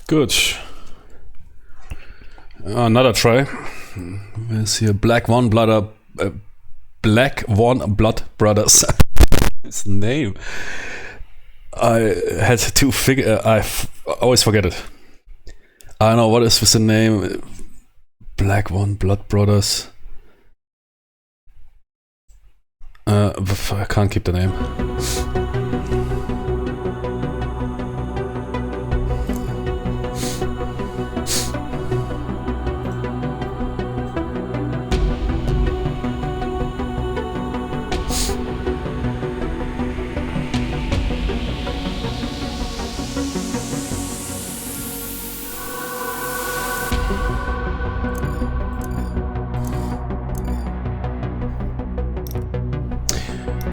Good. Another try. There's here Black One Blood Brothers. His name. I had to figure. I always forget it. I don't know what is with the name. Black One Blood Brothers. I can't keep the name.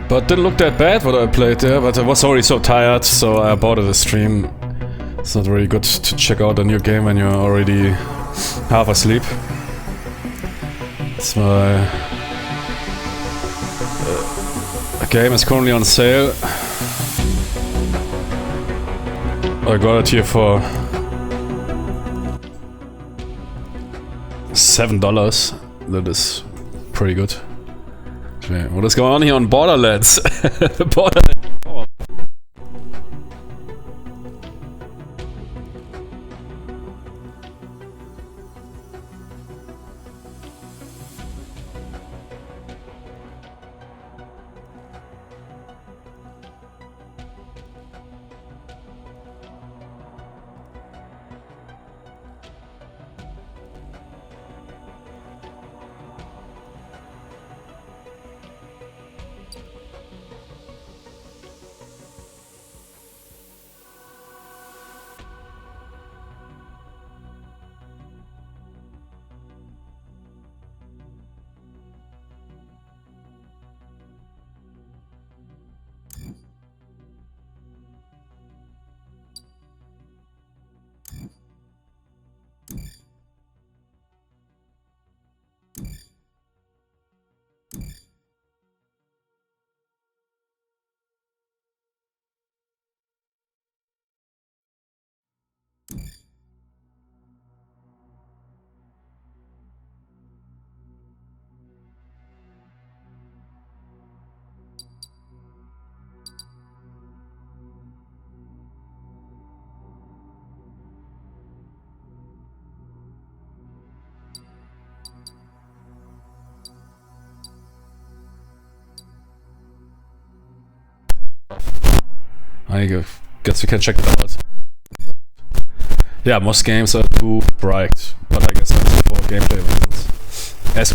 But didn't look that bad what I played there, but I was already so tired, so I aborted the stream. It's not very good to check out a new game when you're already half asleep. That's why a game is currently on sale. I got it here for $7. That is pretty good. Okay, what is going on here on Borderlands? Borderlands. I guess we can check it out. Yeah, most games are too bright, but I guess that's for gameplay reasons.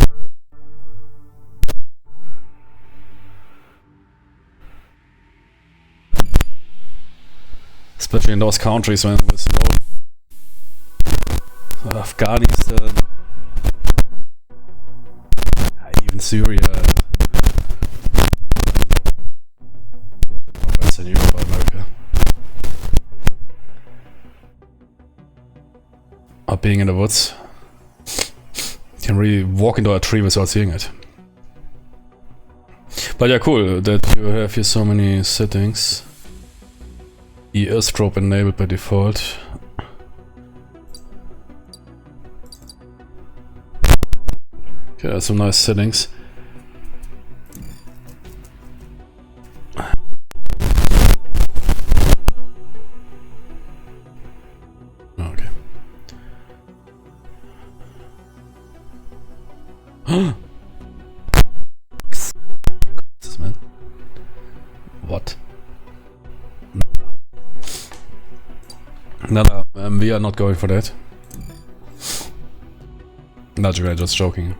Especially in those countries when there's no Afghanistan, even Syria. In Europe or America. Or being in the woods. You can really walk into a tree without seeing it. But yeah, cool that you have here so many settings. Earstrobe enabled by default. Okay, some nice settings. Man. What? No, we are not going for that. Not really, just joking.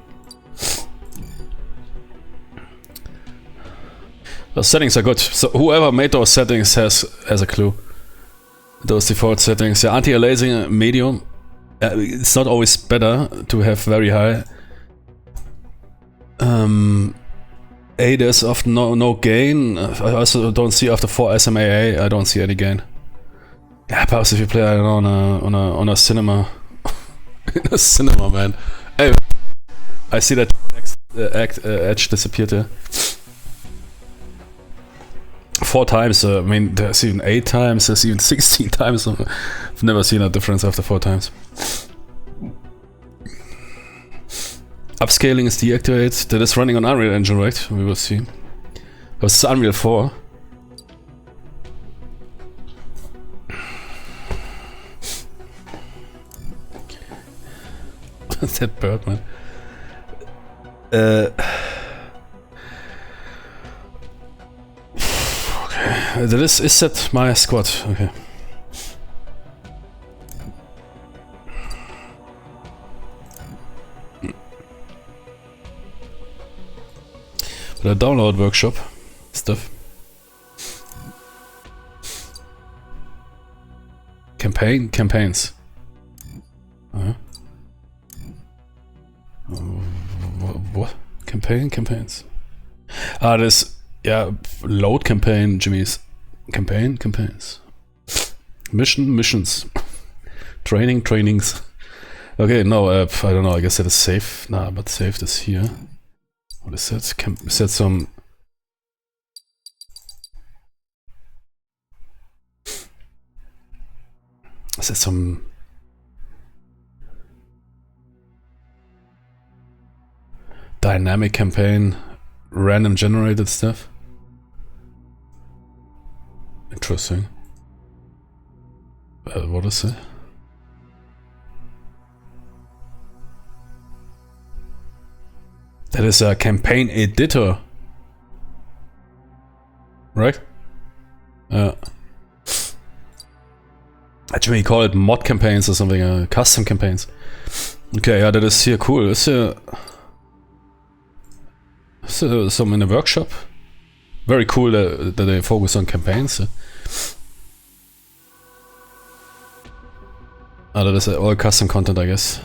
The settings are good. So whoever made those settings has a clue. Those default settings. Yeah, anti-aliasing medium. It's not always better to have very high. ADAS of no gain. I also don't see after 4 SMAA. I don't see any gain. Yeah, perhaps if you play on a cinema, in a cinema, man. Hey, I see that edge disappeared there. 4 times. I mean, there's even 8 times. There's even 16 times. I've never seen a difference after 4 times. Upscaling is deactivated. That is running on Unreal Engine, right? We will see. It's Unreal 4. That bird, man. Okay. Is that my squad? Okay. But I download workshop stuff. Campaigns. What? Campaigns. Ah, this, yeah, load campaign, Jimmy's. Campaigns. Missions. Trainings. Okay, no, I don't know, I guess that is safe. Nah, but saved is here. What is that? Is that some... Is that some... dynamic campaign, random generated stuff? Interesting. What is it? That is a campaign editor, right? Actually, you call it mod campaigns or something, custom campaigns. Okay, yeah, that is here cool. Is some in the workshop. Very cool that they focus on campaigns. That is all custom content, I guess.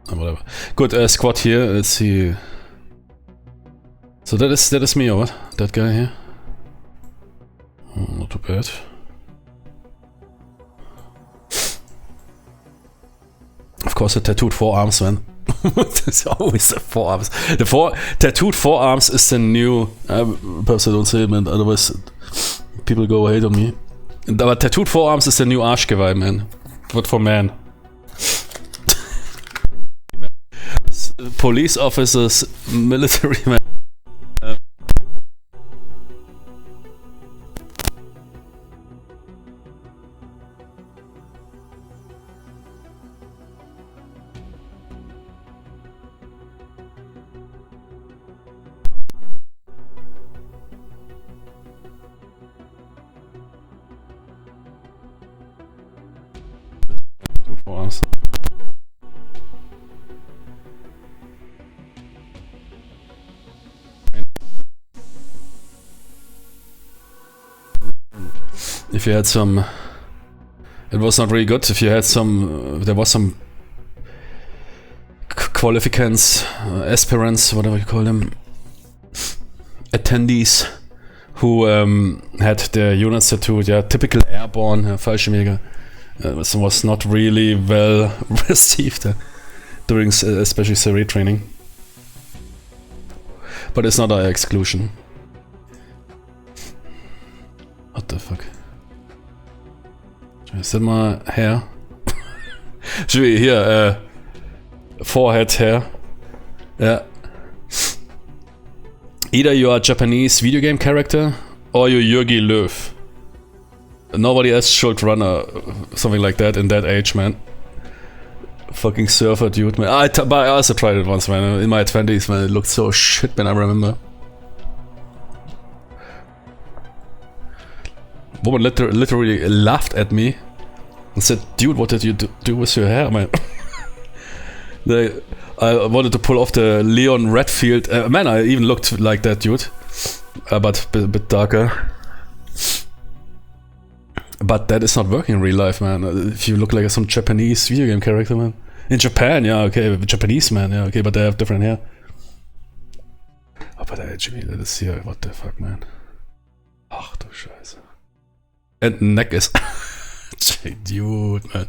Whatever. Good, squad here. Let's see. So that is me, or what? That guy here. Oh, not too bad. Of course, the tattooed forearms, man. There's always the forearms. The tattooed forearms is the new. Perhaps I don't say it, man. Otherwise, people go hate on me. But tattooed forearms is the new Arschgeweih, man. But for men. Police officers, military men. If you had some, it was not really good. If you had some, there was some qualificants, aspirants, whatever you call them, attendees who had their units tattooed. Yeah, typical airborne Fallschirmjäger. Was not really well received during especially survey training. But it's not an exclusion. What the fuck? Is that my hair? Here, forehead hair. Yeah. Either you are a Japanese video game character or you're Jürgi Löw. Nobody else should run something like that in that age, man. Fucking surfer dude, man. But I also tried it once, man. In my 20s, man. It looked so shit, man. I remember. Woman literally laughed at me and said, "Dude, what did you do with your hair, man?" I wanted to pull off the Leon Redfield. Man, I even looked like that dude, but a bit darker. But that is not working in real life, man. If you look like some Japanese video game character, man. In Japan, yeah, okay, Japanese man, yeah, okay, but they have different hair. Oh, but actually, that is here, what the fuck, man. Ach du Scheiße. And neck is... Dude, man.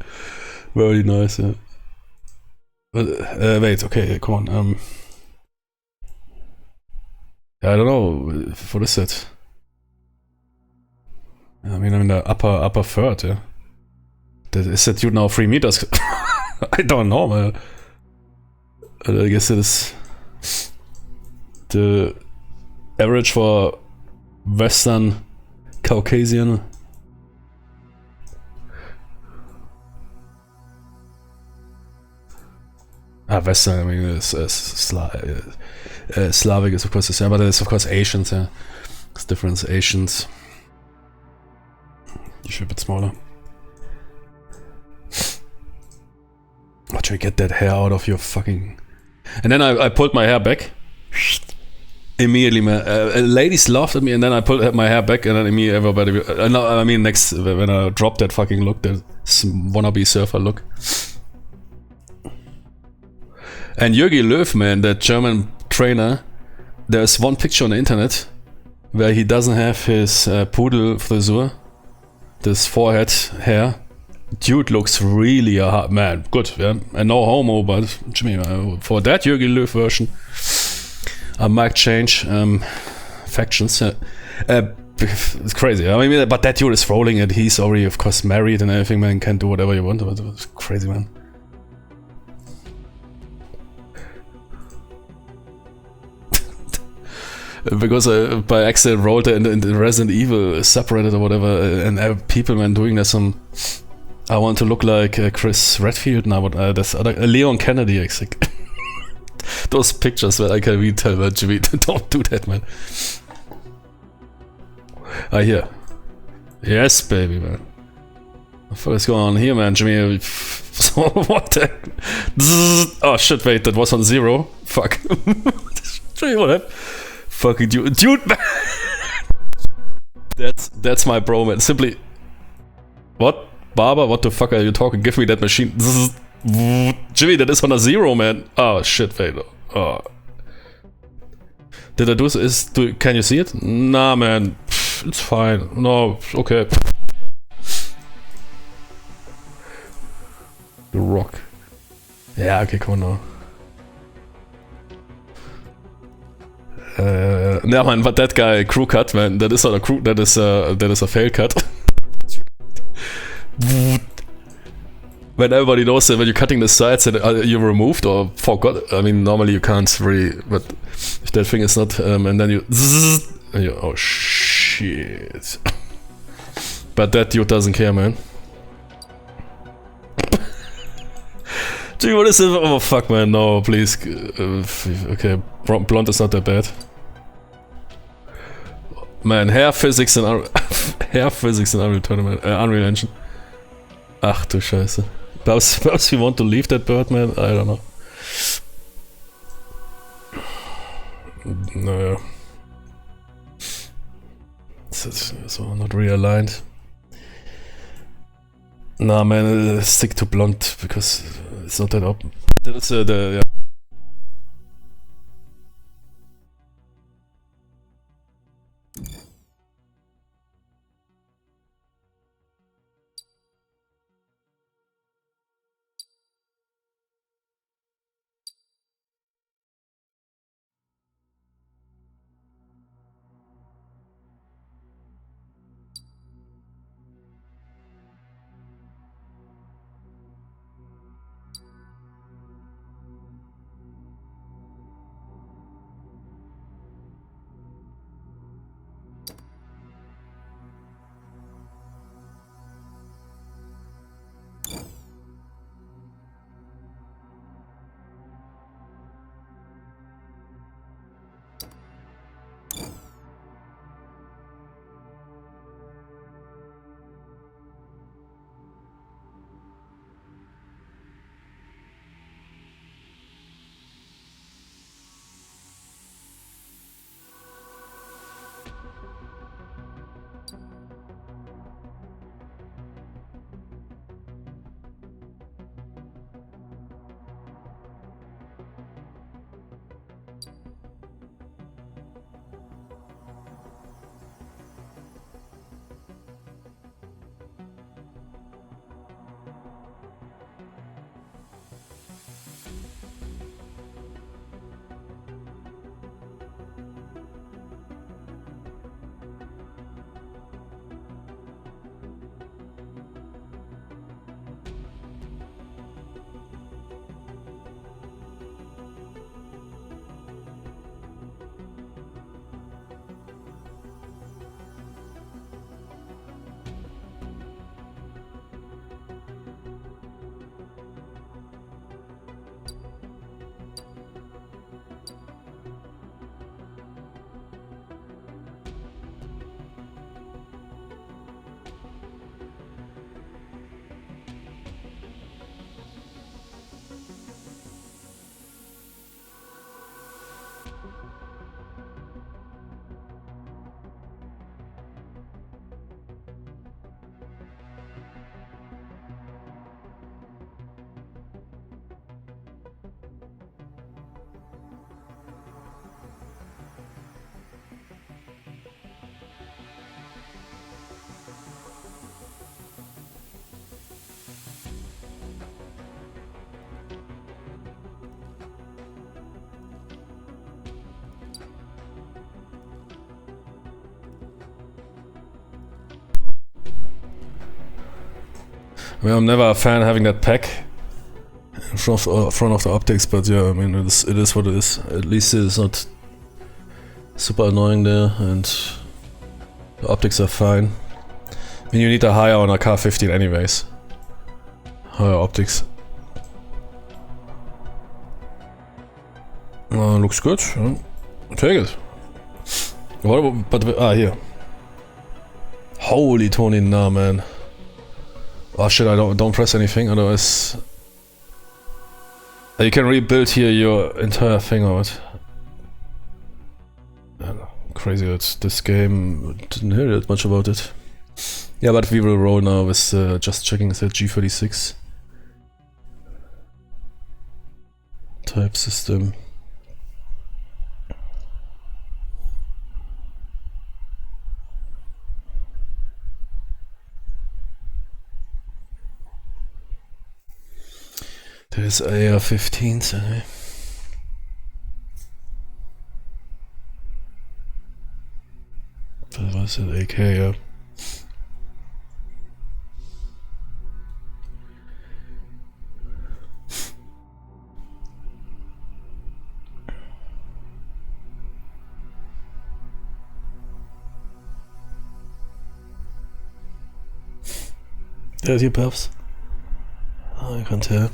Very nice, yeah. Wait, okay, come on. I don't know, what is that? I mean, I'm in the upper third, yeah. Is that dude now 3 meters? I don't know, man. I guess it is the average for Western Caucasian. Western, I mean, Slavic is of course the same, but it's of course Asians, yeah. It's different, Asians. Usually a bit smaller. Watch me get that hair out of your fucking... And then I pulled my hair back. Immediately, man. Ladies laughed at me, and then I pulled my hair back, and then immediately everybody... no, I mean, next, when I dropped that fucking look, that wannabe surfer look. And Jürgen Löw, man, that German trainer, there's one picture on the internet where he doesn't have his poodle frisur, this forehead hair. Dude looks really a hard man. Good, yeah. And no homo, but Jimmy, for that Jürgen Löw version, I might change factions. It's crazy. I mean, but that dude is rolling it. He's already, of course, married and everything, man. Can do whatever you want. But it's crazy, man. Because I by accident rolled it in the Resident Evil separated or whatever, and people, man, doing that some... I want to look like Chris Redfield now, but that's other Leon Kennedy, I think. Those pictures where I can really tell, man, Jimmy, don't do that, man. I hear. Yes, baby, man. What the fuck is going on here, man, Jimmy? So, what the... Oh shit, wait, that was on 0. Fuck. Jimmy, what happened? Fucking dude, man. That's my bro, man. Simply... What? Barber, what the fuck are you talking? Give me that machine. Jimmy, that is on a 0, man. Oh shit, wait. Oh. Did I do this? Can you see it? Nah, man. It's fine. No, okay. The Rock. Yeah, okay, come on now. Yeah, man, but that guy, crew cut, man, that is not a crew, that is a fail cut. When everybody knows that when you're cutting the sides and you removed or forgot, I mean, normally you can't really, but if that thing is not, and then you, and you, oh shit. But that dude doesn't care, man. Gee, what is it? Oh fuck, man, no, please. Okay, blonde is not that bad. Man, hair physics in Unreal Tournament, Unreal Engine. Ach du Scheiße. Perhaps we want to leave that bird, man? I don't know. Naja. So not realigned. Nah, man, stick to blonde because it's not that open. That's yeah. I mean, I'm never a fan of having that pack in front of the optics, but yeah, I mean, it is what it is. At least it's not super annoying there, and the optics are fine. I mean, you need a higher on a car 15 anyways. Higher optics. Looks good. Yeah. Take it. What about, but here. Holy Tony, nah, man. Oh shit! I don't press anything, otherwise you can rebuild here your entire thing or what? Crazy that this game didn't hear that much about it. Yeah, but we will roll now with just checking the G36 type system. There's AR-15s, anyway. What was it? AK, yeah. There's your puffs. Oh, I can't tell.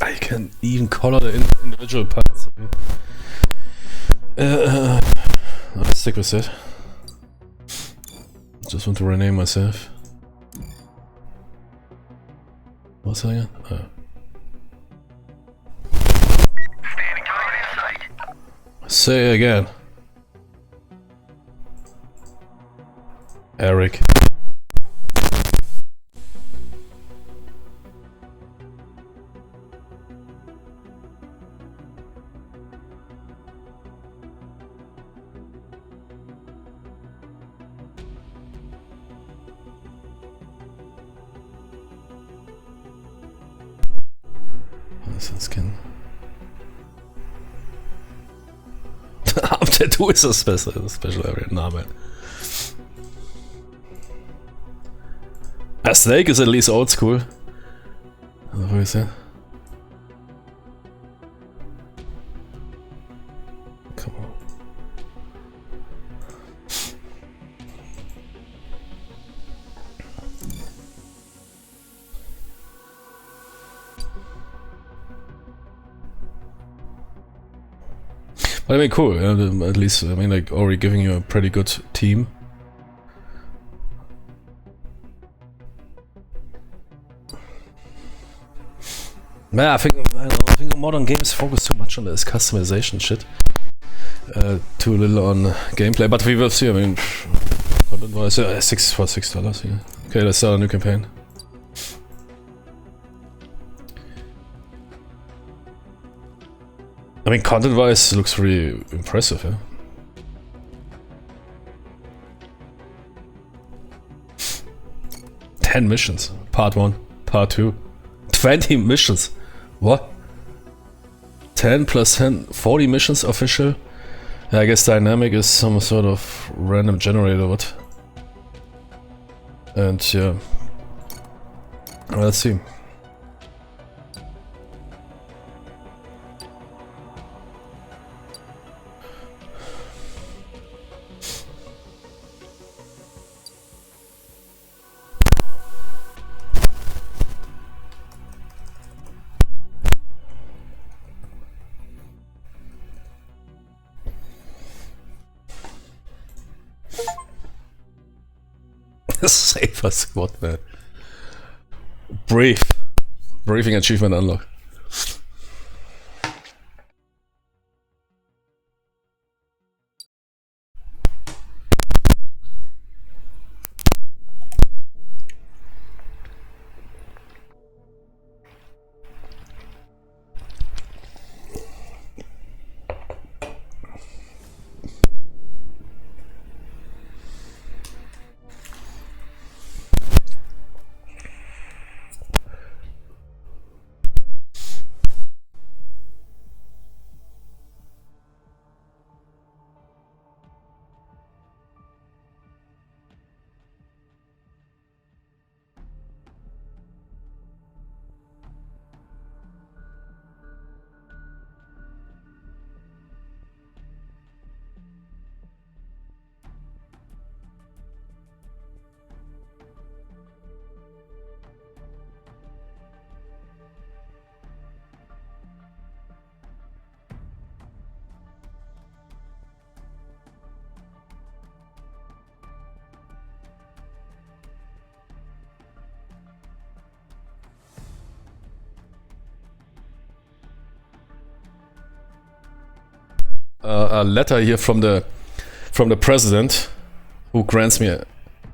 I can even color the individual parts. I'll stick with it. Just want to rename myself. What's that again? Oh. Say again. Eric. Skin. Tattoo is a special area. Nah, man. A snake is at least old school. What is that? Come on. But I mean, cool. At least, I mean, like, already giving you a pretty good team. Man, I think modern games focus too much on this customization shit. Too little on gameplay. But we will see. I mean, content-wise, $6 Yeah. Okay, let's start a new campaign. I mean, content-wise, it looks really impressive, yeah? "10 missions. Part 1, Part 2. 20 missions. What? 10 plus 10, 40 missions official? Yeah, I guess dynamic is some sort of random generator, what? And yeah. Let's see. Safer squad, man. Briefing achievement unlocked. a letter here from the president who grants me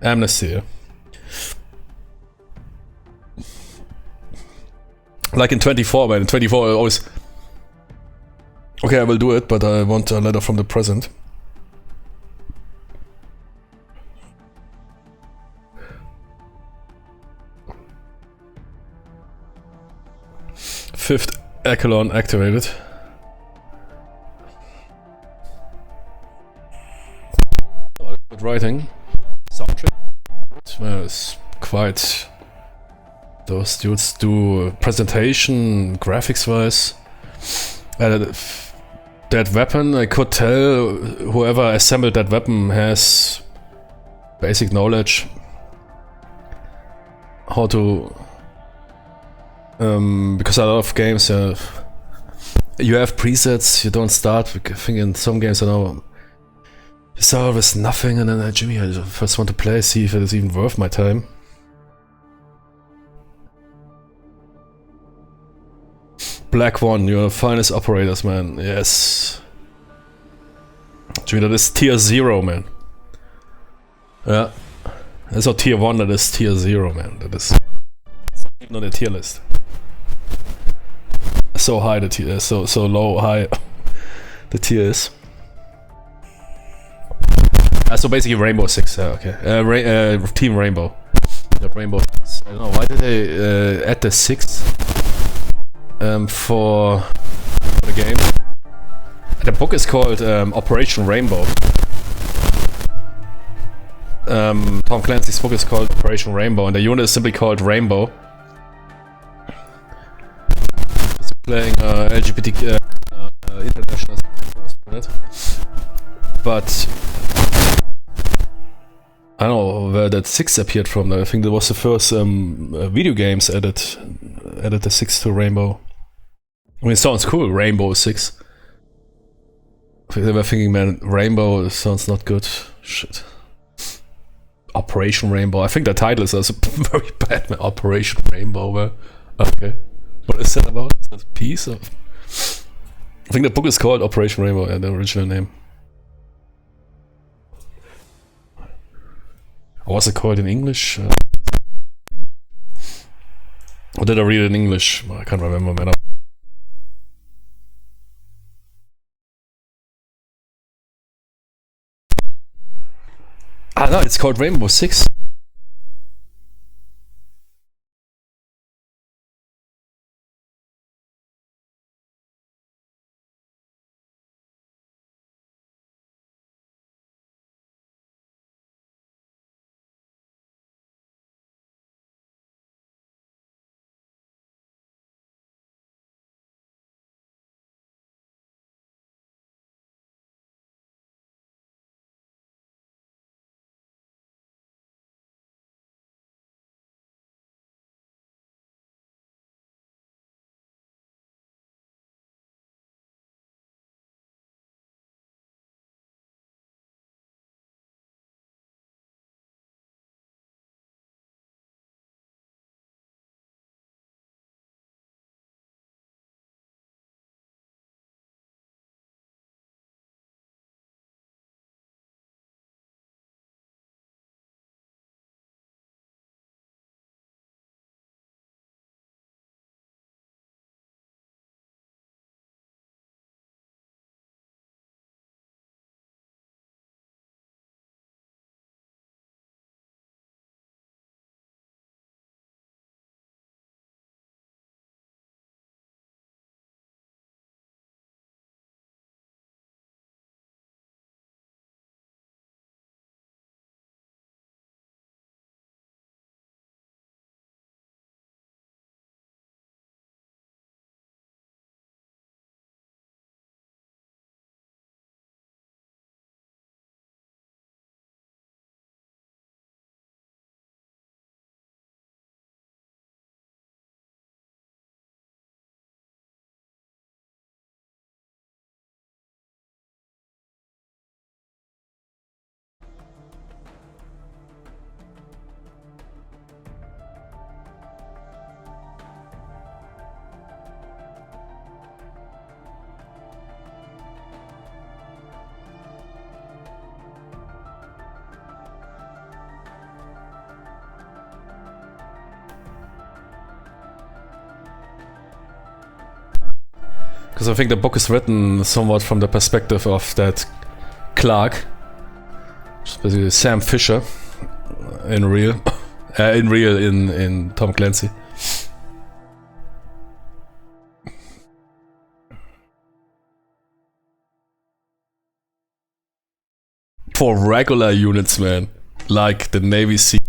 amnesty. Like in 24, man. In 24, I always... Okay, I will do it, but I want a letter from the president. Fifth echelon activated. Oh, good writing. Soundtrack. It's quite... Those dudes do presentation, graphics-wise. That weapon, I could tell whoever assembled that weapon has basic knowledge how to... because a lot of games you have presets, you don't start. I think in some games, I know, you start with nothing and then Jimmy, I first want to play, see if it is even worth my time. Black One, you're the finest operators, man. Yes. Jimmy, that is tier 0, man. Yeah. That's not tier 1, that is tier 0, man. That is even on the tier list. So high the tier is, so low, high the tier is. So basically Rainbow 6, okay. Team Rainbow. Not Rainbow 6. I don't know, why did they add the 6? For the game. The book is called Operation Rainbow. Tom Clancy's book is called Operation Rainbow, and the unit is simply called Rainbow. It's playing LGBT international unit. But I don't know where that 6 appeared from. I think that was the first video games added the 6 to Rainbow. I mean, it sounds cool, Rainbow 6. They were thinking, man, Rainbow sounds not good. Shit. Operation Rainbow. I think the title is also very bad, man. Operation Rainbow. Okay. What is that about? Is that a piece of... I think the book is called Operation Rainbow, yeah, the original name. Or was it called in English? Or did I read it in English? I can't remember, man. Ah, no, it's called Rainbow 6. Because I think the book is written somewhat from the perspective of that Clark, which is basically Sam Fisher in real, in Tom Clancy. For regular units, man, like the Navy SEAL.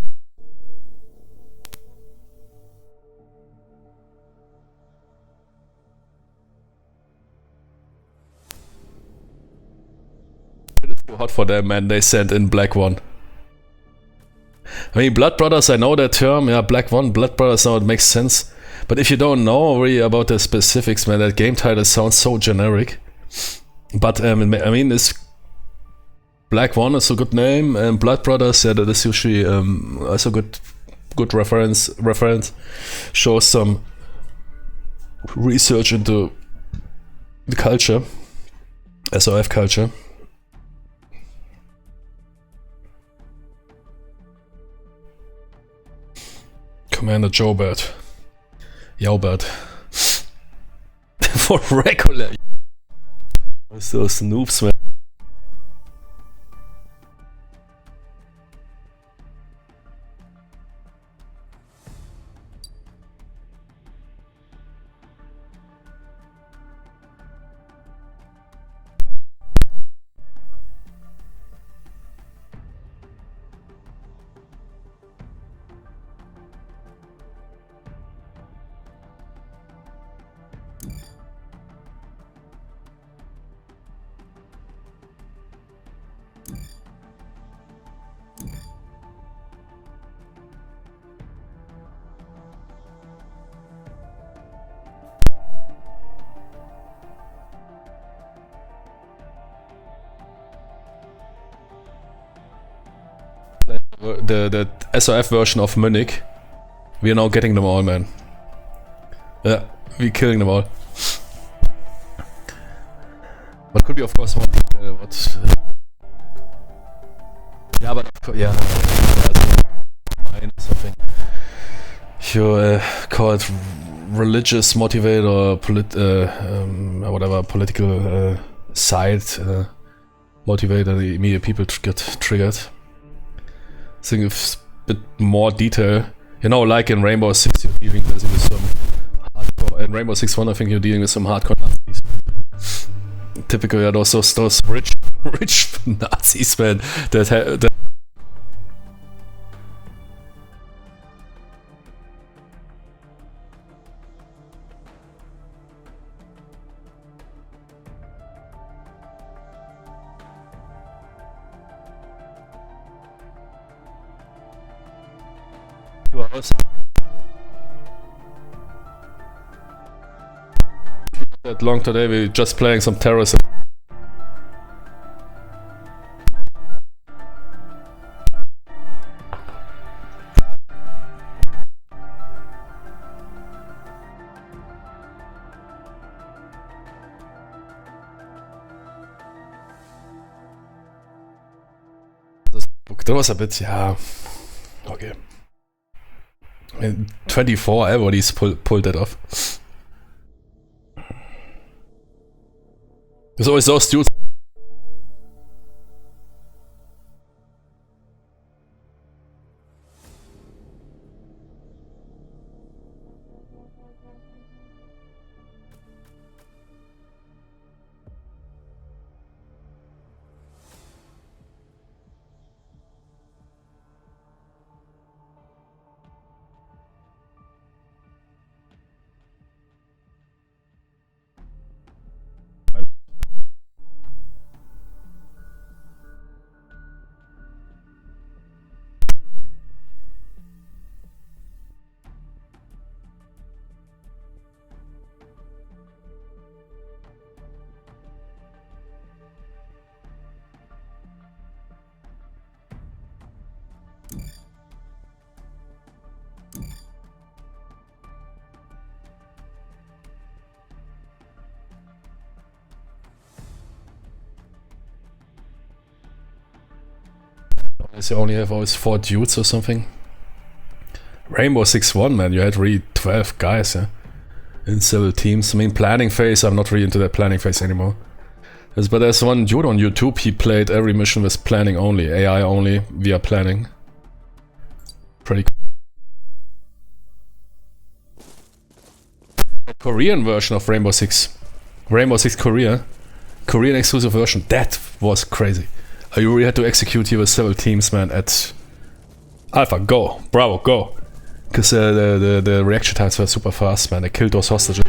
It's too hot for them, man. They sent in Black One. I mean, Blood Brothers, I know that term. Yeah, Black One, Blood Brothers, now it makes sense. But if you don't know really about the specifics, man, that game title sounds so generic. But I mean, this Black One is a good name, and Blood Brothers, yeah, that is usually also good reference. Shows some research into the culture, SOF culture. Commander Jobert. Jaubert. For regular. Those noobs, man. The SOF version of Munich. We are now getting them all, man. Yeah, we're killing them all. But could be, of course, more detail. What? Yeah, but yeah, something. If you call it religious motivated or whatever political side motivated, immediate people get triggered. I think it's a bit more detail. You know, like in Rainbow Six, you're dealing with some hardcore. In Rainbow Six 1, I think you're dealing with some hardcore Nazis. Typically, those rich Nazis, man. That that long today. We're just playing some terrorism. That was a bit, yeah. Okay. In 24, everybody's pulled that off. There's always those dudes. You only have always 4 dudes or something. Rainbow Six 1, man, you had really 12 guys, yeah. in several teams. I mean, planning phase, I'm not really into that planning phase anymore. But there's one dude on YouTube, he played every mission with planning only, AI only, via planning. Pretty cool. Korean version of Rainbow Six. Rainbow Six Korea. Korean exclusive version. That was crazy. You really had to execute here with several teams, man, at Alpha, go. Bravo, go. Because the reaction times were super fast, man. They killed those hostages.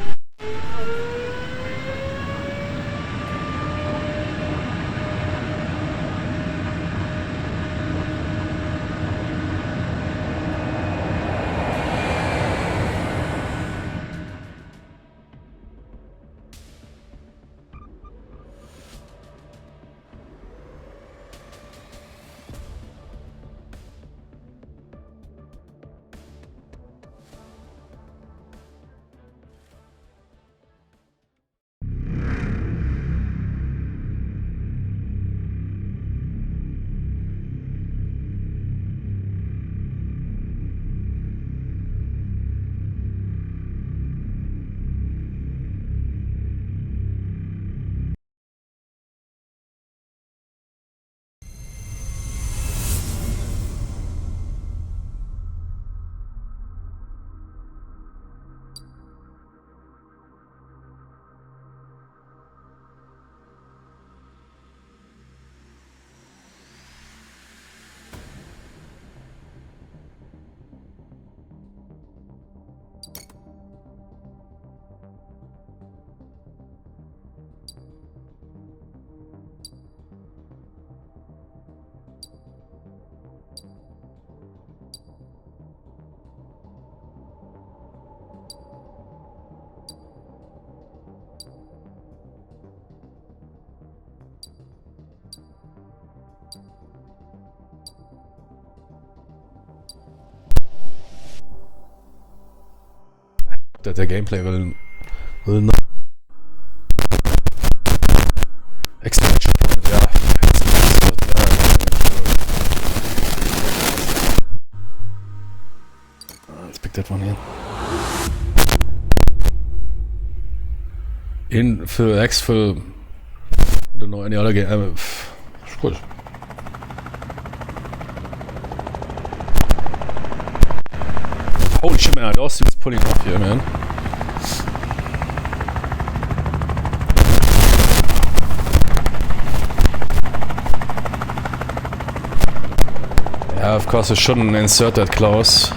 That the gameplay will not expansion from it, yeah. Let's pick that one here. Infill, exfil, I don't know any other game. Gut. Holy shit, man, those dudes pulling off here, man. Yeah, of course I shouldn't insert that clause.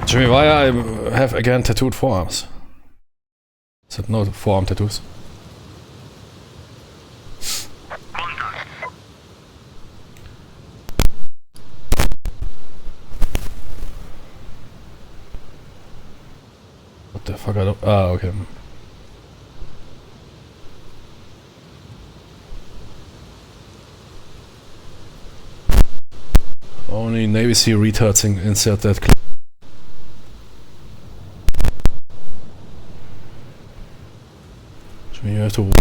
Jimmy, why I have again tattooed forearms? Is that no forearm tattoos? What the fuck? I don't. Ah, okay. Only Navy SEAL retards insert that. You have to.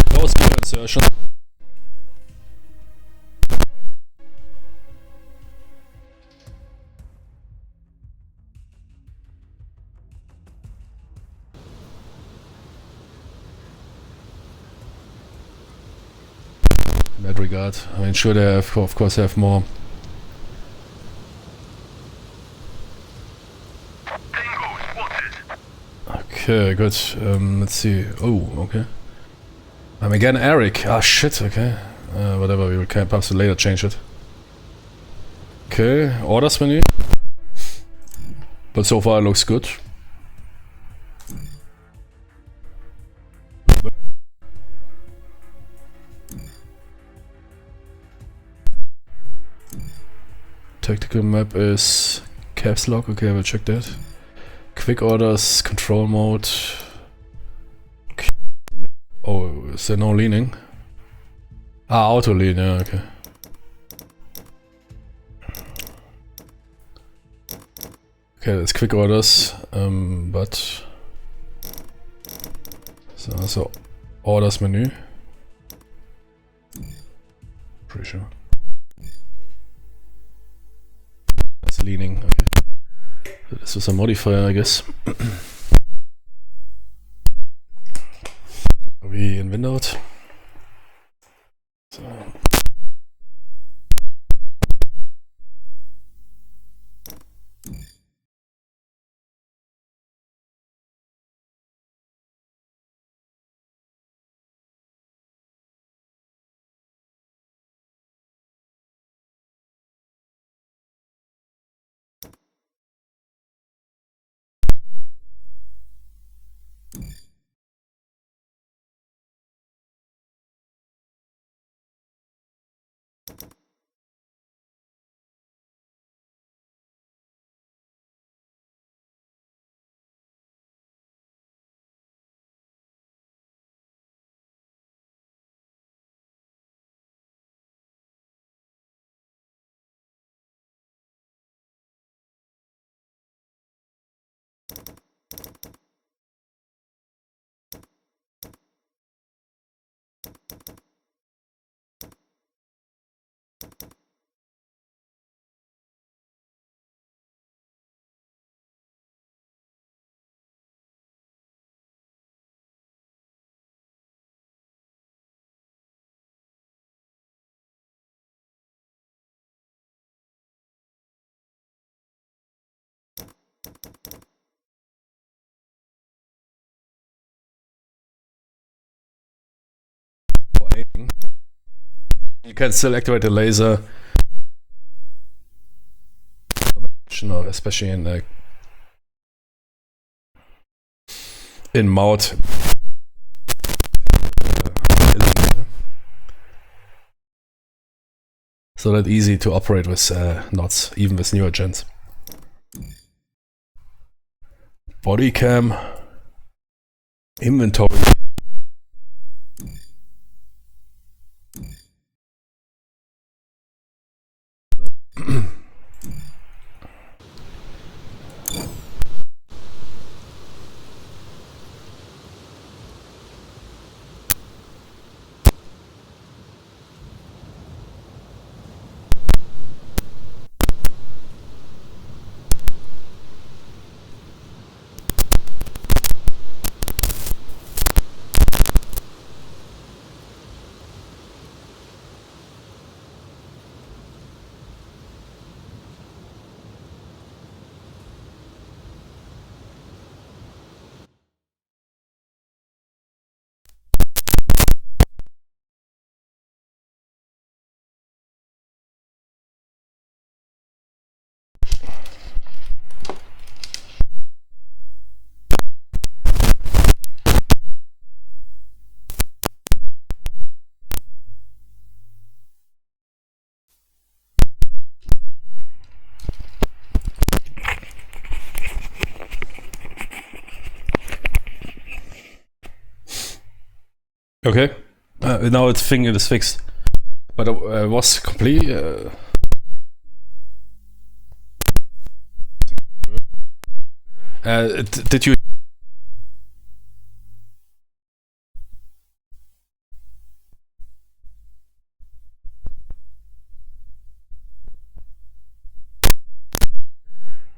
Close view insertion. In that regard, I mean, sure they have, of course, have more. Okay, good. Let's see. Oh, okay. I'm again Eric. Ah, shit. Okay. Whatever. We will perhaps later change it. Okay. Orders menu. But so far it looks good. Tactical map is caps lock. Okay, I will check that. Quick orders, control mode. Oh, is there no leaning? Ah, auto lean, yeah, okay. Okay, that's quick orders, but So Orders Menü. Pretty sure. That's leaning, okay. This is a modifier, I guess. Wie in Windows. So. You can still activate the laser, especially in mode. So that easy to operate with knots, even with newer gens. Body cam, inventory. Okay, now it is fixed, but it was complete. Did you?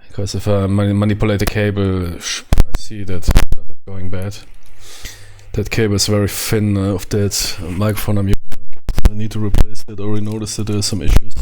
Because if I manipulate the cable, I see that stuff is going bad. That cable is very thin of that microphone I'm using. I need to replace it. I already noticed that there's some issues.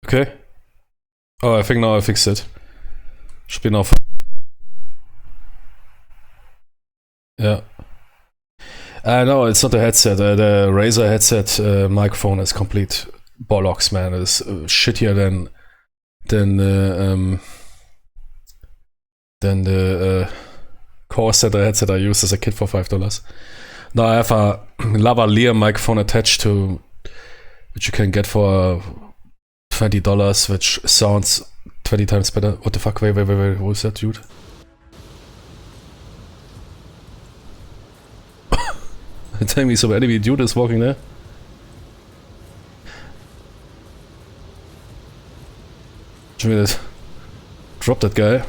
Okay. Oh, I think now I fixed it. Should be now. Yeah. No, it's not the headset. The Razer headset microphone is complete bollocks, man. It's shittier than the Corsair headset I used as a kid for $5. Now I have a lavalier microphone attached to, which you can get for $20, which sounds 20 times better. What the fuck? Wait. Who is that dude? Tell me some enemy dude is walking there. Should we just drop that guy?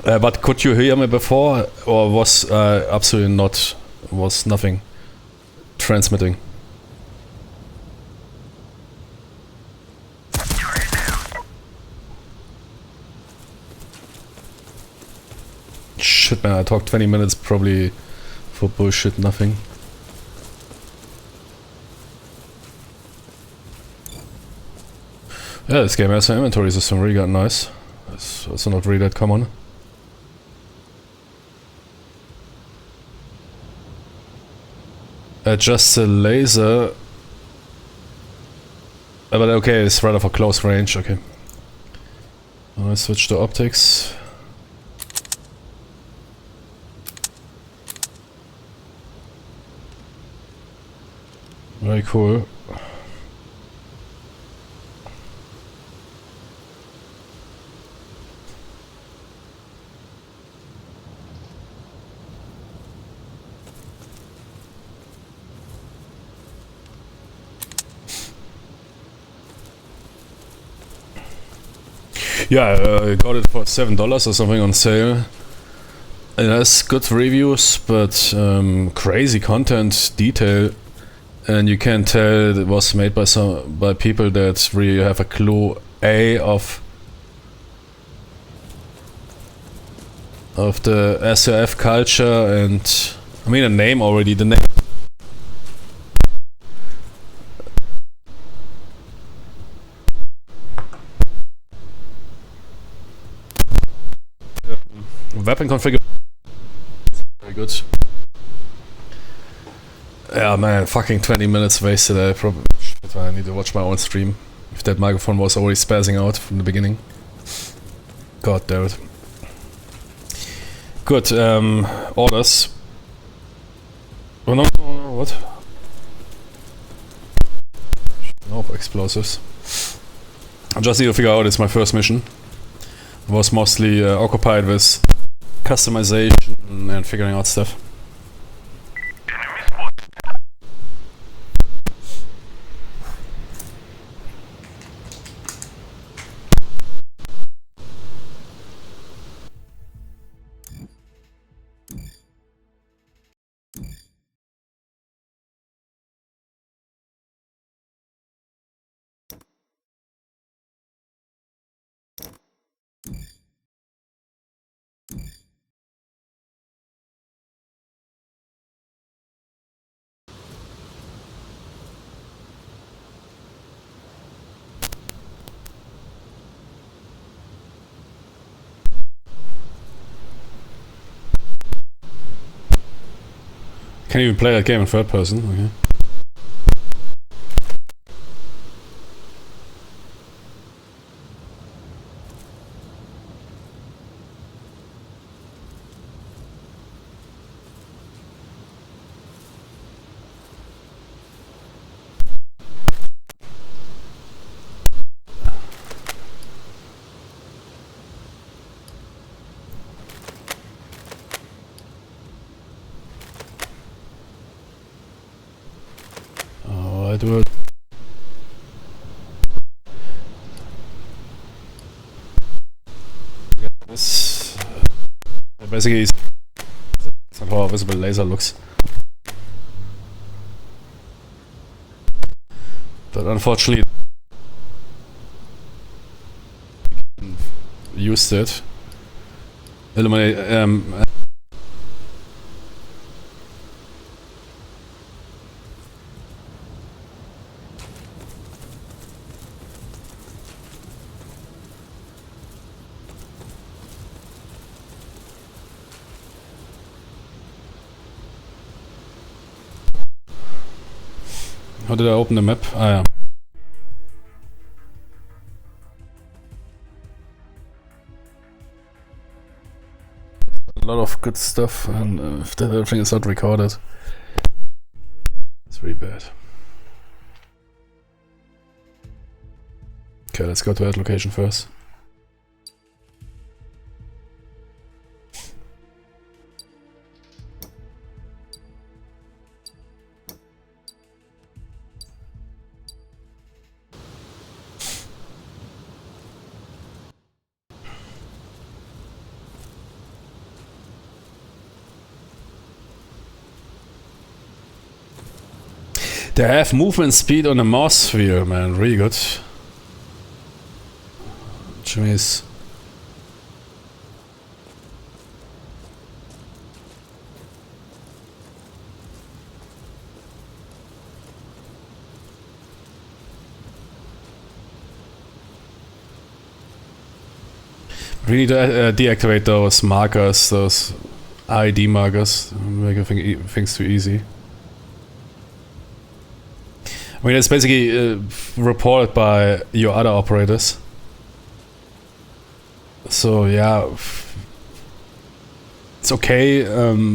But could you hear me before, or was absolutely not? Was nothing transmitting? Shit, man! I talked 20 minutes probably for bullshit, nothing. Yeah, this game has an inventory system, really got nice. It's also not really that common. Adjust the laser. But okay, it's rather for close range, okay. I switch to optics. Very cool. Yeah, I got it for $7 or something on sale. It has good reviews, but crazy content, detail. And you can tell it was made by people that really have a clue of the SRF culture, and I mean the name already. The name. Weapon configuration. Very good. Yeah, man, fucking 20 minutes wasted. I need to watch my own stream. If that microphone was already spazzing out from the beginning. God damn it. Good, orders. Oh no, what? No explosives. I just need to figure out, it's my first mission. I was mostly occupied with customization and figuring out stuff. Can't even play that game in third person, okay. I do it. This basically is how a visible laser looks. But unfortunately used it. Eliminate How did I open the map? Ah, yeah. A lot of good stuff, and if that everything is not recorded, it's really bad. Okay, let's go to that location first. They have movement speed on the mouse sphere, man, really good. Which means we need to deactivate those markers, those ID markers, make things too easy. I mean, it's basically reported by your other operators. So yeah, it's okay,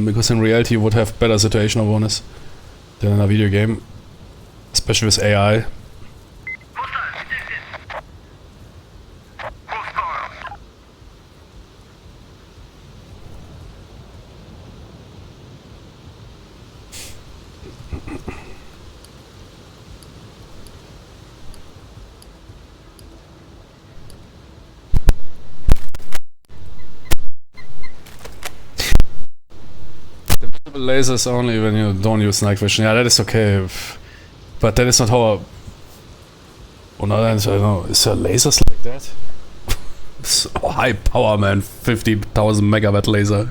because in reality you would have better situational bonus than in a video game, especially with AI. Lasers only when you don't use night vision. Yeah, that is okay. But that is not how. Oh no, I don't know. Is there lasers like that? So high power, man. 50,000 megawatt laser.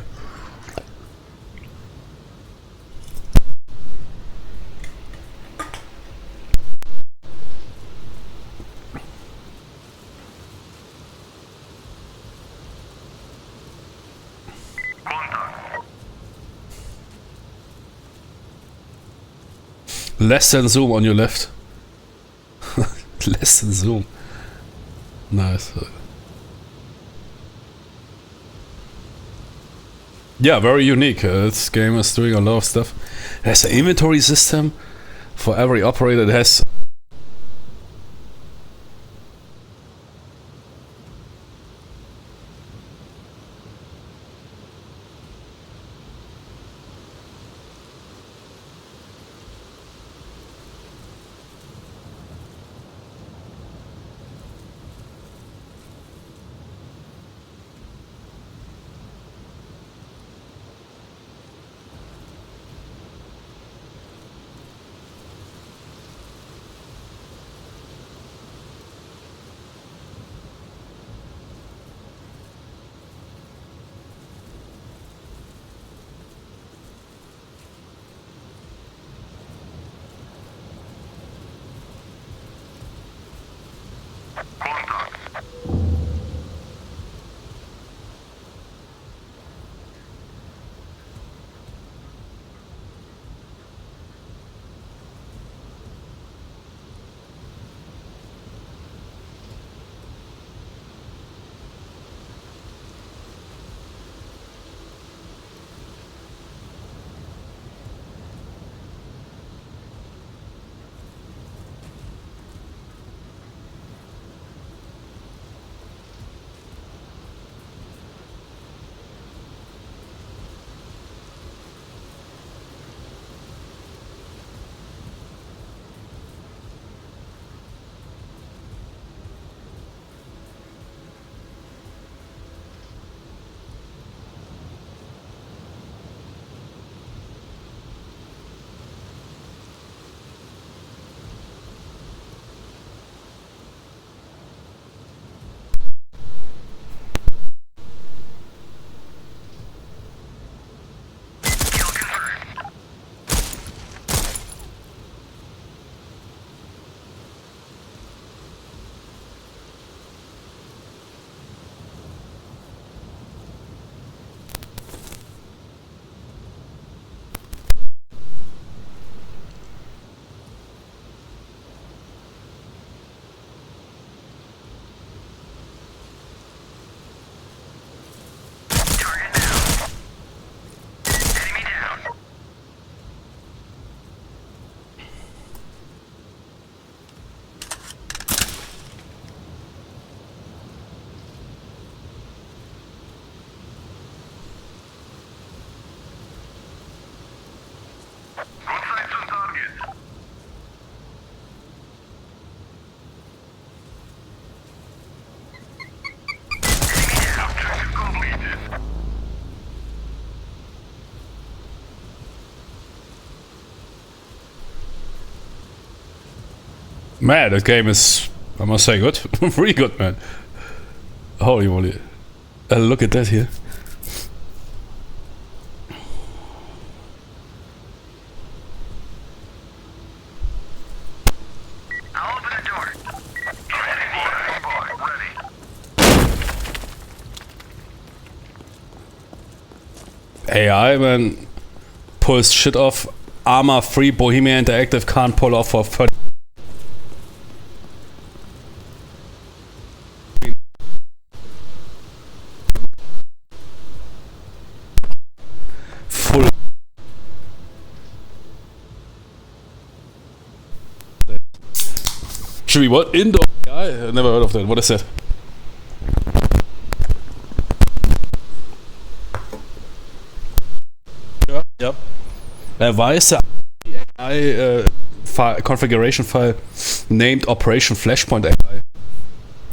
Less than zoom on your left. Less than zoom. Nice. Yeah, very unique. This game is doing a lot of stuff. It has an inventory system for every operator. It has Man, that game is, I must say, good. Really good, man. Holy moly. Look at that here. I'll open the door. Ready. AI, man, pulls shit off. Armor-free Bohemia Interactive can't pull off for 30. Full. Should be what? Indoor AI? I never heard of that. What is that? Yep. Why is the AI configuration file named Operation Flashpoint AI?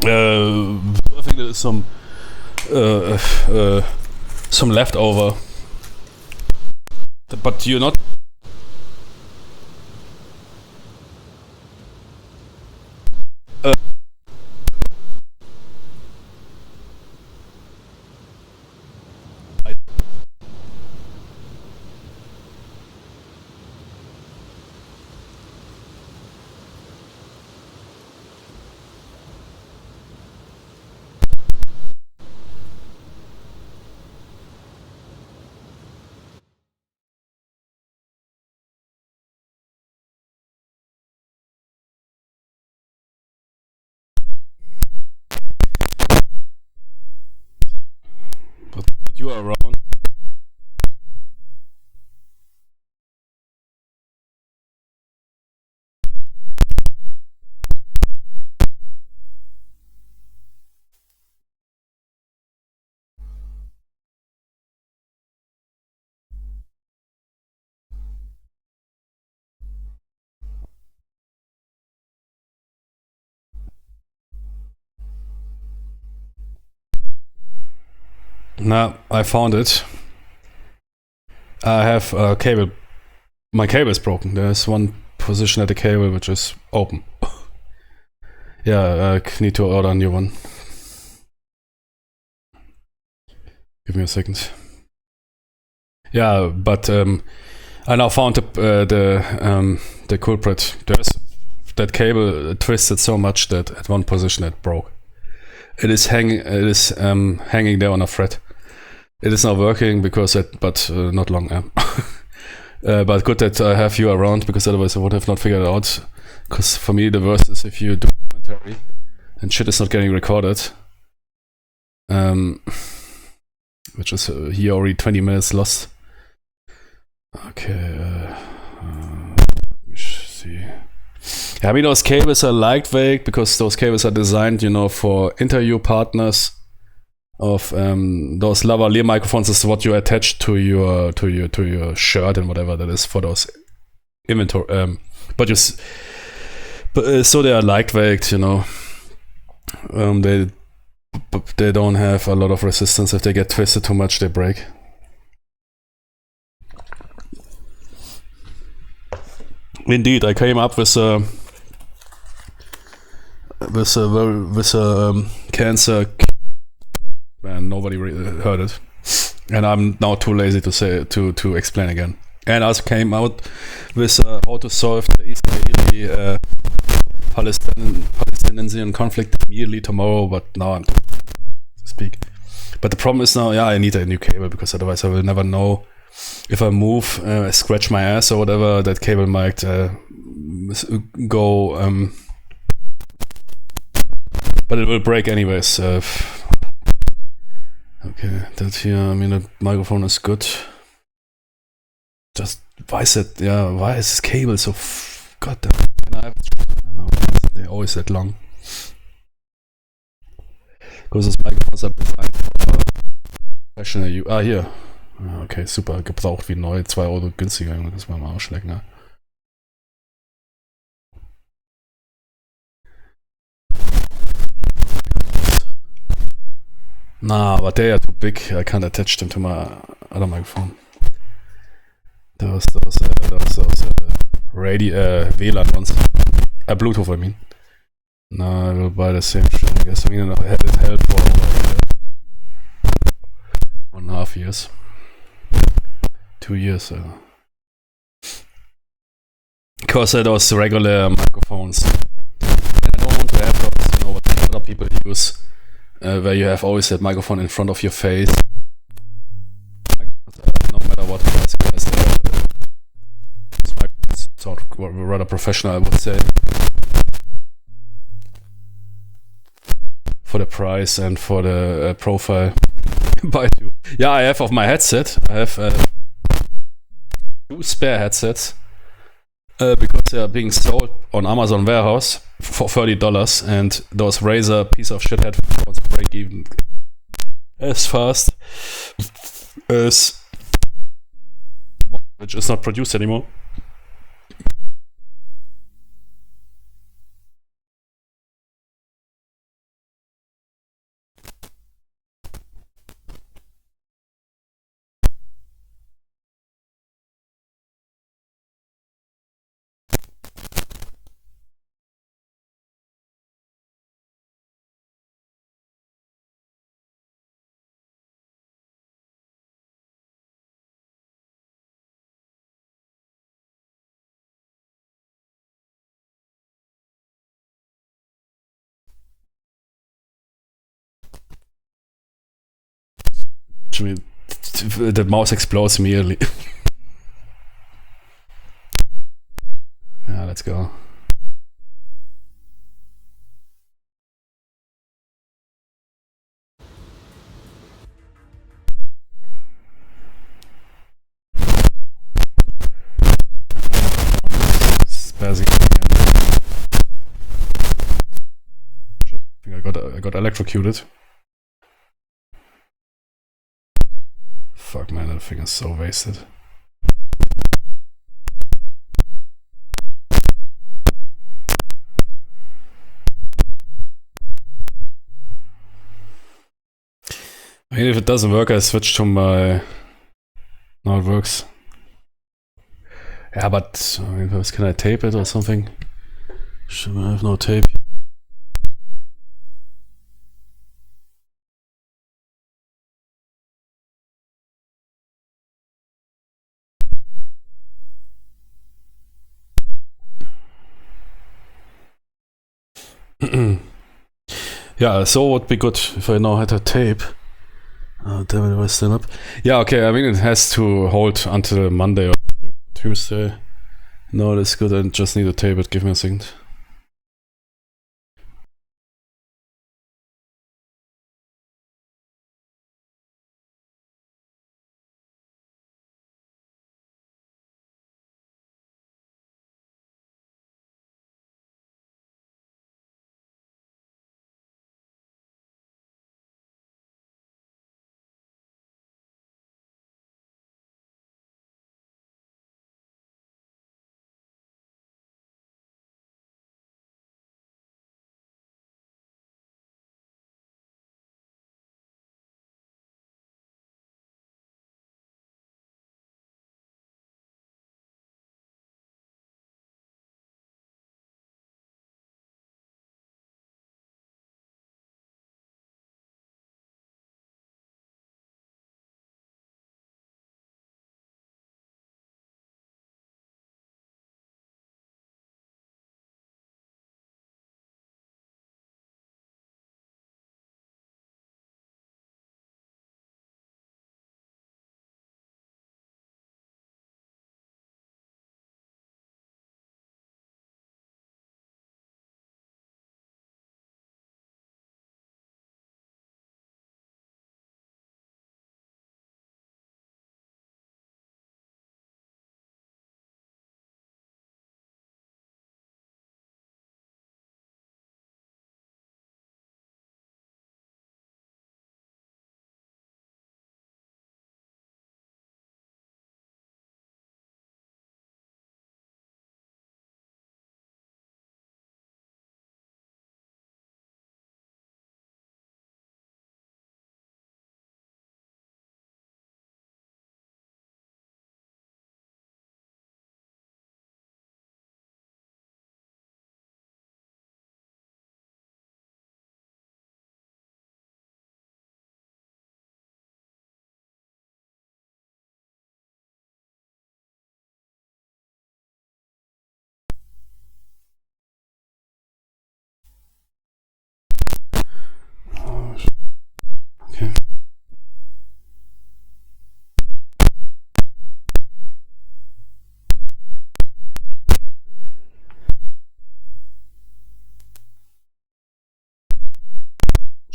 I think there is some leftover, but you're not. But you are around. Nah, I found it. I have a cable. My cable is broken. There's one position at the cable which is open. Yeah, I need to order a new one. Give me a second. Yeah, but I now found the culprit. There's that cable twisted so much that at one position it broke. It is hanging. It is hanging there on a thread. It is now working because but not long. But good that I have you around, because otherwise I would have not figured it out. Because for me the worst is if you do commentary and shit is not getting recorded. Which is here already 20 minutes lost. Okay. Let me see. Yeah, I mean, those cables are lightweight because those cables are designed, for interview partners of those lavalier microphones. Is what you attach to your shirt and whatever that is for those inventory. So they are lightweight, they don't have a lot of resistance. If they get twisted too much, they break. Indeed, I came up with a cancer. Man, nobody really heard it, and I'm now too lazy to explain again. And I also came out with how to solve the Israeli Palestinian conflict immediately tomorrow. But now I'm to speak. But the problem is now, I need a new cable, because otherwise I will never know if I move, scratch my ass or whatever. That cable might go, but it will break anyways. Okay, that here, I mean, the microphone is good. Just, why is this cable so goddamn, they're always that long. Because those microphones are designed for professional use. Hier. Okay, super, gebraucht wie neu, 2 Euro günstiger, das war mal ausschlecken, ne? Nah, but they are too big. I can't attach them to my other microphone. Those WLAN ones. Bluetooth, I mean. No, I will buy the same shit, I guess. I mean, I had it held for over 1.5 years. 2 years, because those regular microphones. And I don't want to have those, what other people use, where you have always that microphone in front of your face. No matter what class you guys these microphones sound rather professional, I would say. For the price and for the profile. Buy two. Yeah, I have of my headset. I have 2 spare headsets. Because they are being sold on Amazon warehouse for $30, and those Razer piece of shit headphones break even as fast as which is not produced anymore. I mean, the mouse explodes immediately. Yeah, let's go. Spazzing again. I think I got electrocuted. Fuck man, that thing is so wasted. I mean, if it doesn't work, I switch to my... Now it works. Yeah, but I mean, can I tape it or something? Should I have no tape? Yeah, so it would be good if I now had a tape. Oh, damn it, was still up. Yeah, okay, I mean, it has to hold until Monday or Tuesday. No, that's good, I just need to tape it. Give me a second.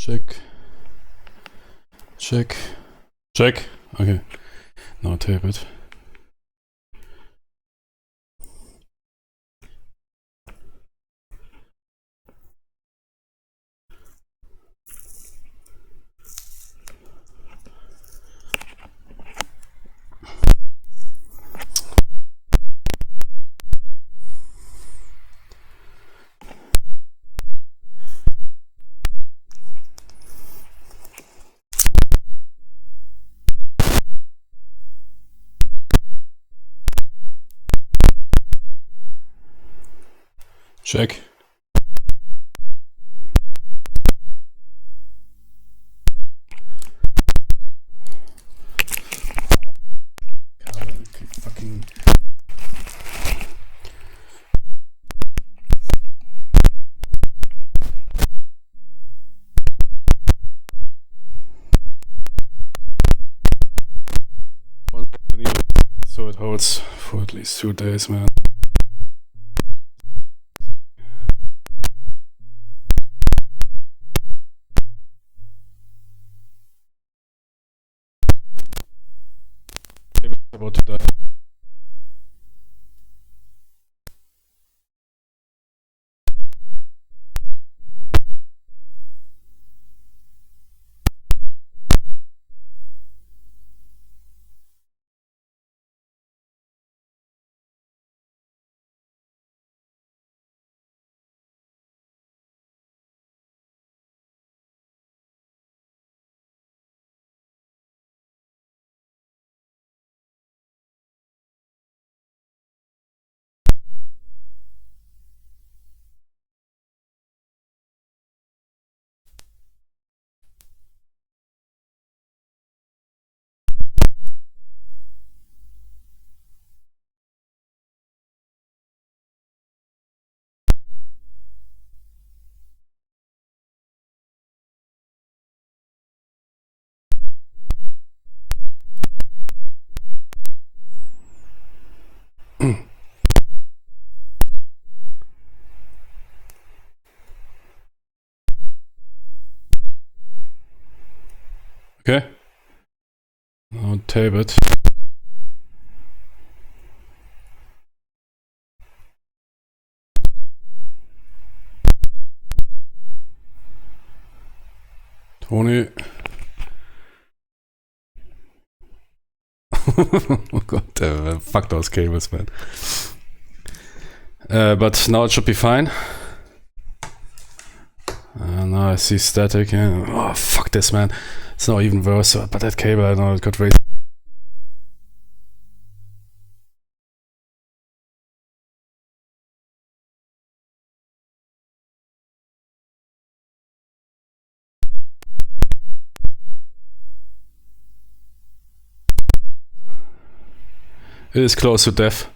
Check. Check. Check. Okay. Now tape it. Check. Fucking. So it holds for at least 2 days, man. Maybe it's about to die. Okay. Now tape it. Tony. Oh god, fuck those cables, man. But now it should be fine. Now I see static. Yeah. Oh, fuck this, man. It's not even worse. But that cable, I know it got raised. It is close to death.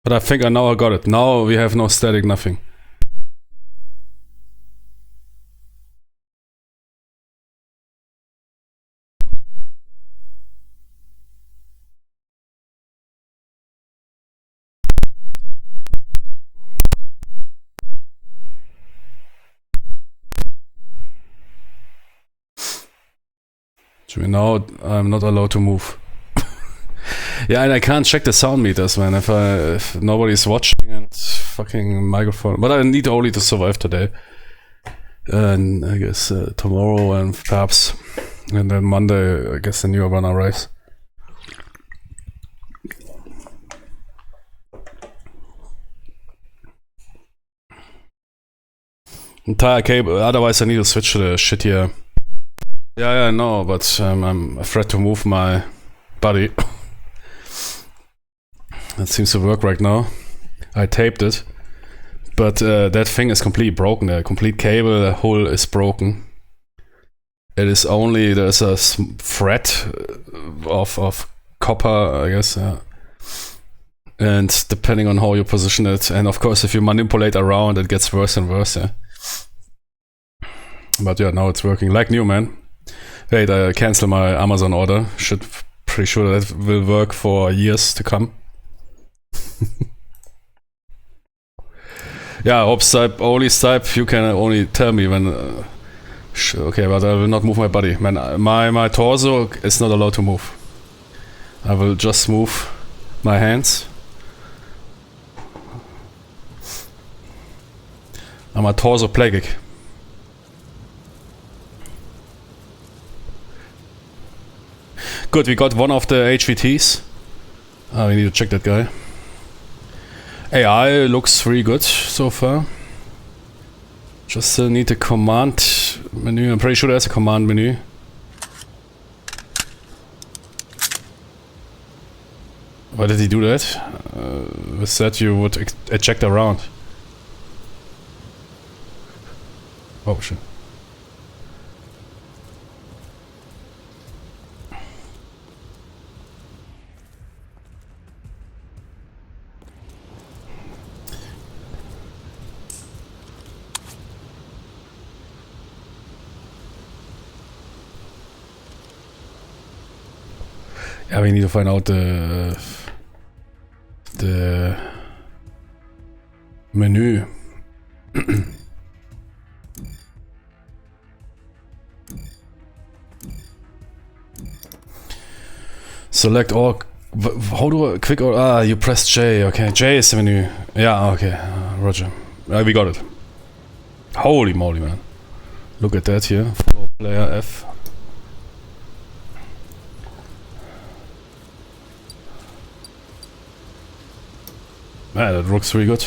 But I think I got it. Now we have no static, nothing. Now I'm not allowed to move. Yeah, and I can't check the sound meters, man, if nobody's watching and fucking microphone. But I need only to survive today. And I guess tomorrow and perhaps, and then Monday, I guess the new runner race. Entire cable, otherwise I need to switch to the shit here. Yeah, I know, but I'm afraid to move my body. That seems to work right now. I taped it, but that thing is completely broken. The complete cable, the hole is broken. It is only, there's a thread of copper, I guess. And depending on how you position it, and of course if you manipulate around, it gets worse and worse. Yeah. But yeah, now it's working like new, man. Wait, I cancel my Amazon order. Pretty sure that will work for years to come. Yeah, hope Stipe, only Stipe, you can only tell me when... okay, but I will not move my body. Man, my torso is not allowed to move. I will just move my hands. I'm a torso plagic. Good, we got one of the HVTs. We need to check that guy. AI looks really good so far. Just still need the command menu. I'm pretty sure there's a command menu. Why did he do that? With that you would eject around. Oh shit. Yeah, we need to find out the menu. Select all. How do I quick or you press J? Okay, J is the menu. Yeah, okay, Roger. We got it. Holy moly, man! Look at that here. Follow player F. Man, that looks really good.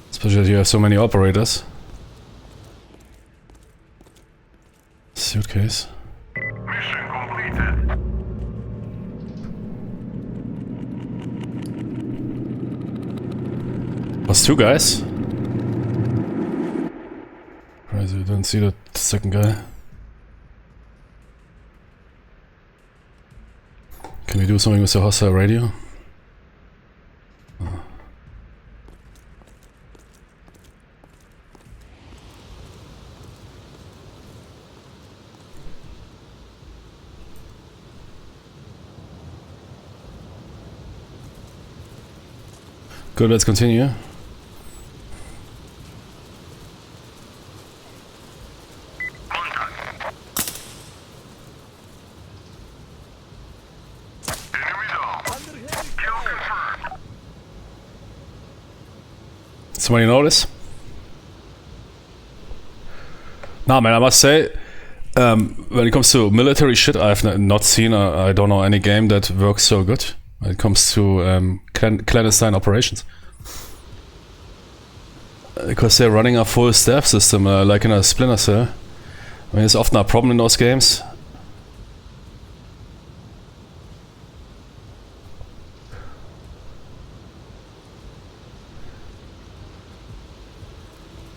Especially that you have so many operators. Suitcase. Mission completed. Was two guys? Crazy, didn't see the second guy. Can we do something with the hostile radio? Good, let's continue. Somebody notice? Nah, man, I must say, when it comes to military shit, I've not seen, I don't know any game that works so good when it comes to clandestine operations. Because they're running a full staff system, like in a Splinter Cell. I mean, it's often a problem in those games.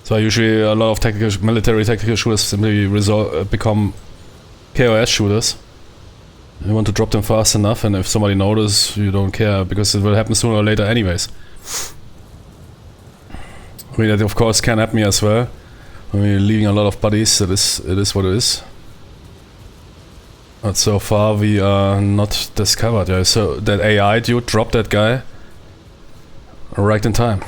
So usually a lot of military tactical shooters simply become KOS shooters. You want to drop them fast enough, and if somebody notices, you don't care, because it will happen sooner or later anyways. I mean, that of course can happen as well. When you're leaving a lot of bodies, it is what it is. But so far we are not discovered. Yeah. So that AI dude dropped that guy right in time.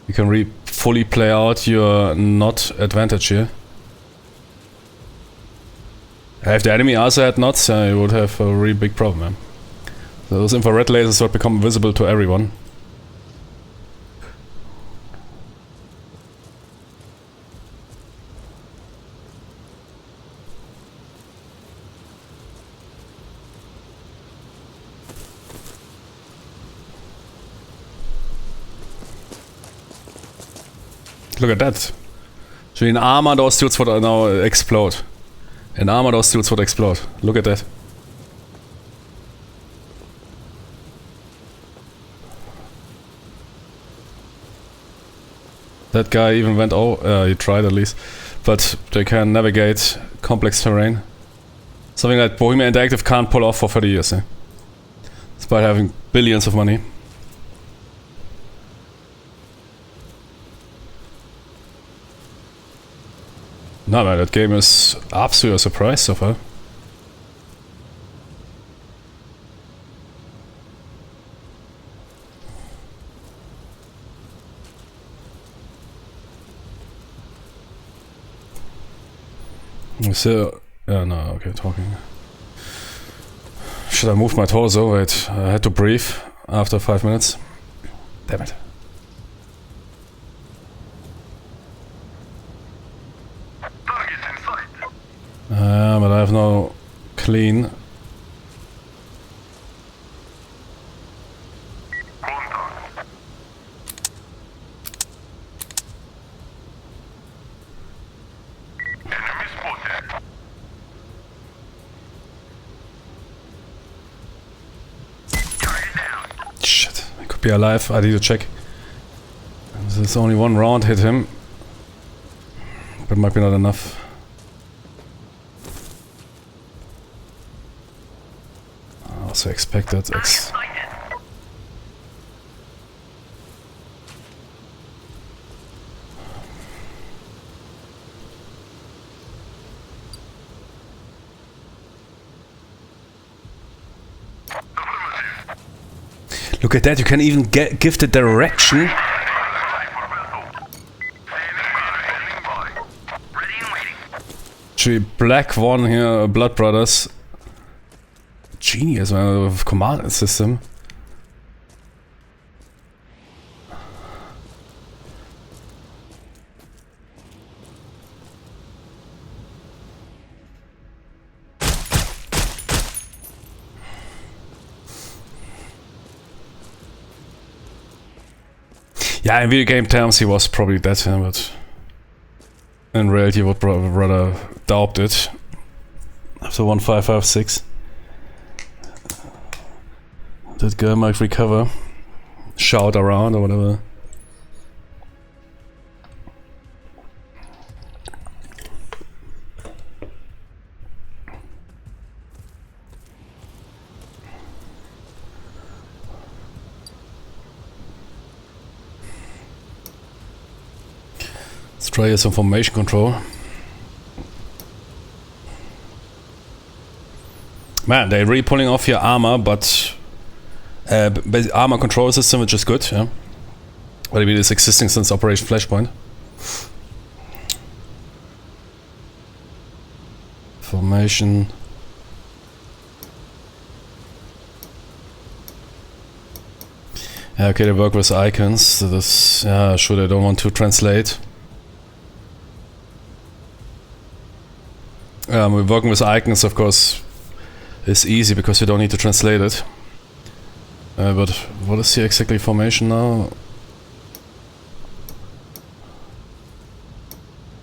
You can fully play out your not advantage here. If the enemy also had knots, you would have a really big problem, man. Those infrared lasers would become visible to everyone. Look at that. So in armor those dudes would now explode. In armor those dudes would explode. Look at that. That guy even went, he tried at least. But they can navigate complex terrain. Something that Bohemia Interactive can't pull off for 30 years. Despite having billions of money. No man, that game is absolutely a surprise so far. So, yeah, no, okay, talking. Should I move my torso? Wait, I had to breathe after 5 minutes. Damn it. Targets in sight. But I have no clean. Contact. Enemy spotted. Target down. Shit, he could be alive. I need to check. There's only one round hit him. But might be not enough. I also expected. Look at that, you can even give the direction. Actually, black one here, Blood Brothers. Genius, man, with command system. Yeah, in video game terms he was probably dead, but in reality I would rather doubt it. After 1556. That guy might recover. Shout around or whatever. Let's try some formation control. Man, they're really pulling off your armor, but armor control system, which is good, yeah. But I mean, it's existing since Operation Flashpoint. Formation. Yeah, okay, they work with icons. So this, yeah, sure, I don't want to translate. We're working with icons, of course, is easy because you don't need to translate it. But what is the exactly formation now?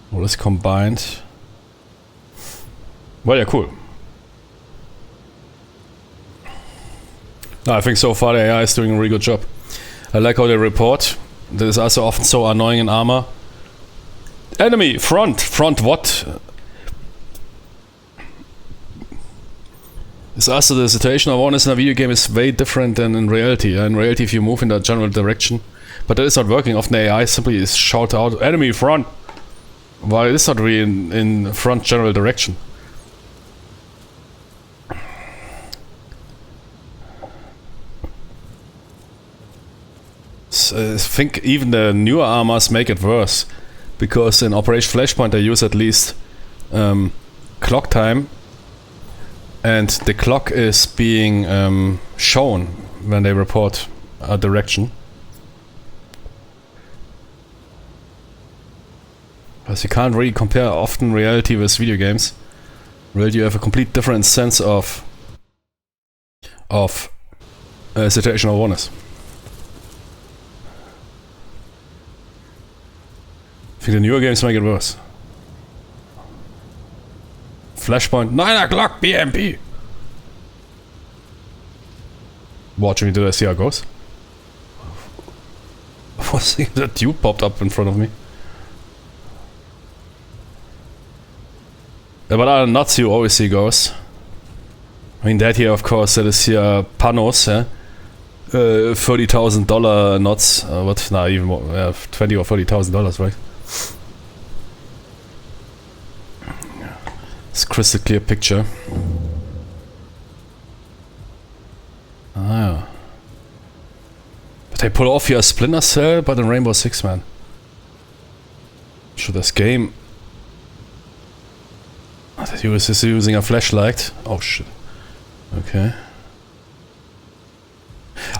What is combined? Well, yeah, cool. No, I think so far the AI is doing a really good job. I like how they report. That is also often so annoying in armor. Enemy, front! Front what? It's also the situation of awareness in a video game is way different than in reality. In reality, if you move in that general direction, but that is not working. Often the AI simply is shout out, enemy front, while it is not really in front general direction. So I think even the newer armors make it worse, because in Operation Flashpoint they use at least clock time. And the clock is being shown when they report a direction. Because you can't really compare often reality with video games. Reality you have a complete different sense of situational awareness. I think the newer games make it worse. Flashpoint, 9 o'clock BMP. Watch me, did I see how it goes? Was that tube popped up in front of me? Yeah, but I not see, you always see ghosts. I mean that here, of course, that is here Panos, yeah? $30,000 knots. What? Nah, even more. $20,000 or $30,000, right? It's a crystal clear picture. Ah, yeah. But they pull off here a Splinter Cell, but in Rainbow Six, man. Should this game... He was just using a flashlight. Oh shit. Okay.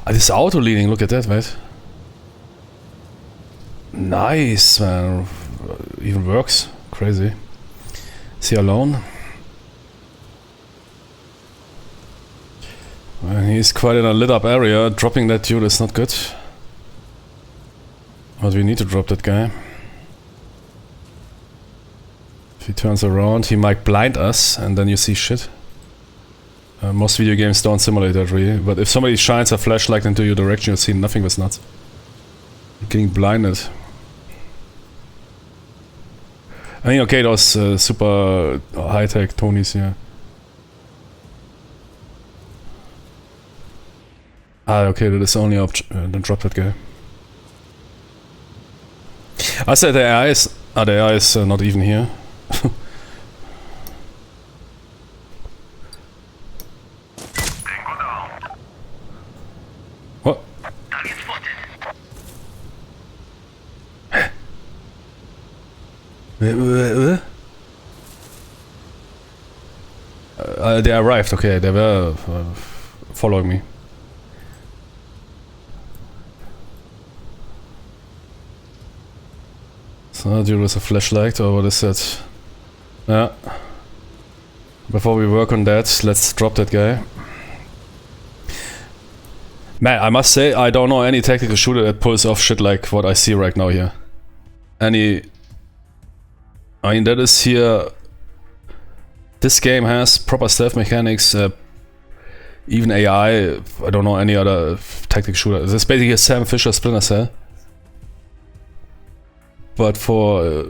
This auto leaning, look at that, right? Nice, man. Even works. Crazy. Is he alone? Well, he's quite in a lit up area. Dropping that dude is not good. But we need to drop that guy. If he turns around, he might blind us, and then you see shit. Most video games don't simulate that really, but if somebody shines a flashlight into your direction, you see nothing with nuts. You're getting blinded. I mean, okay, those super high-tech Tonys here. Ah, okay, that is the only option. Then drop that guy. I said the AI is... Ah, the AI is not even here. Tango down. What? Target spotted. They arrived, okay, they were following me. So, dude with a flashlight, or what is that? Yeah. Before we work on that, let's drop that guy. Man, I must say, I don't know any tactical shooter that pulls off shit like what I see right now here. I mean, that is here... This game has proper stealth mechanics, even AI, I don't know any other tactical shooter. This is basically a Sam Fisher Splinter Cell. But for...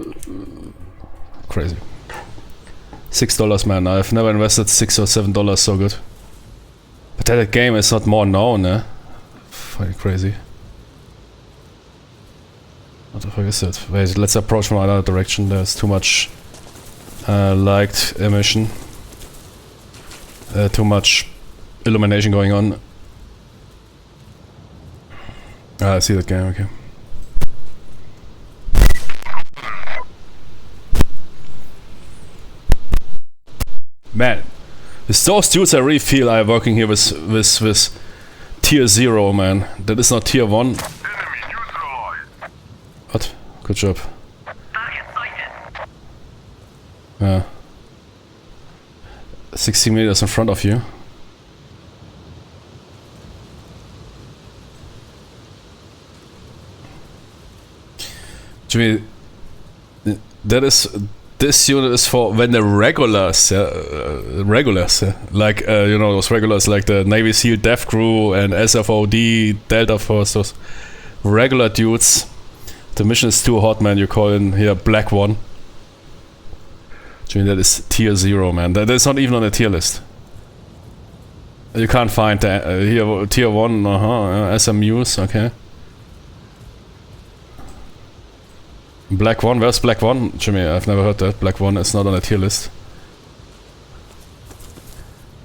crazy. $6, man. I've never invested $6 or $7 so good. But that game is not more known, eh? Fucking crazy. What the fuck is that? Wait, let's approach from another direction. There's too much light emission. Too much illumination going on. Ah, I see that game, okay. Man, with those dudes I really feel I'm working here with tier 0, man. That is not tier 1. Enemy neutralized. What? Good job. Target sighted. Yeah. 60 meters in front of you. Jimmy, this unit is for when the regulars, like you know, those regulars like the Navy SEAL Death Crew and SFOD Delta Force, those regular dudes. The mission is too hot, man. You call in here Black 1. Jimmy, that is tier 0, man. That is not even on the tier list. You can't find here tier 1. SMUs, okay. Black 1, where's Black 1? Jimmy, I've never heard that. Black 1 is not on a tier list.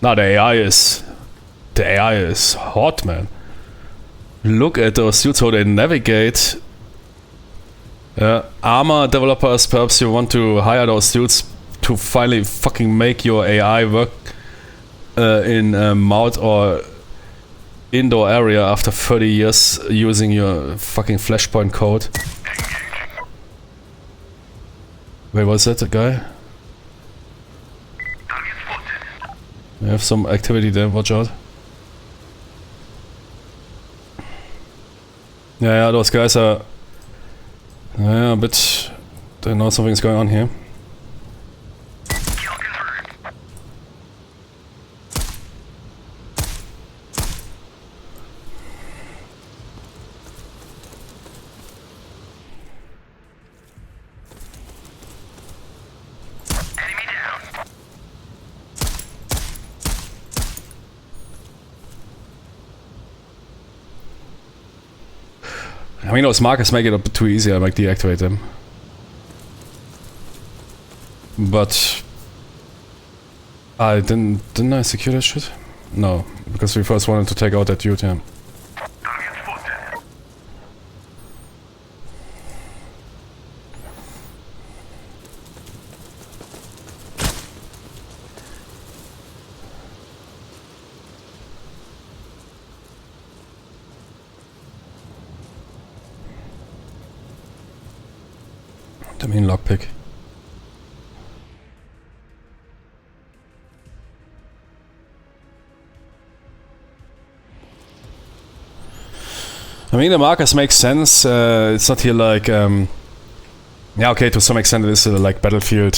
Nah, the AI is hot, man. Look at those suits, how they navigate. Armor developers, perhaps you want to hire those dudes to finally fucking make your AI work in a mount or indoor area after 30 years using your fucking flashpoint code. Wait, what's that, the guy? Target spotted. We have some activity there, watch out. Yeah, those guys are... Yeah, a bit... They know something's going on here. Kill confirmed. Enemy down. I mean, those markers make it a bit too easy, I might deactivate them. But... Didn't I secure that shit? No, because we first wanted to take out that dude, yeah. Target spotted. mean lockpick. I mean, the markers make sense. It's not here like, yeah, okay, to some extent it is like Battlefield,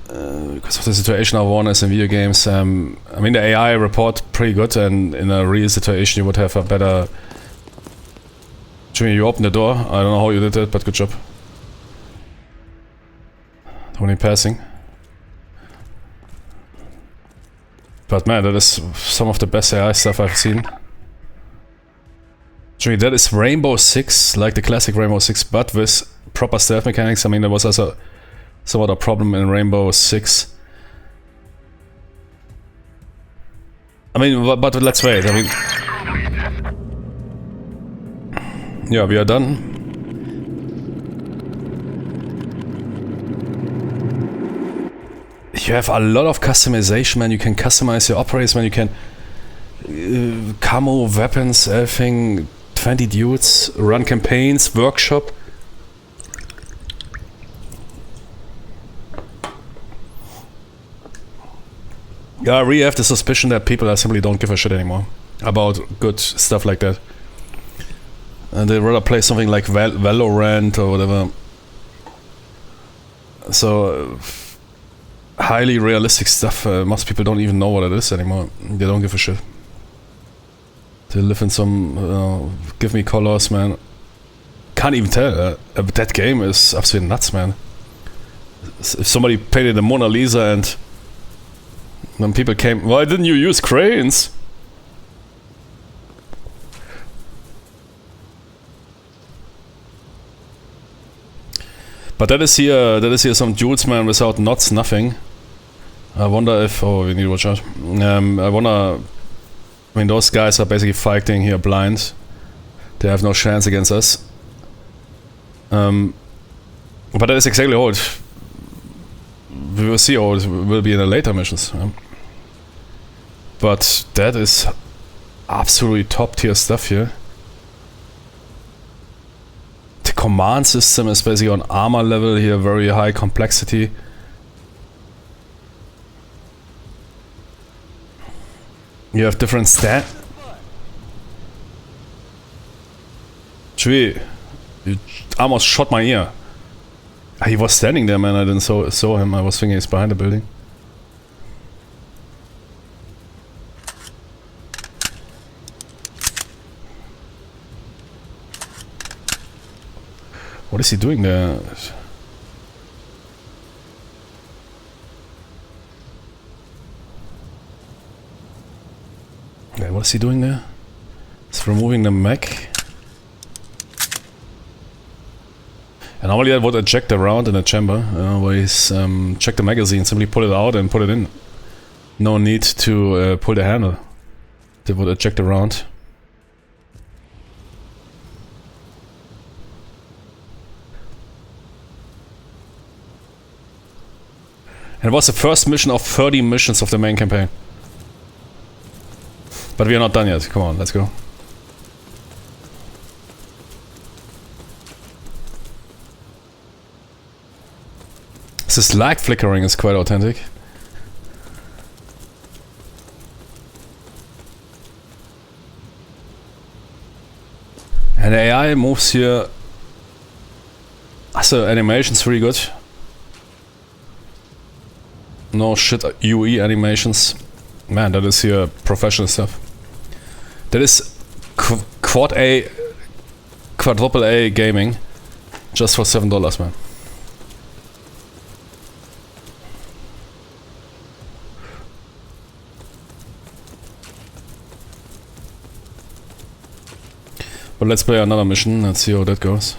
because of the situation of awareness in video games. I mean, the AI report pretty good, and in a real situation you would have a better... Jimmy, you opened the door. I don't know how you did it, but good job. Only passing. But man, that is some of the best AI stuff I've seen. Jimmy, that is Rainbow Six, like the classic Rainbow Six, but with proper stealth mechanics. I mean, there was also somewhat a problem in Rainbow Six. I mean, but let's wait. I mean, yeah, we are done. You have a lot of customization, man. You can customize your operators, man. You can camo, weapons, everything. 20 dudes, run campaigns, workshop. Yeah, I really have the suspicion that people simply don't give a shit anymore about good stuff like that. And they'd rather play something like Valorant or whatever. So, highly realistic stuff, most people don't even know what it is anymore. They don't give a shit. They live in some, give me colors, man. Can't even tell. That game is absolutely nuts, man. If somebody painted the Mona Lisa and then people came, why didn't you use cranes? But that is here some dudes, man, without knots, nothing. I wonder if, oh, we need to watch out. I wonder, I mean, those guys are basically fighting here blind. They have no chance against us. But that is exactly how it... We will see how it will be in the later missions. But that is absolutely top tier stuff here. The command system is basically on armor level here, very high complexity. You have different stat. Chui, you almost shot my ear. He was standing there, man. I didn't saw him. I was thinking he's behind the building. What is he doing there? Okay, what is he doing there? He's removing the mech. And normally I would eject around in the chamber, where he's check the magazine, simply pull it out and put it in. No need to pull the handle. They would eject around. And it was the first mission of 30 missions of the main campaign. But we are not done yet. Come on, let's go. This light flickering is quite authentic. And the AI moves here. So animation's really good. No shit UE animations. Man, that is here professional stuff. That is quadruple A gaming, just for $7, man. But let's play another mission. Let's see how that goes.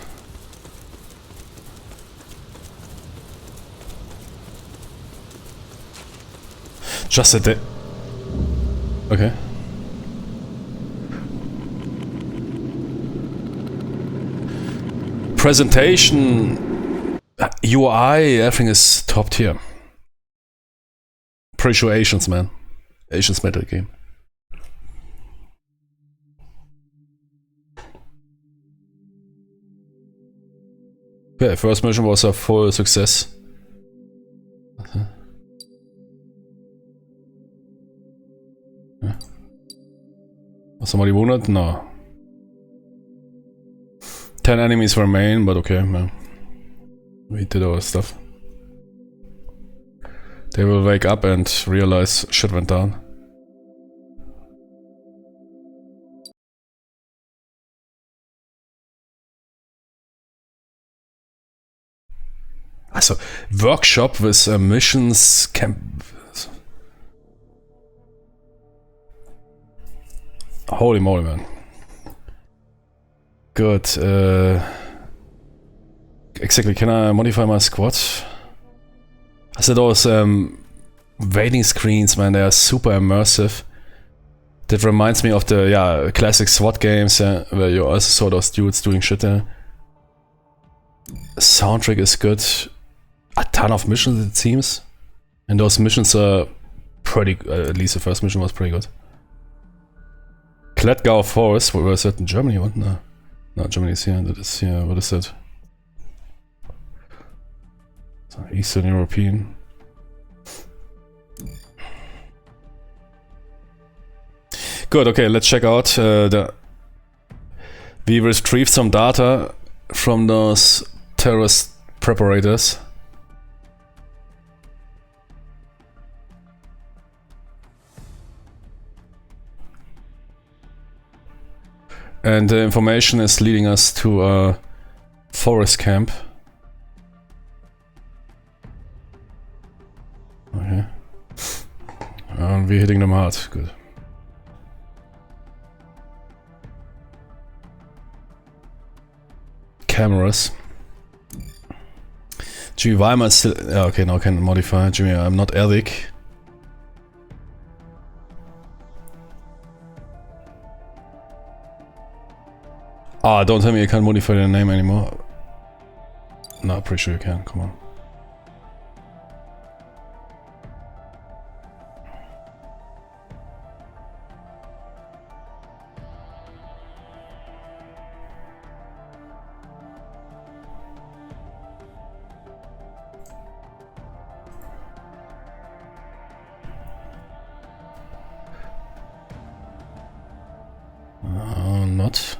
Just a day. Okay. Presentation, UI, everything is top tier. Pretty sure Asians, man. Asians made the game. Okay, first mission was a full success. Was somebody wounded? No. 10 enemies remain, but okay, man. We did our stuff. They will wake up and realize shit went down. Also, workshop with missions camp. Holy moly, man. Good. Exactly. Can I modify my squad? I said those waiting screens, man. They are super immersive. That reminds me of the classic SWAT games, where you also saw those dudes doing shit there. Soundtrack is good. A ton of missions, it seems, and those missions are pretty. At least the first mission was pretty good. Klettgau Forest, where was that in Germany? What? No, Germany is here. That is here. What is that? Eastern European. Good. Okay, let's check out we retrieved some data from those terrorist preparators. And the information is leading us to a forest camp. Okay. And we're hitting them hard. Good. Cameras. Jimmy, why am I still... okay, now I can modify. Jimmy, I'm not Eric. Ah, don't tell me you can't modify your name anymore. No, I'm pretty sure you can. Come on. Not.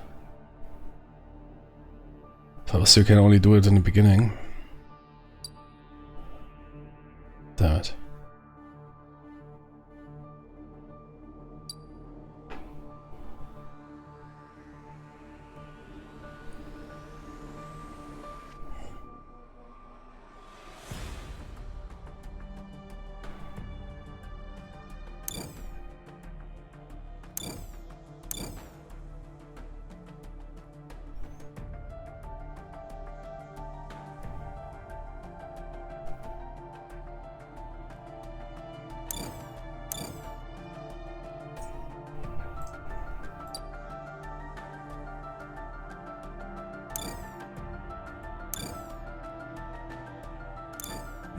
So you can only do it in the beginning. Damn it.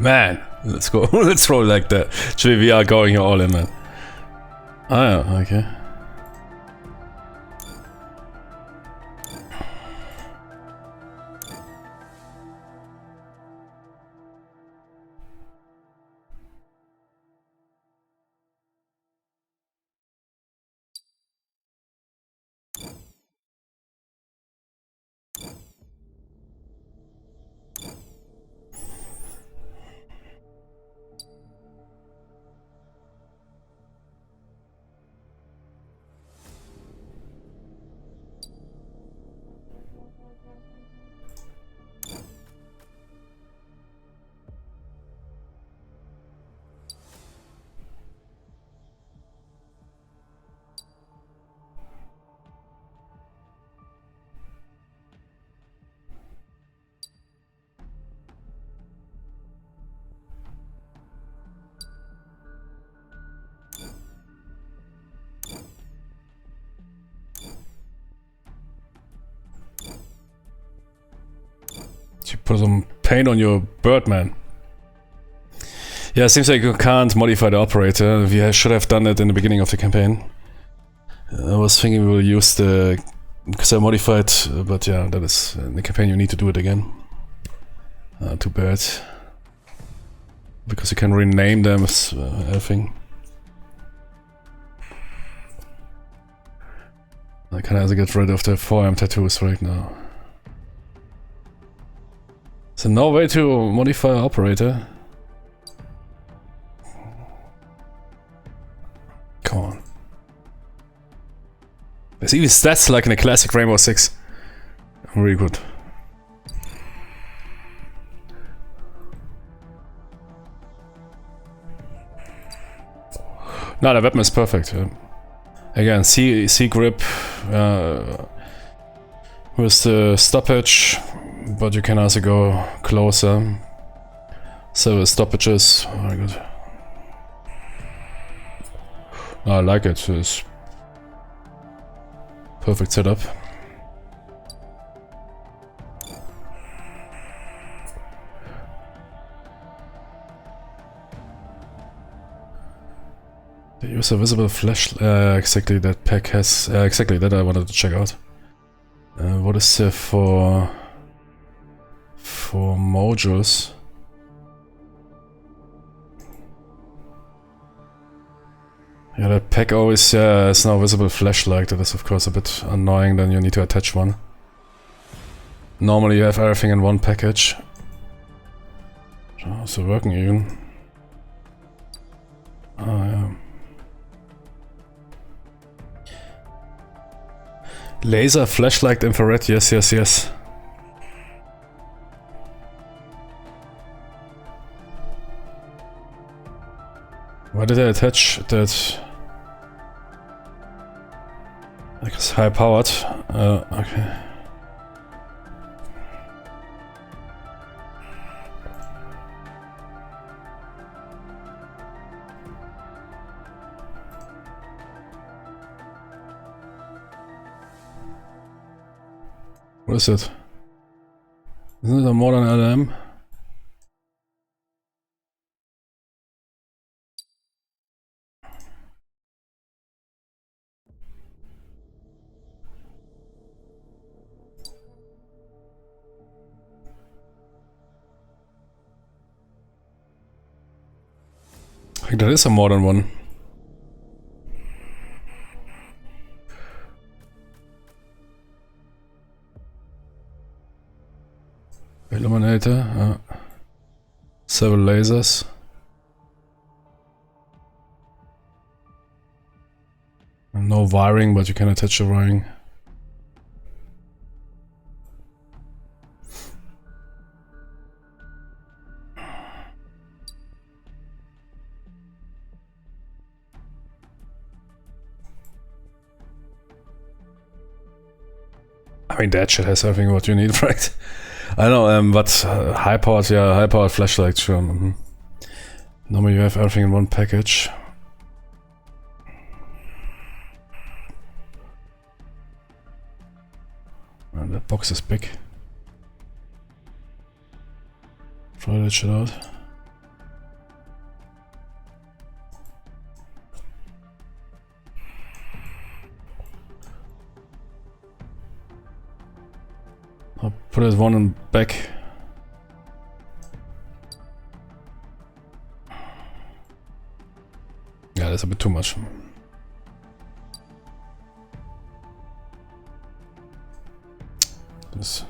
Man, let's go. Let's roll like that. Actually, we are going all in, man. Ah, yeah, okay. You put some paint on your bird, man. Yeah, it seems like you can't modify the operator. We should have done it in the beginning of the campaign. I was thinking we will use the... because I modified, but yeah, that is... in the campaign you need to do it again. Too bad. Because you can rename them as everything. I can also get rid of the forearm tattoos right now. So no way to modify operator. Come on. There's even stats like in a classic Rainbow Six. Really good. No, the weapon is perfect. Again, C grip with the stoppage, but you can also go closer. So stoppages, very good. I like it. It's perfect setup. The user visible flash. Exactly that pack has. Exactly that I wanted to check out. What is there for modules? Yeah, that pack always has no visible flashlight. That is of course a bit annoying. Then you need to attach one. Normally you have everything in one package. Oh, so working even. Oh yeah. Laser, flashlight, infrared, yes, yes, yes. Why did I attach that? Like it's high powered. Okay. What is it? Isn't it a modern LM? I think that is a modern one. Illuminator, several lasers. No wiring, but you can attach the wiring. I mean, that shit has everything what you need, right? I know, but high-powered, yeah, high-powered flashlight, sure. Normally you have everything in one package. And that box is big. Try that shit out. I'll put it one in back. Yeah, that's a bit too much. This.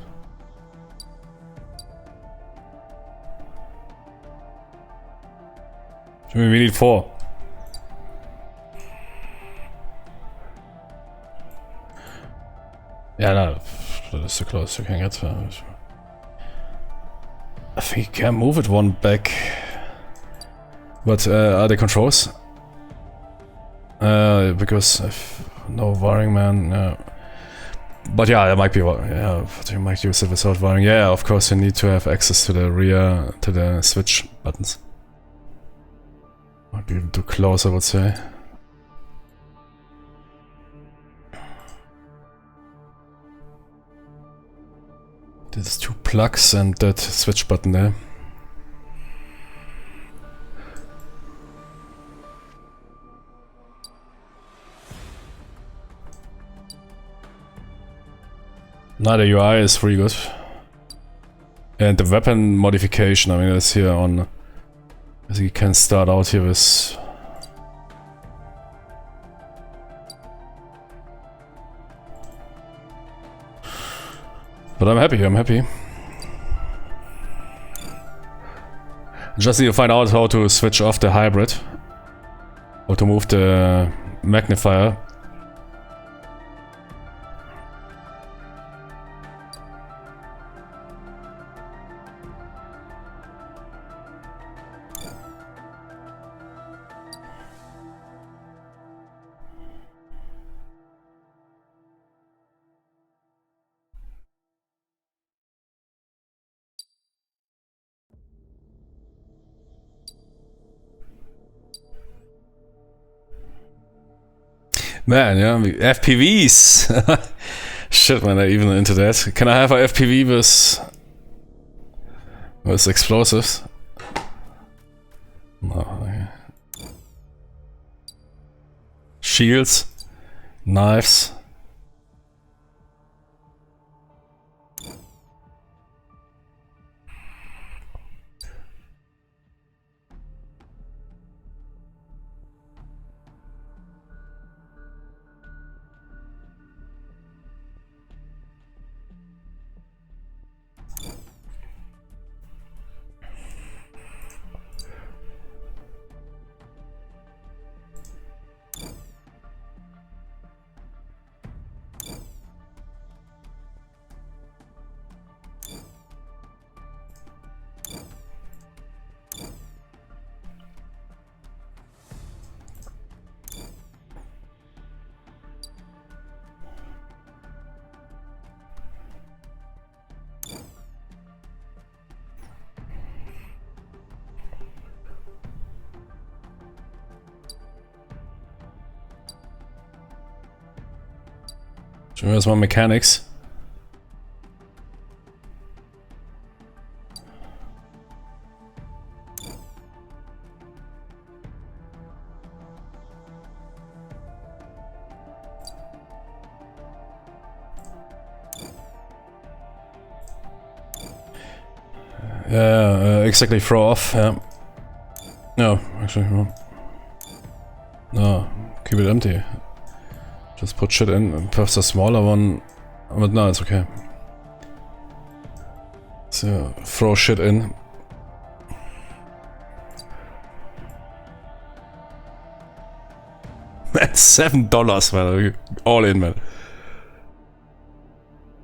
We need 4. Yeah, no, that is the closest you can get. I think you can move it one back. But are they controls? Because if no wiring, man. But yeah, it might be. Yeah, but you might use it without wiring. Yeah, of course you need to have access to the rear, to the switch buttons. Might be even too close, I would say. There's 2 plugs and that switch button there. Now the UI is pretty good. And the weapon modification, I mean, it's here on... I think you can start out here with... But I'm happy. Just need to find out how to switch off the hybrid. Or to move the magnifier. Man, yeah, FPVs! Shit, man, they're even into that. Can I have a FPV with explosives? No, okay. Shields, knives. Where's my mechanics? Exactly, throw off, yeah. No, actually, no, keep it empty. Just put shit in, perhaps a smaller one, but no, it's okay. So, throw shit in. Man, $7, man, all in, man.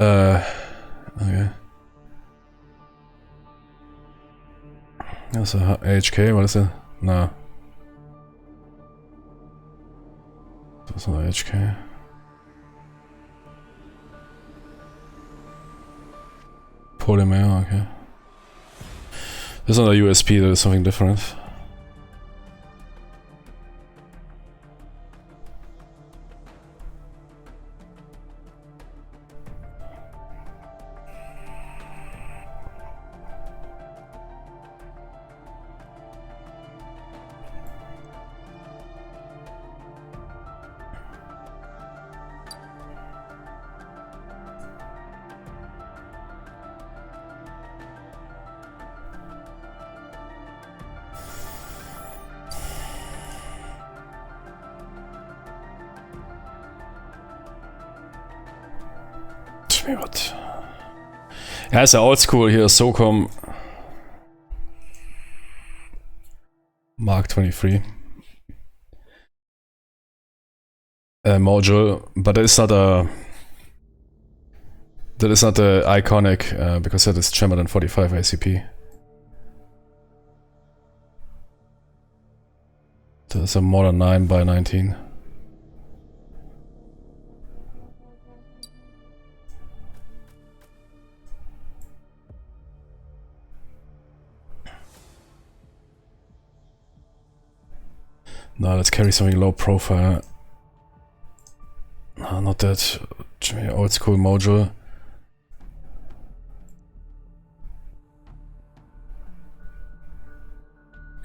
Okay. That's a HK, what is it? No. That's not HK. Polymer, okay. This is not a USP, that is something different. What? Ja, ist ja oldschool hier, SOCOM. Mark 23. Module, but that is not a... That is not the iconic, because that is chambered in 45 ACP. That's a modern 9x19. Now let's carry something low profile. No, not that. Old school module.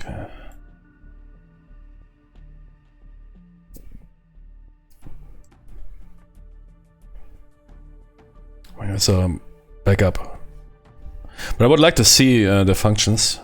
Okay. It's a backup. But I would like to see the functions.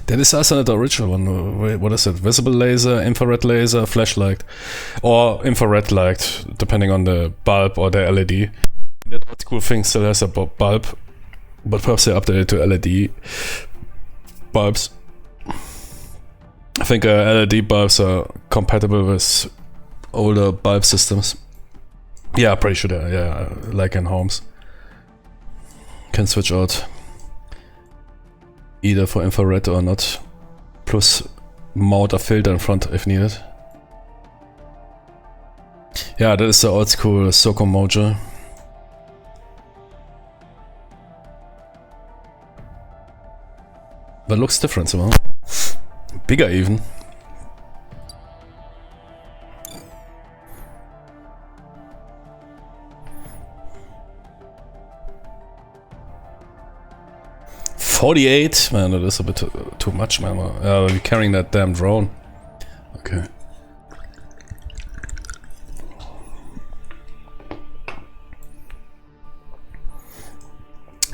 That is also not the original one. Wait, what is it? Visible laser, infrared laser, flashlight, or infrared light, depending on the bulb or the LED. That old school thing still has a bulb, but perhaps they updated to LED bulbs. I think LED bulbs are compatible with older bulb systems. Yeah, pretty sure they are, yeah, like in homes. Can switch out either for infrared or not. Plus mount a filter in front if needed. Yeah, that is the old school Soko Mojo. But looks different somehow. Bigger even. $48? Man, that is a bit too much, man. We're carrying that damn drone. Okay.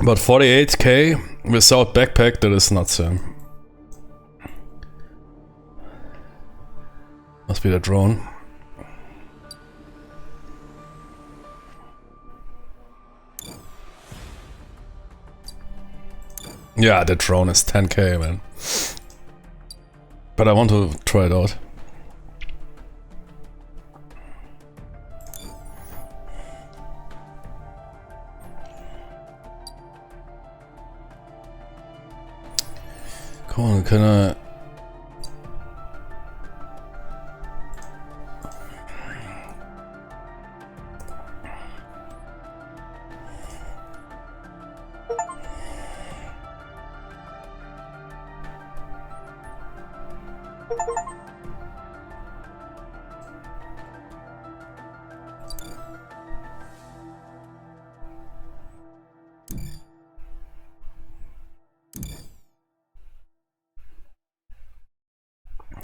But 48k without backpack, that is not so. Must be the drone. Yeah, the drone is 10k, man. But I want to try it out. Come on, can I...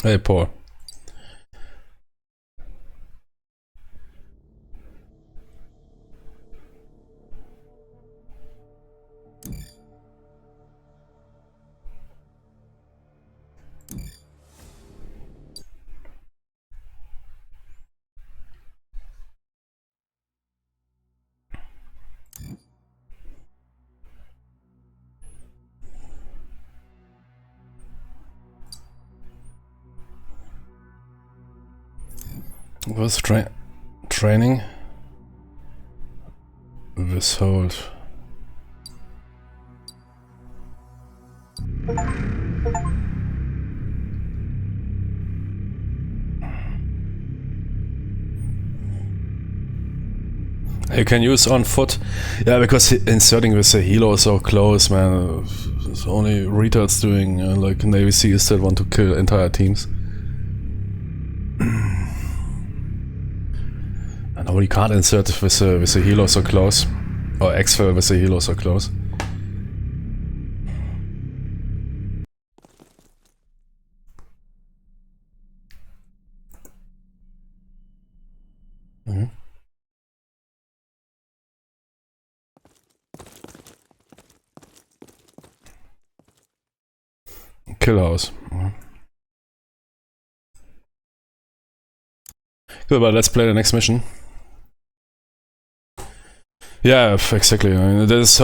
Hey, Paul. What's training? Withhold. You can use on foot. Yeah, because inserting with the helo is so close, man. It's only retards doing, like Navy SEALs that want to kill entire teams. No, you can't insert with the helo so close. Or exfil with the helo so close. Kill house. Good, but let's play the next mission. Yeah, exactly. I mean, there's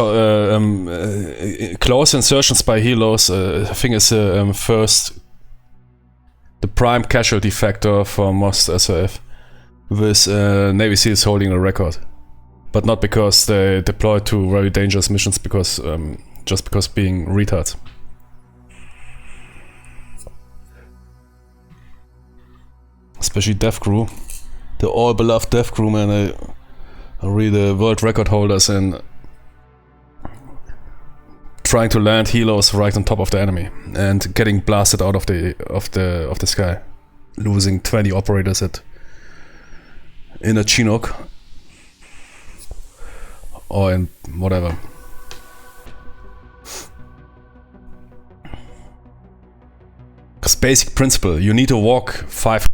close insertions by helos. I think it's the prime casualty factor for most SRF, with Navy SEALs holding a record, but not because they deploy to very dangerous missions, because just because being retards. Especially dev crew, the all beloved dev crew, man. They are really the world record holders in trying to land helos right on top of the enemy and getting blasted out of the sky, losing 20 operators in a Chinook or in whatever. basic principle. You need to walk 5.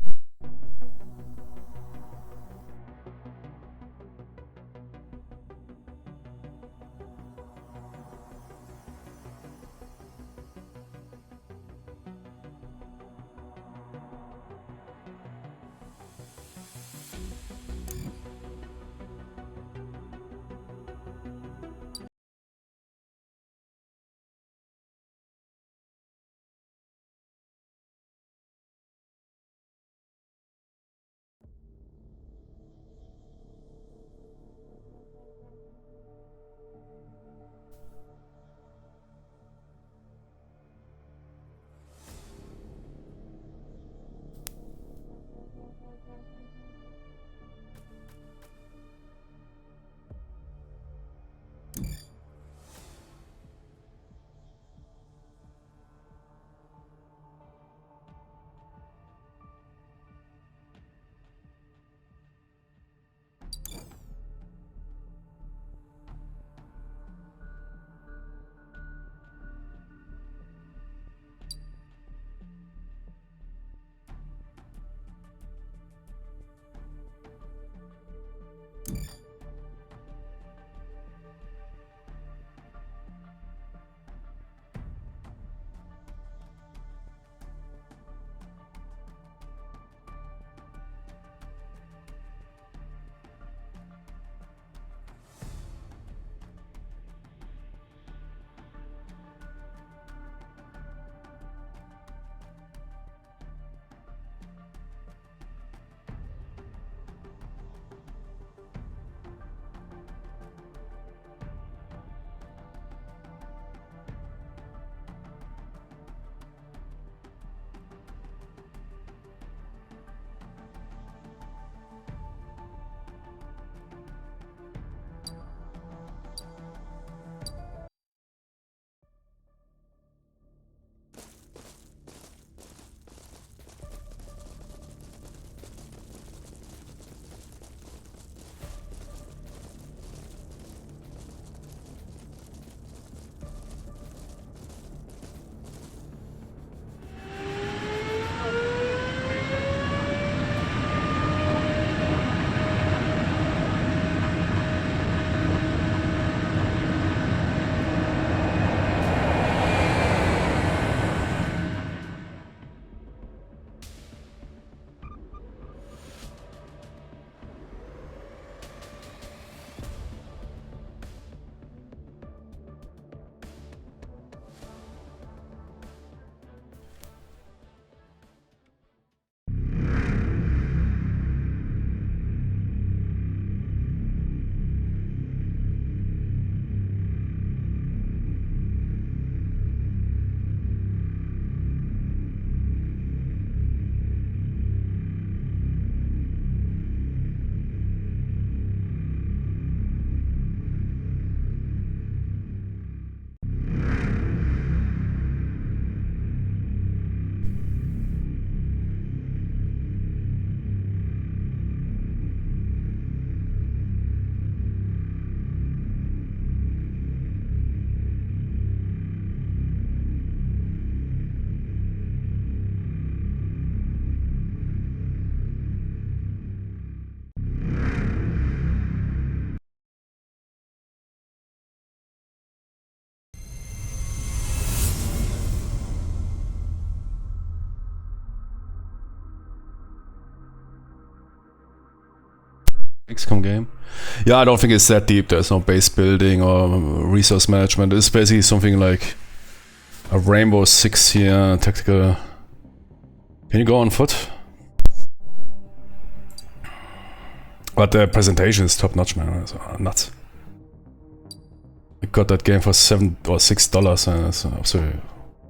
XCOM game. Yeah, I don't think it's that deep. There's no base building or resource management. It's basically something like a Rainbow Six here, tactical. Can you go on foot? But the presentation is top notch, man. It's nuts. I got that game for $7 or $6, and it's absolutely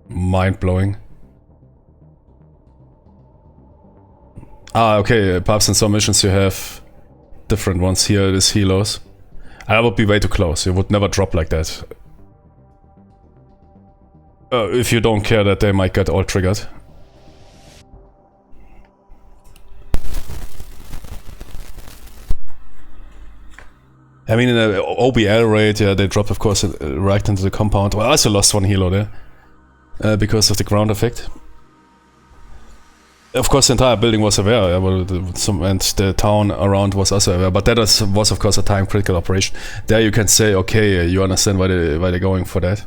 mind blowing. Ah, okay. Perhaps in some missions you have different ones. Here it is helos. That would be way too close. You would never drop like that. If you don't care that they might get all triggered. I mean, in the OBL raid, yeah, they dropped, of course, right into the compound. Well, I also lost one helo there because of the ground effect. Of course, the entire building was aware, and the town around was also aware. But that was of course, a time-critical operation. There, you can say, okay, you understand why they're going for that.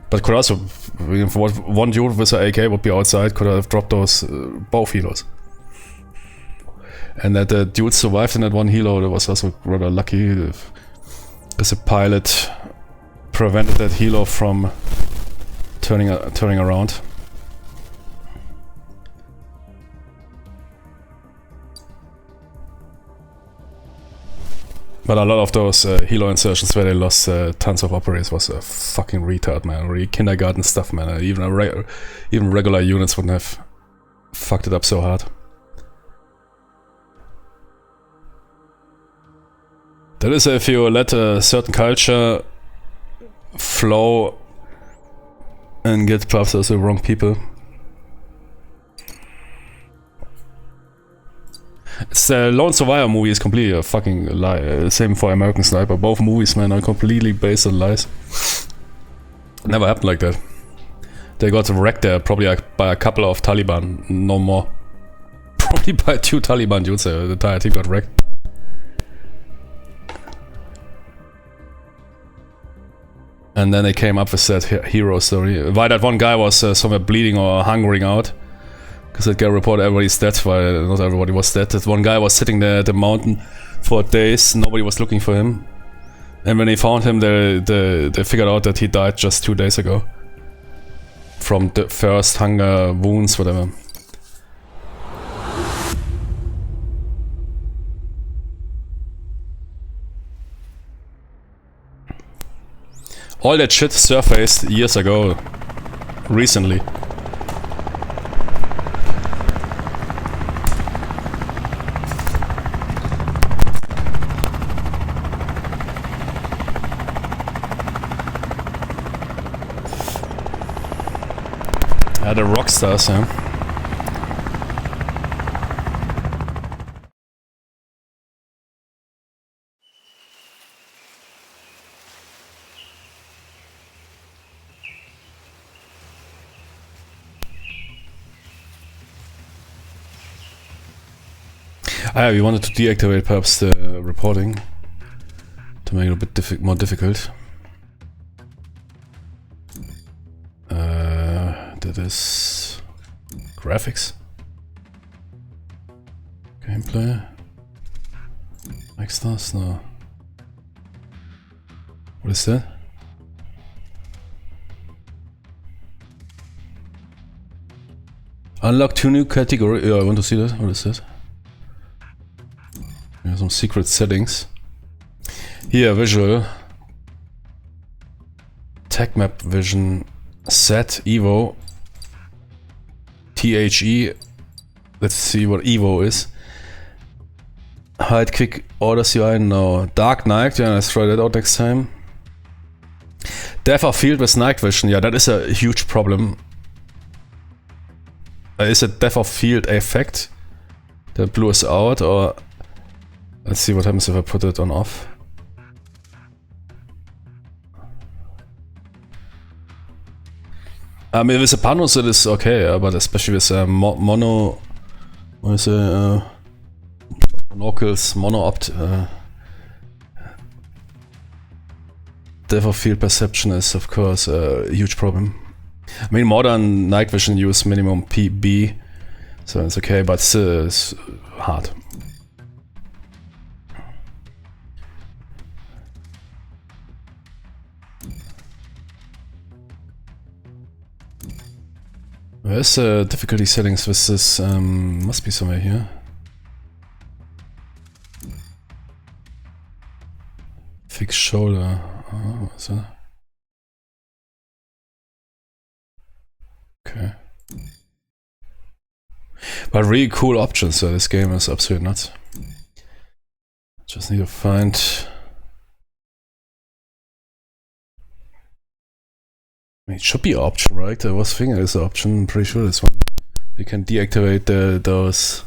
But could also, one dude with an AK would be outside, could have dropped those bow helos. And that the dude survived in that one helo, that was also rather lucky. Because the pilot prevented that helo from turning around. But a lot of those helo insertions where they lost tons of operators was a fucking retard, man. Really kindergarten stuff, man. Even regular units wouldn't have fucked it up so hard. That is if you let a certain culture flow and get perhaps also the wrong people. It's the Lone Survivor movie is completely a fucking lie. Same for American Sniper. Both movies, man, are completely based on lies. It never happened like that. They got wrecked there probably by a couple of Taliban, no more. Probably by 2 Taliban dudes. The entire team got wrecked. And then they came up with that hero story. Why that one guy was somewhere bleeding or hungering out. Because that guy reported everybody's dead, while not everybody was dead. That one guy was sitting there at the mountain for days, nobody was looking for him. And when they found him, they figured out that he died just 2 days ago. From the first hunger, wounds, whatever. All that shit surfaced years ago. Recently. The rock stars, yeah. We wanted to deactivate perhaps the reporting to make it a bit more difficult. That is graphics, gameplay, extras. No. What is that? Unlock 2 new categories. Yeah, I want to see that. What is that? Yeah, some secret settings. Here, visual. Tech map vision. Set Evo. THE. Let's see what Evo is. Hide quick orders UI. No. Dark night. Yeah, let's try that out next time. Depth of field with night vision. Yeah, that is a huge problem. Is it depth of field effect that blew us out, or let's see what happens if I put it on off. I mean, with the panos it is okay, but especially with mono, what is it, monocles, mono-opt, depth of field perception is of course a huge problem. I mean, modern night vision use minimum PB, so it's okay, but it's hard. Where's the difficulty settings with this? Must be somewhere here. Fix shoulder. Oh, what's that? Okay. But really cool options, so this game is absolutely nuts. Just need to find... I mean, it should be an option, right? I was thinking it's an option, I'm pretty sure this one. You can deactivate those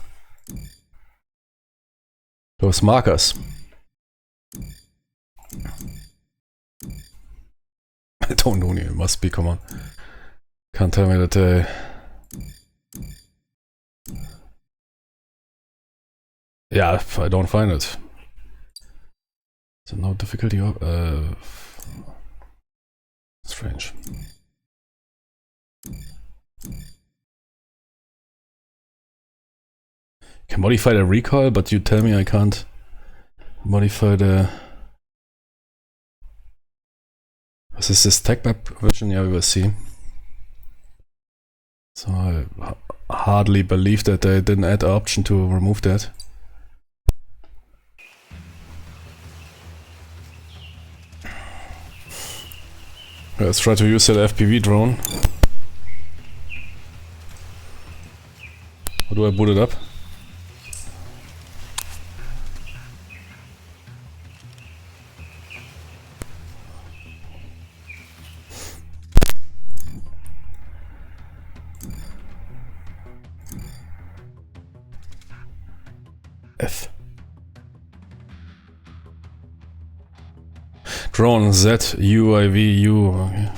markers. I don't know, it must be, come on. Can't tell me that Yeah, I don't find it. So no difficulty. Strange. Can modify the recoil, but you tell me I can't modify the. Was is this tech map version? Yeah, we will see. So I hardly believe that they didn't add an option to remove that. Let's try to use that FPV drone. How do I boot it up? F. Drone Z UIV U. Okay.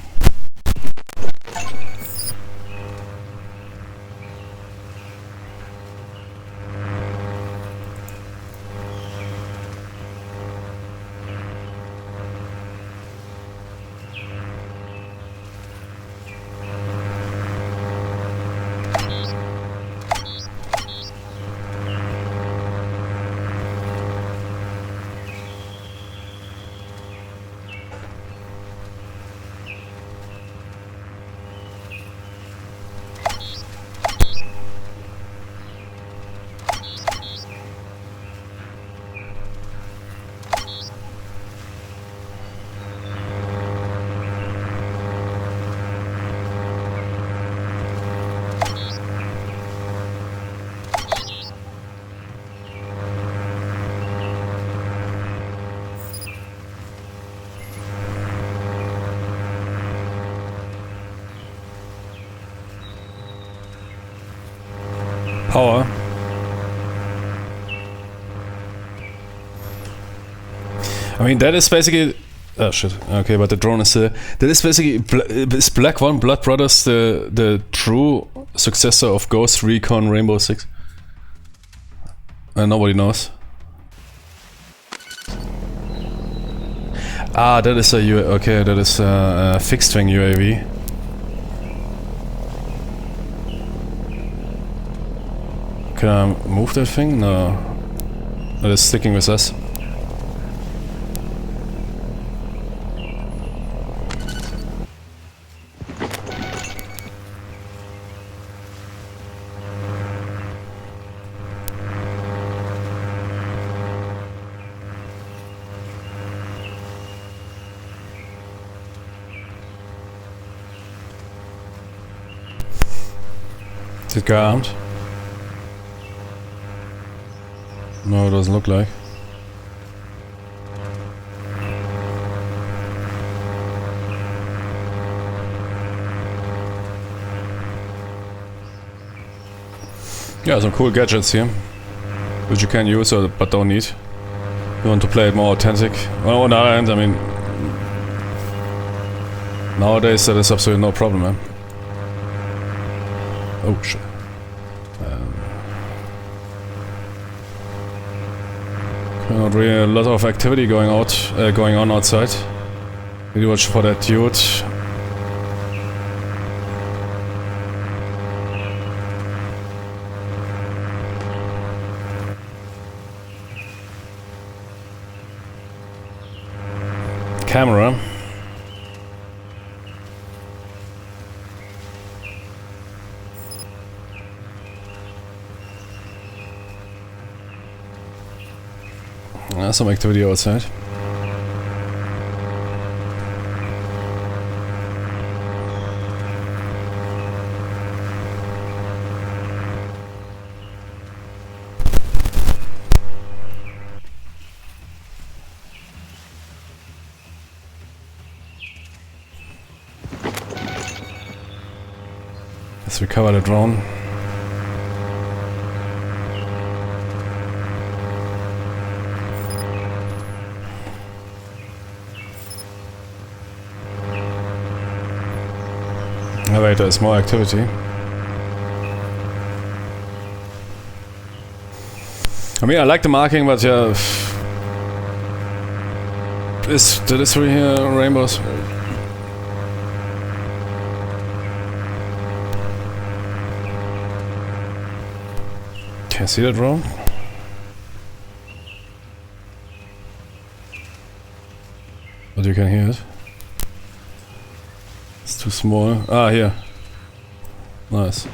Power. I mean, that is basically. Oh shit. Okay, but the drone is that is basically is Black One Blood Brothers the true successor of Ghost Recon Rainbow Six? Nobody knows. Ah, that is a okay. That is a fixed wing UAV. Can I move that thing? No. That is sticking with us. Is it guy armed? No, it doesn't look like. Yeah, some cool gadgets here, which you can use but don't need. You want to play it more authentic. Well, on the other hand, I mean, nowadays that is absolutely no problem, man. Oh shit. Not really a lot of activity going on outside. Need to watch for that dude. Camera. Some activity outside. Let's recover the drone. Wait, there's more activity. I mean, I like the marking, but yeah. Did this really here rainbows? Can you see that wrong? But you can hear it. It's too small. Ah, here. Nice.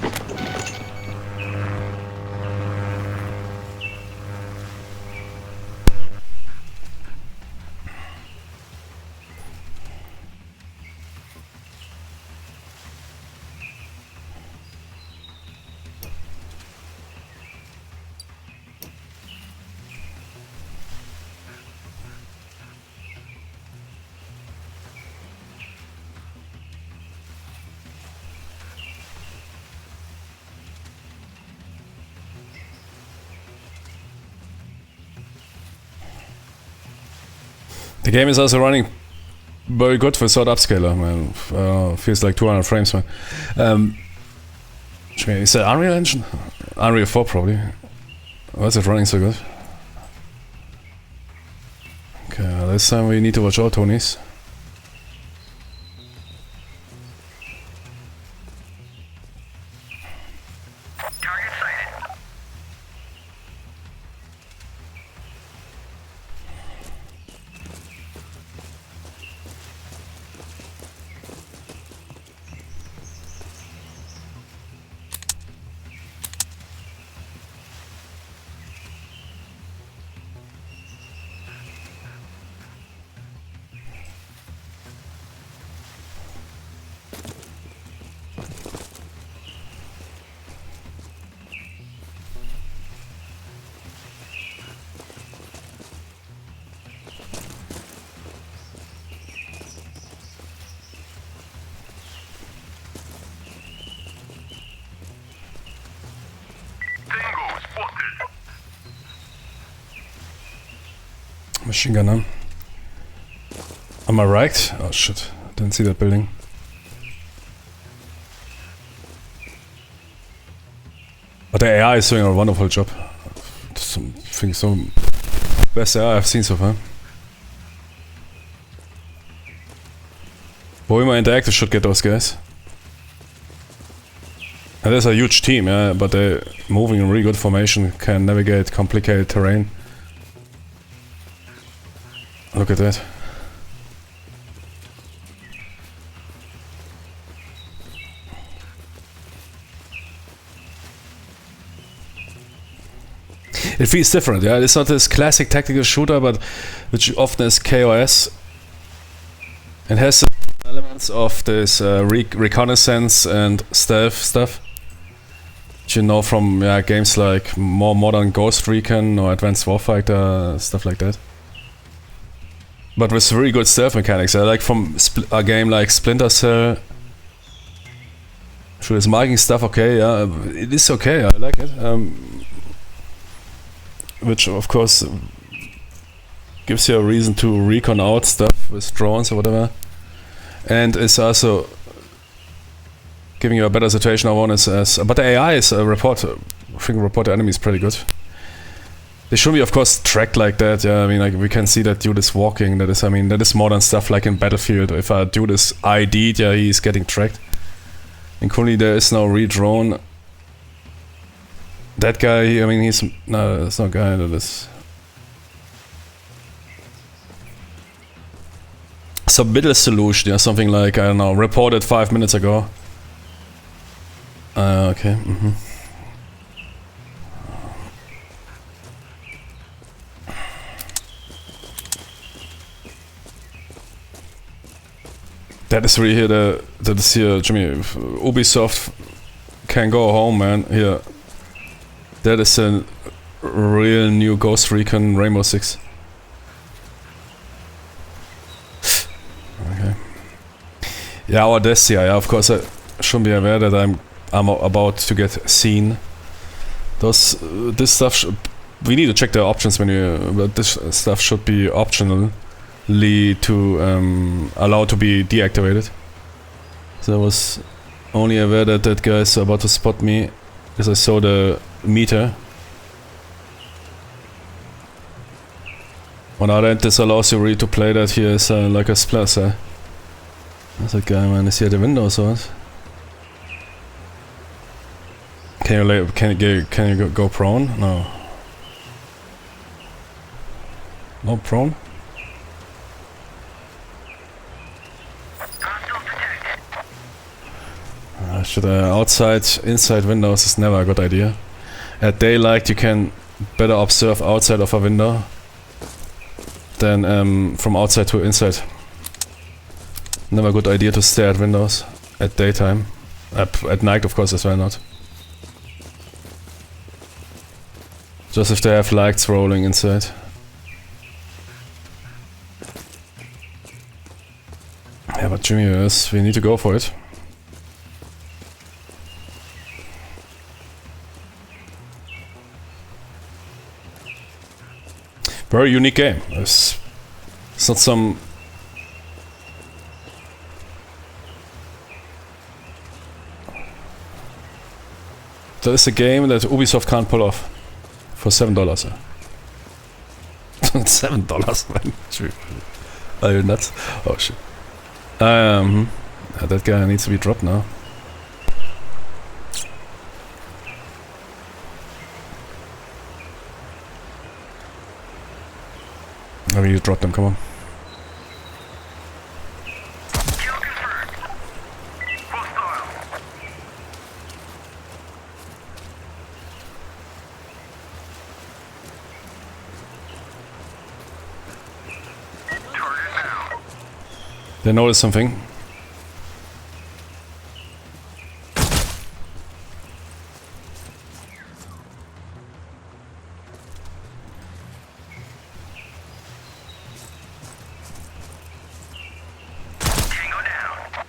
The game is also running very good for third upscaler, man. Feels like 200 frames, man. Is that Unreal Engine? Unreal 4 probably. Why is it running so good? Okay, this time we need to watch out, Tonys. Target sighted. Tango spotted. Machine gunner. Am I right? Oh shit, didn't see that building. But the AI is doing a wonderful job. I think so. Best AI I've seen so far. Boima Interactive should get those guys. And there's a huge team, yeah, but they're moving in really good formation, can navigate complicated terrain. Look at that. It feels different, yeah. It's not this classic tactical shooter, but which often is KOS. It has some elements of this reconnaissance and stealth stuff. Which you know from games like more modern Ghost Recon or Advanced Warfighter, stuff like that. But with very good stealth mechanics. I like from a game like Splinter Cell. Sure, it's marking stuff okay, yeah. It is okay, I like it. Which of course gives you a reason to recon out stuff with drones or whatever. And it's also giving you a better situation I want but the AI is report enemy is pretty good. They should be of course tracked like that, yeah. I mean, like we can see that dude is walking, that is modern stuff like in Battlefield. If a dude is ID'd, yeah, he's getting tracked. And currently there is no re-drone. That guy, I mean, it's not a guy that is... Some middle solution, yeah, something like, I don't know, reported 5 minutes ago. Okay, That is really here, that is here, Jimmy, Ubisoft can go home, man, here. That is a real new Ghost Recon Rainbow Six. Okay. Yeah, our Destia, yeah, of course I should be aware that I'm about to get seen. This stuff, we need to check the options menu, but this stuff should be optionally to allow to be deactivated. So I was only aware that that guy is about to spot me, as I saw the meter. On the other hand, this allows you really to play that here as like a splash cell. That's that guy, man. Is he at the window or what? Can you go prone? No. No prone? Should outside, inside windows is never a good idea. At daylight you can better observe outside of a window than from outside to inside. Never a good idea to stare at windows at daytime. At night of course as well not. Just if they have lights rolling inside. Yeah, but Jimmy is, we need to go for it. Very unique game. It's not some... That is a game that Ubisoft can't pull off. For $7. $7, man. True. Are you nuts? Oh shit. That guy needs to be dropped now. I mean, you dropped them, come on. Kill confirmed. Hostile. Target down. They noticed something. Tango down. Hostile.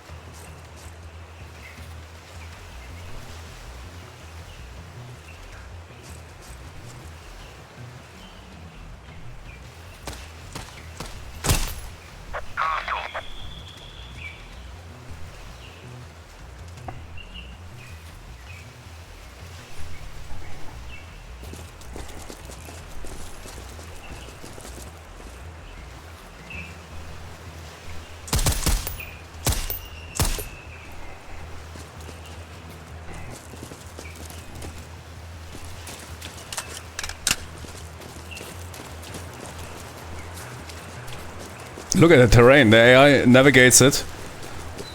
Look at the terrain. The AI navigates it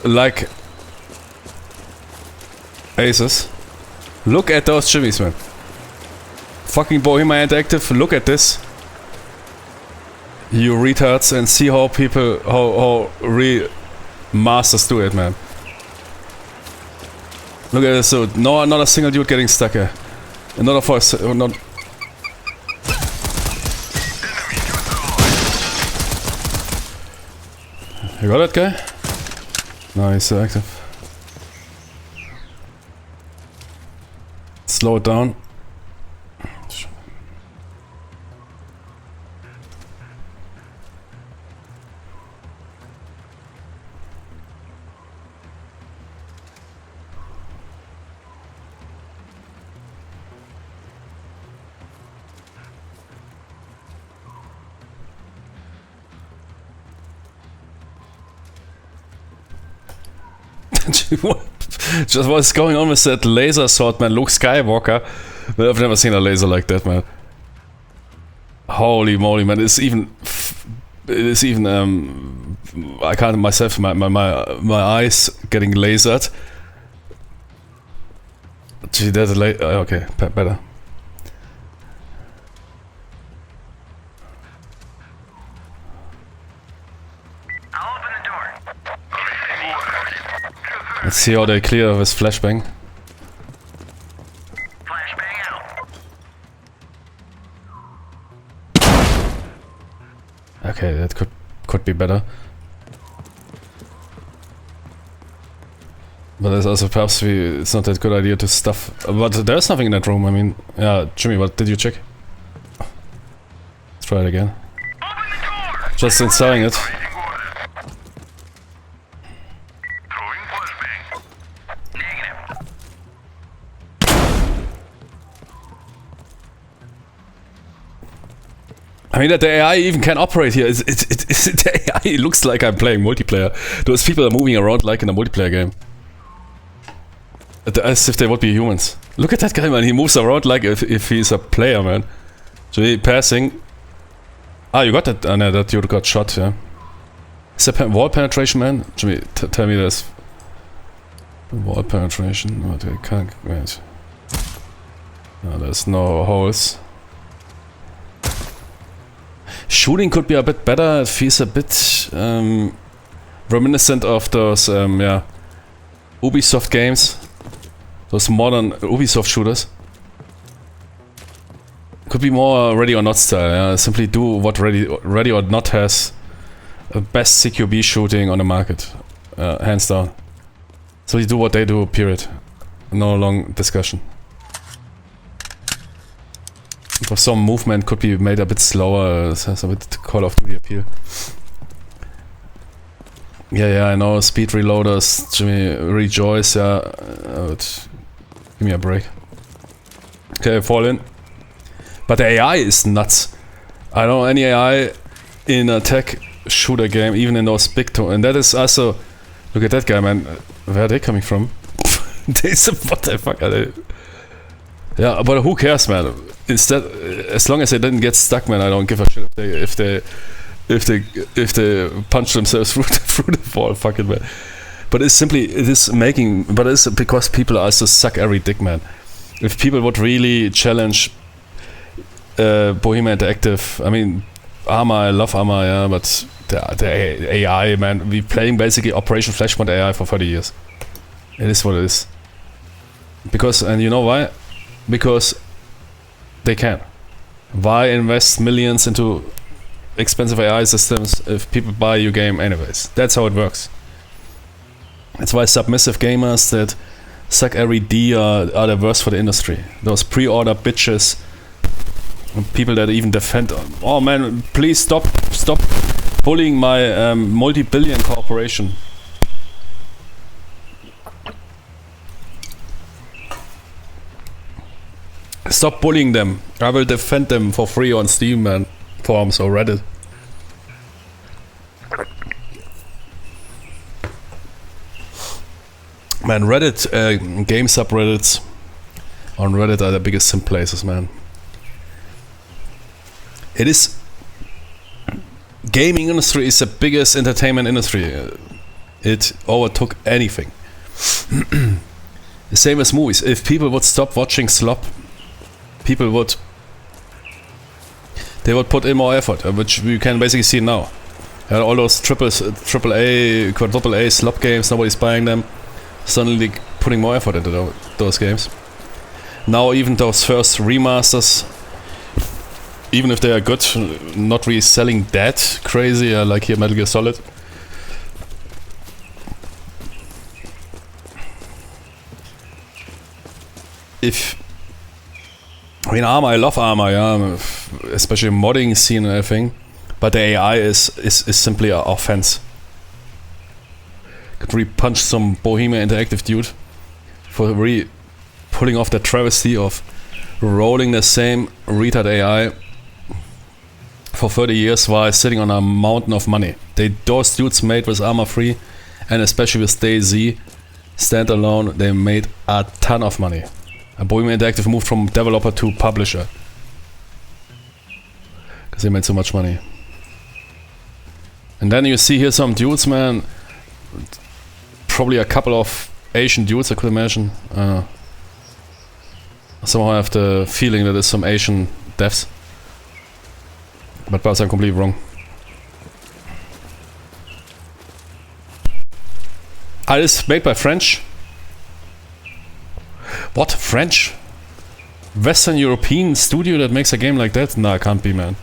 like aces. Look at those chimneys, man. Fucking Bohemia Interactive, look at this. You retards, and see how people, how real masters do it, man. Look at this, so no, not a single dude getting stuck here. Another voice, not. You got that guy? No, he's still active. Slow it down. Just what's going on with that laser sword, man? Luke Skywalker. I've never seen a laser like that, man. Holy moly, man! It's even. I can't myself. My eyes getting lasered. Gee, that's okay, better. I'll open the door. Let's see how they clear with flashbang. Flashbang out. Okay, that could be better. But there's also perhaps it's not that good idea to stuff. But there's nothing in that room. I mean, yeah, Jimmy, what did you check? Let's try it again. Open the door. Just installing it. Throwing flashbang. Negative. I mean, that the AI even can operate here. The AI looks like I'm playing multiplayer. Those people are moving around like in a multiplayer game. As if they would be humans. Look at that guy, man. He moves around like if he's a player, man. So he passing. Ah, you got that? Oh, no, that dude got shot, yeah. Is that wall penetration, man? Jimmy, tell me this. Wall penetration. What, I can't. Wait. No, there's no holes. Shooting could be a bit better. It feels a bit reminiscent of those, yeah, Ubisoft games. Those modern Ubisoft shooters. Could be more Ready or Not style, yeah. Simply do what Ready or Not has. Best CQB shooting on the market. Hands down. So you do what they do, period. No long discussion. Because some movement could be made a bit slower, it has a bit Call of Duty appeal. Yeah, I know, speed reloaders, Jimmy, rejoice, yeah, give me a break. Okay, fall in. But the AI is nuts. I don't know any AI in a tech shooter game, even in those big and that is also, look at that guy, man, where are they coming from? What the fuck are they? Yeah, but who cares, man? Instead, as long as they didn't get stuck, man, I don't give a shit if they punch themselves through the wall, fuck it, man. But it's because people also suck every dick, man. If people would really challenge Bohemia Interactive, I mean, Arma, I love Arma, yeah, but the AI, man, we playing basically Operation Flashpoint AI for 30 years. It is what it is. Because, and you know why? Because they can. Why invest millions into expensive AI systems if people buy your game anyways? That's how it works. That's why submissive gamers that suck every D are the worst for the industry. Those pre-order bitches, people that even defend, oh man, please stop bullying my multi-billion corporation. Stop bullying them. I will defend them for free on Steam, man. Forums or Reddit. Man, Reddit, game subreddits on Reddit are the biggest simp places, man. It is... Gaming industry is the biggest entertainment industry. It overtook anything. The same as movies. If people would stop watching slop, people would... They would put in more effort, which you can basically see now. All those triple A, quadruple A slop games, nobody's buying them. Suddenly putting more effort into those games. Now even those first remasters, even if they are good, not really selling that crazy, like here Metal Gear Solid. I mean, Arma, I love Arma, yeah, especially modding scene and everything, but the AI is simply an offense. Could really punch some Bohemia Interactive dude for really pulling off the travesty of rolling the same retard AI for 30 years while sitting on a mountain of money. Those dudes made with Arma 3 and especially with DayZ standalone, they made a ton of money. And Bohemia Interactive moved from developer to publisher because they made so much money. And then you see here some dudes, man, probably a couple of Asian dudes, I could imagine. Somehow I have the feeling that there's some Asian devs. But perhaps I'm completely wrong. It is made by French. What? French? Western European studio that makes a game like that? Nah, it can't be, man.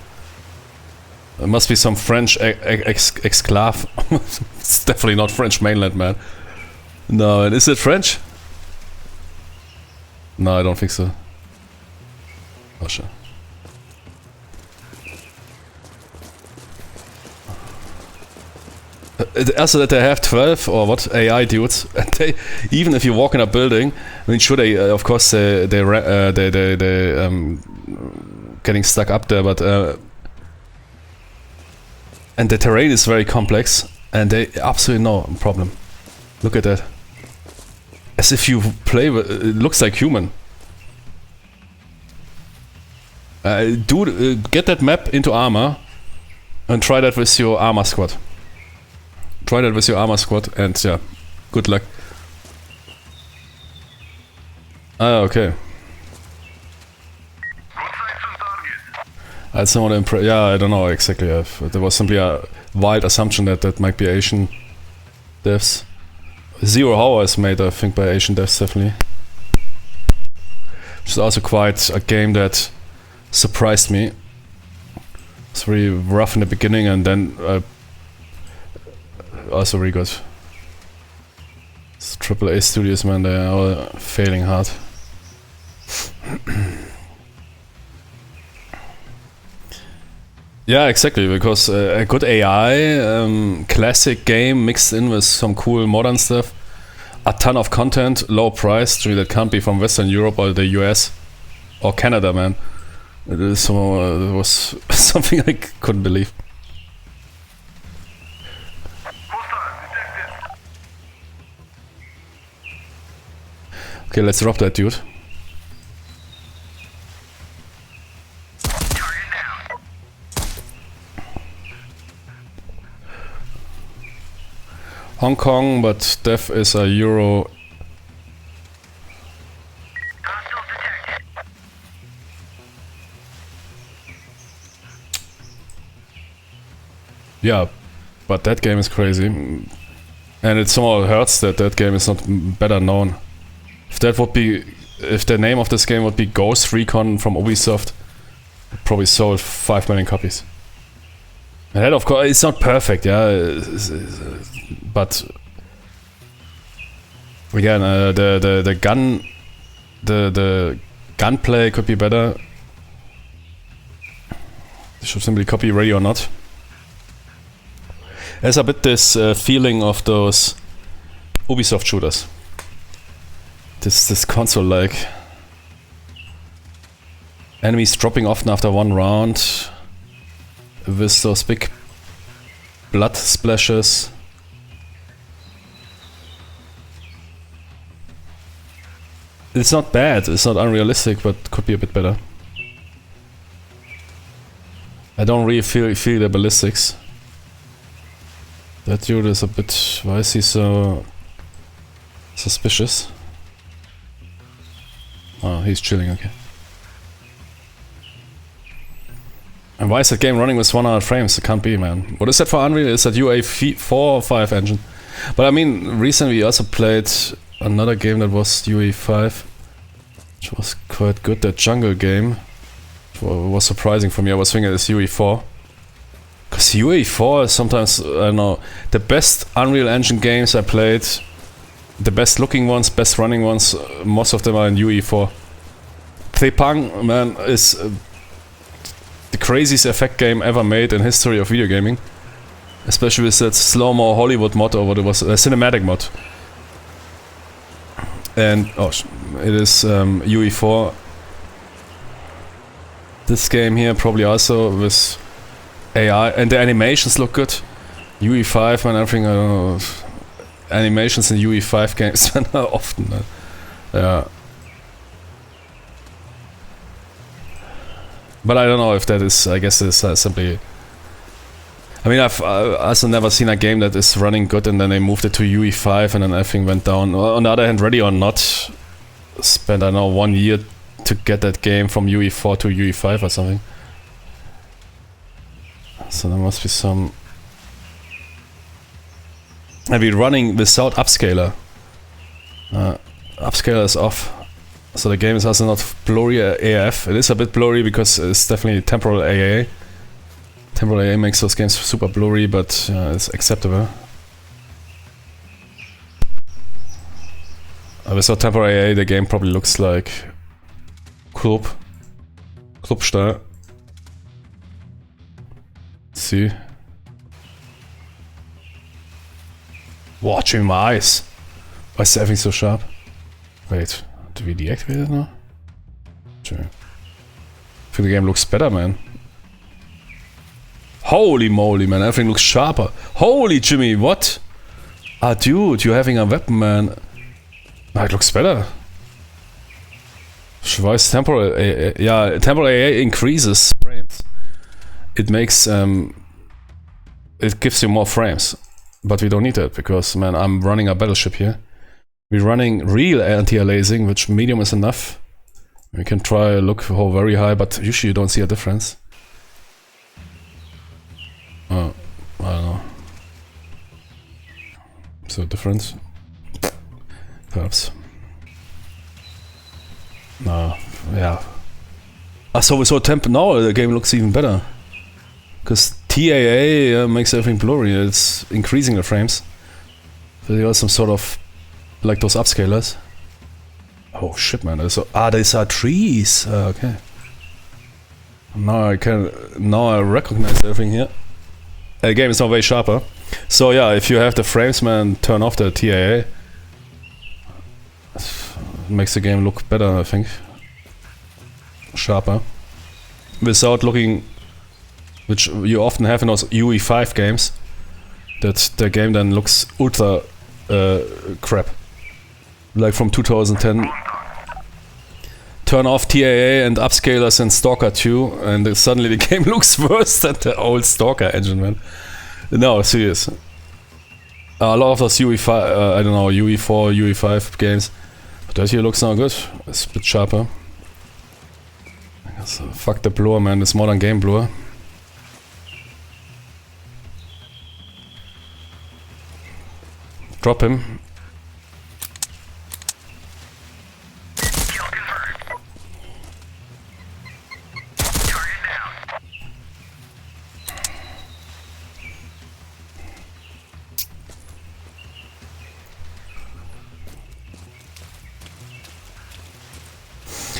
It must be some French exclave. It's definitely not French mainland, man. No, and is it French? No, I don't think so. Oh, sure. Also that they have 12 or what AI dudes, and they, even if you walk in a building, I mean, sure, they of course they getting stuck up there, but And the terrain is very complex, and they absolutely no problem. Look at that. As if you play with, it looks like human. Dude, get that map into armor and try that with your armor squad. Try that with your armor squad, and yeah, good luck. Ah, okay. That's not yeah, I don't know exactly. There was simply a wild assumption that that might be Asian devs. Zero Hour is made, I think, by Asian devs, definitely. Which is also quite a game that surprised me. It's very rough in the beginning, and then also very good. It's AAA studios, man, they are all failing hard. Yeah, exactly, because a good AI, classic game mixed in with some cool modern stuff, a ton of content, low price, that can't be from Western Europe or the US or Canada, man. It was something I couldn't believe. Okay, let's drop that dude. Hong Kong, but Dev is a Euro. Yeah, but that game is crazy. And it somehow hurts that that game is not better known. If that would be, if the name of this game would be Ghost Recon from Ubisoft, it probably sold 5 million copies. And that, of course, it's not perfect, yeah, but again, the gunplay could be better. They should simply copy Ready or Not. There's a bit this feeling of those Ubisoft shooters. This console-like enemies dropping often after one round with those big blood splashes. It's not bad, it's not unrealistic, but could be a bit better. I don't really feel the ballistics. That dude is a bit... why is he so suspicious? Oh, he's chilling, okay. And why is that game running with 100 frames? It can't be, man. What is that for Unreal? Is that UE4 or 5 engine? But I mean, recently we also played another game that was UE5, which was quite good, that jungle game. It was surprising for me, I was thinking it's UE4. Because UE4 is sometimes, I don't know, the best Unreal Engine games I played, the best looking ones, best running ones, most of them are in UE4. Trepang, man, is the craziest effect game ever made in history of video gaming. Especially with that slow-mo Hollywood mod, or what it was, a cinematic mod. And, oh, it is UE4. This game here probably also with AI, and the animations look good. UE5 and everything, I don't know. Animations in UE5 games are often, yeah. But I don't know if that is, I guess it's simply... I mean, I've also never seen a game that is running good and then they moved it to UE5 and then everything went down. On the other hand, Ready or Not spent, I don't know, 1 year to get that game from UE4 to UE5 or something. So there must be some... Maybe running without upscaler. Upscaler is off. So the game is also not blurry AF. It is a bit blurry because it's definitely temporal AA. Temporal AA makes those games super blurry, but it's acceptable. Without temporal AA, the game probably looks like Club-style. See? Watching my eyes. Why is everything so sharp? Wait, did we deactivate it now? Sure. I think the game looks better, man. Holy moly, man, everything looks sharper. Holy Jimmy, what? Ah, dude, you're having a weapon, man. Ah, it looks better. Why is temporal AA? Yeah, temporal AA increases frames. It makes, it gives you more frames. But we don't need that, because, man, I'm running a battleship here. We're running real anti-aliasing, which medium is enough. We can try look for very high, but usually you don't see a difference. Oh, I don't know. Is there a difference? Perhaps. No, yeah. Ah, so temp now the game looks even better. Because TAA makes everything blurry, it's increasing the frames. So you have some sort of, like those upscalers. Oh shit, man, these are trees, okay. Now I recognize everything here. The game is now way sharper. So yeah, if you have the frames, man, turn off the TAA. Makes the game look better, I think. Sharper. Without looking, which you often have in those UE5 games, that the game then looks ultra crap. Like from 2010. Turn off TAA and upscalers and Stalker 2, and suddenly the game looks worse than the old Stalker engine, man. No, serious. A lot of those UE5, I don't know, UE4, UE5 games. But that here looks now good. It's a bit sharper. I guess, fuck the blur, man. It's modern game blur. Drop him.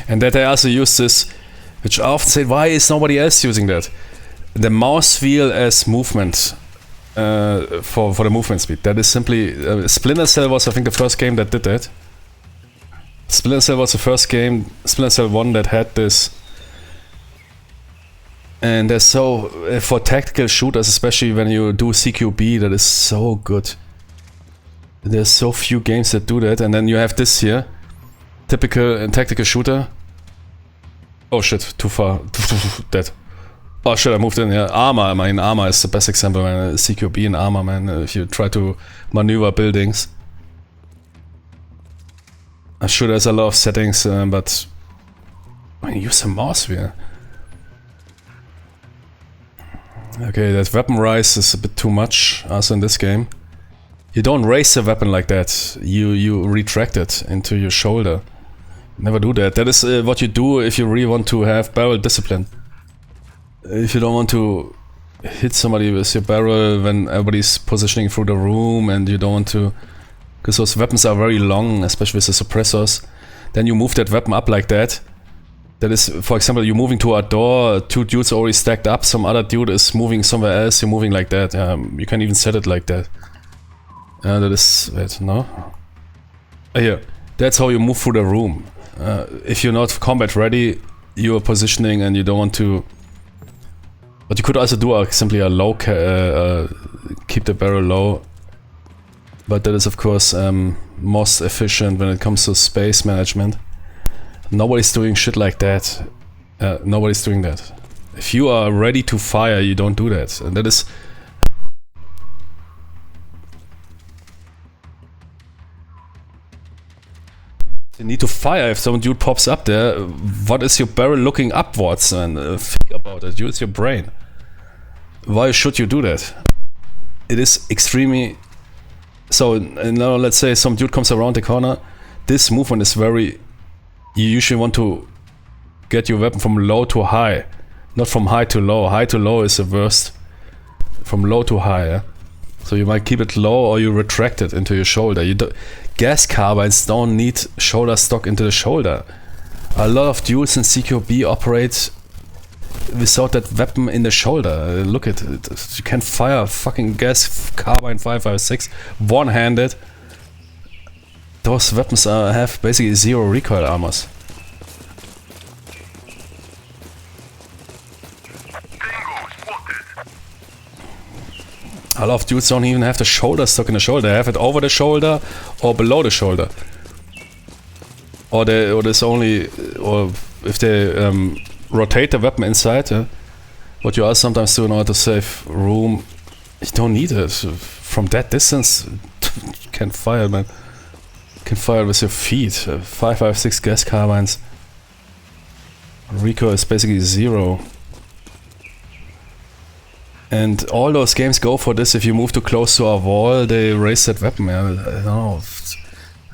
And that I also use this, which I often say, why is nobody else using that? The mouse wheel as movement for the movement speed. That is simply Splinter Cell was, I think, the first game that did that. Splinter Cell was the first game, Splinter Cell 1, that had this. And there's so for tactical shooters, especially when you do CQB, that is so good. There's so few games that do that, and then you have this here. Typical tactical shooter. Oh shit, too far. Dead. Oh shit, I moved in. Yeah, armor. I mean, armor is the best example, man. CQB and armor, man. If you try to maneuver buildings. I'm sure there's a lot of settings, but I mean, use a mouse wheel. Okay, that weapon rise is a bit too much, also in this game. You don't raise the weapon like that. You retract it into your shoulder. Never do that. That is what you do if you really want to have barrel discipline. If you don't want to hit somebody with your barrel when everybody's positioning through the room, and you don't want to, because those weapons are very long, especially with the suppressors, then you move that weapon up like that. That is, for example, you're moving to a door, two dudes already stacked up, some other dude is moving somewhere else, you're moving like that. You can even set it like that. That is it, no? Here, that's how you move through the room. If you're not combat ready, you are positioning and you don't want to. But you could also do simply a low, keep the barrel low. But that is, of course, most efficient when it comes to space management. Nobody's doing shit like that. Nobody's doing that. If you are ready to fire, you don't do that, and that is. You need to fire if some dude pops up there. What is your barrel looking upwards? And think about it. Use your brain. Why should you do that? It is extremely. So now let's say some dude comes around the corner. This movement is very. You usually want to get your weapon from low to high, not from high to low. High to low is the worst. From low to high. Yeah? So you might keep it low, or you retract it into your shoulder. Gas carbines don't need shoulder stock into the shoulder. A lot of dudes in CQB operate without that weapon in the shoulder. Look at it. You can fire a fucking gas carbine 5.56 one-handed. Those weapons have basically zero recoil armors. Bingo spotted. A lot of dudes don't even have the shoulder stuck in the shoulder. They have it over the shoulder or below the shoulder. Or there's only, or if they rotate the weapon inside, what you also sometimes do in order to save room, you don't need it. From that distance, you can fire, man. You can fire with your feet. 5.56 gas carbines. Recoil is basically 0. And all those games go for this. If you move too close to a wall, they raise that weapon. I don't know.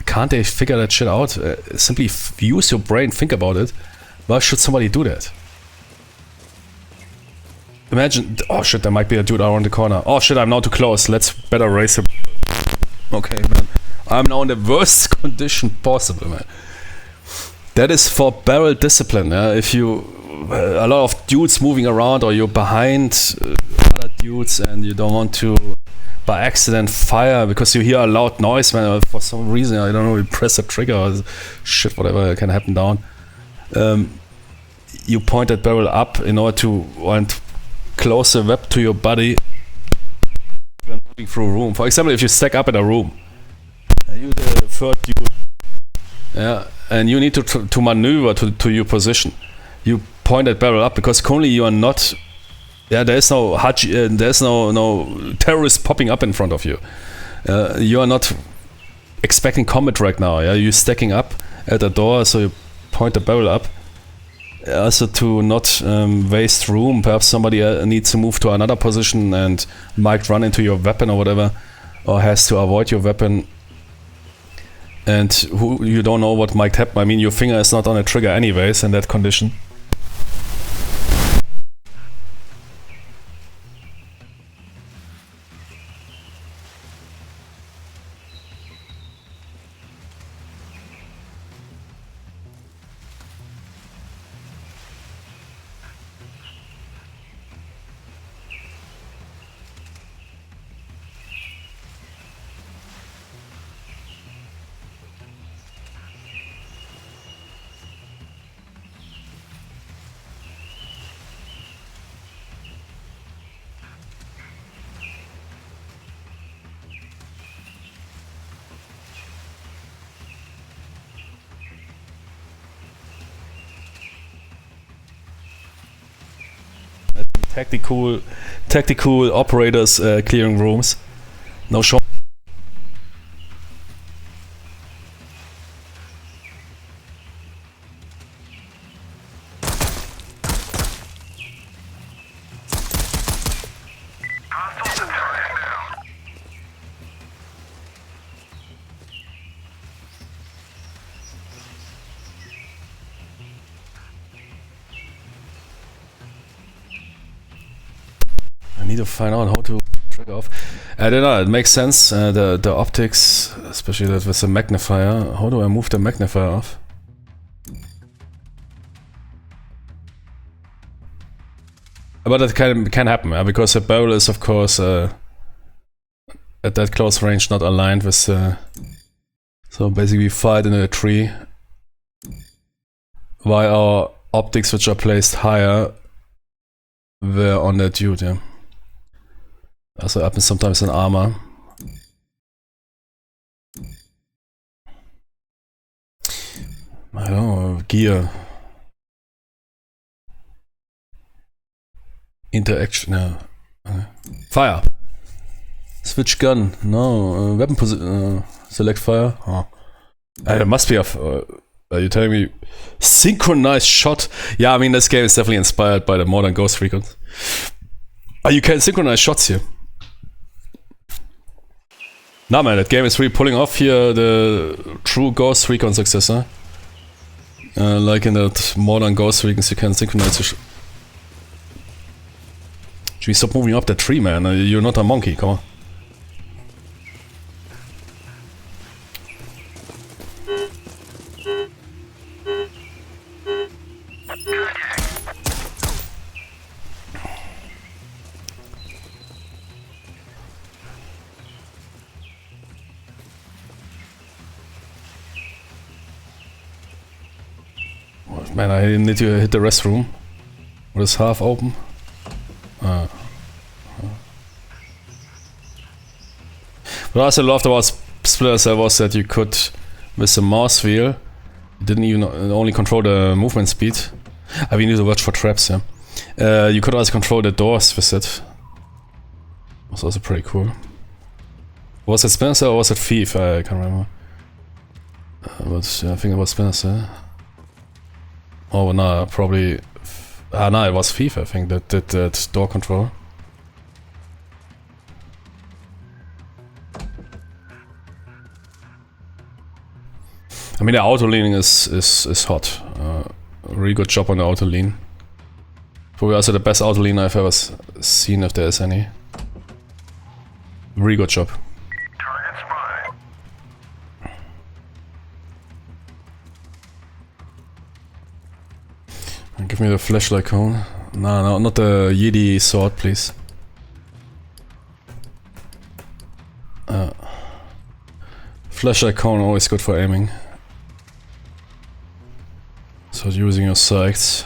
Can't they figure that shit out? Simply use your brain, think about it. Why should somebody do that? Imagine, oh shit, there might be a dude around the corner. Oh shit, I'm now too close. Let's better raise him. Okay, man. I'm now in the worst condition possible, man. That is for barrel discipline. If you, a lot of dudes moving around, or you're behind other dudes, and you don't want to, by accident, fire because you hear a loud noise, man. For some reason, I don't know, you press the trigger or shit, whatever can happen down. You point that barrel up in order to close the weapon to your body when moving through a room. For example, if you stack up in a room, you the third dude, yeah, and you need to maneuver to your position. You point that barrel up because currently you are not. Yeah, there's no no terrorist popping up in front of you. You are not expecting combat right now. Yeah, you're stacking up at the door, so you point the barrel up. Also to not waste room. Perhaps somebody needs to move to another position and might run into your weapon or whatever, or has to avoid your weapon. And you don't know what might happen. I mean, your finger is not on a trigger anyways in that condition. Tactical operators clearing rooms. No shot. I need to find out how to trigger off. I don't know, it makes sense. The optics, especially that with the magnifier. How do I move the magnifier off? But that can happen, because the barrel is, of course, at that close range not aligned with. So basically, we fired into a tree, while our optics, which are placed higher, were on that dude. Yeah. Also happens sometimes in armor. I don't know, gear. Interaction, yeah. Fire. Switch gun. No. Weapon position. Select fire. Oh. There must be a... are you telling me? Synchronized shot. Yeah, I mean, this game is definitely inspired by the modern Ghost Recon. You can synchronize shots here. Nah, man, that game is really pulling off here the true Ghost Recon successor. Like in that modern Ghost Recon, you can synchronize your Should we stop moving up that tree, man? You're not a monkey, come on. Man, I need to hit the restroom. What is half open? What I also loved about Splinter Cell was that you could, with the mouse wheel, you didn't even only control the movement speed. I mean, you need to watch for traps, yeah. You could also control the doors with it. Was also pretty cool. Was it Splinter Cell or was it Thief? I can't remember. But yeah, I think it was Splinter Cell. Oh no, probably. No, it was Thief. I think that did that door control. I mean, the auto leaning is hot. Really good job on the auto lean. Probably also the best auto lean I've ever seen, if there is any. Really good job. Target spotted. Give me the flashlight cone. No, not the Yeti sword, please. Flashlight cone always good for aiming. So using your sights.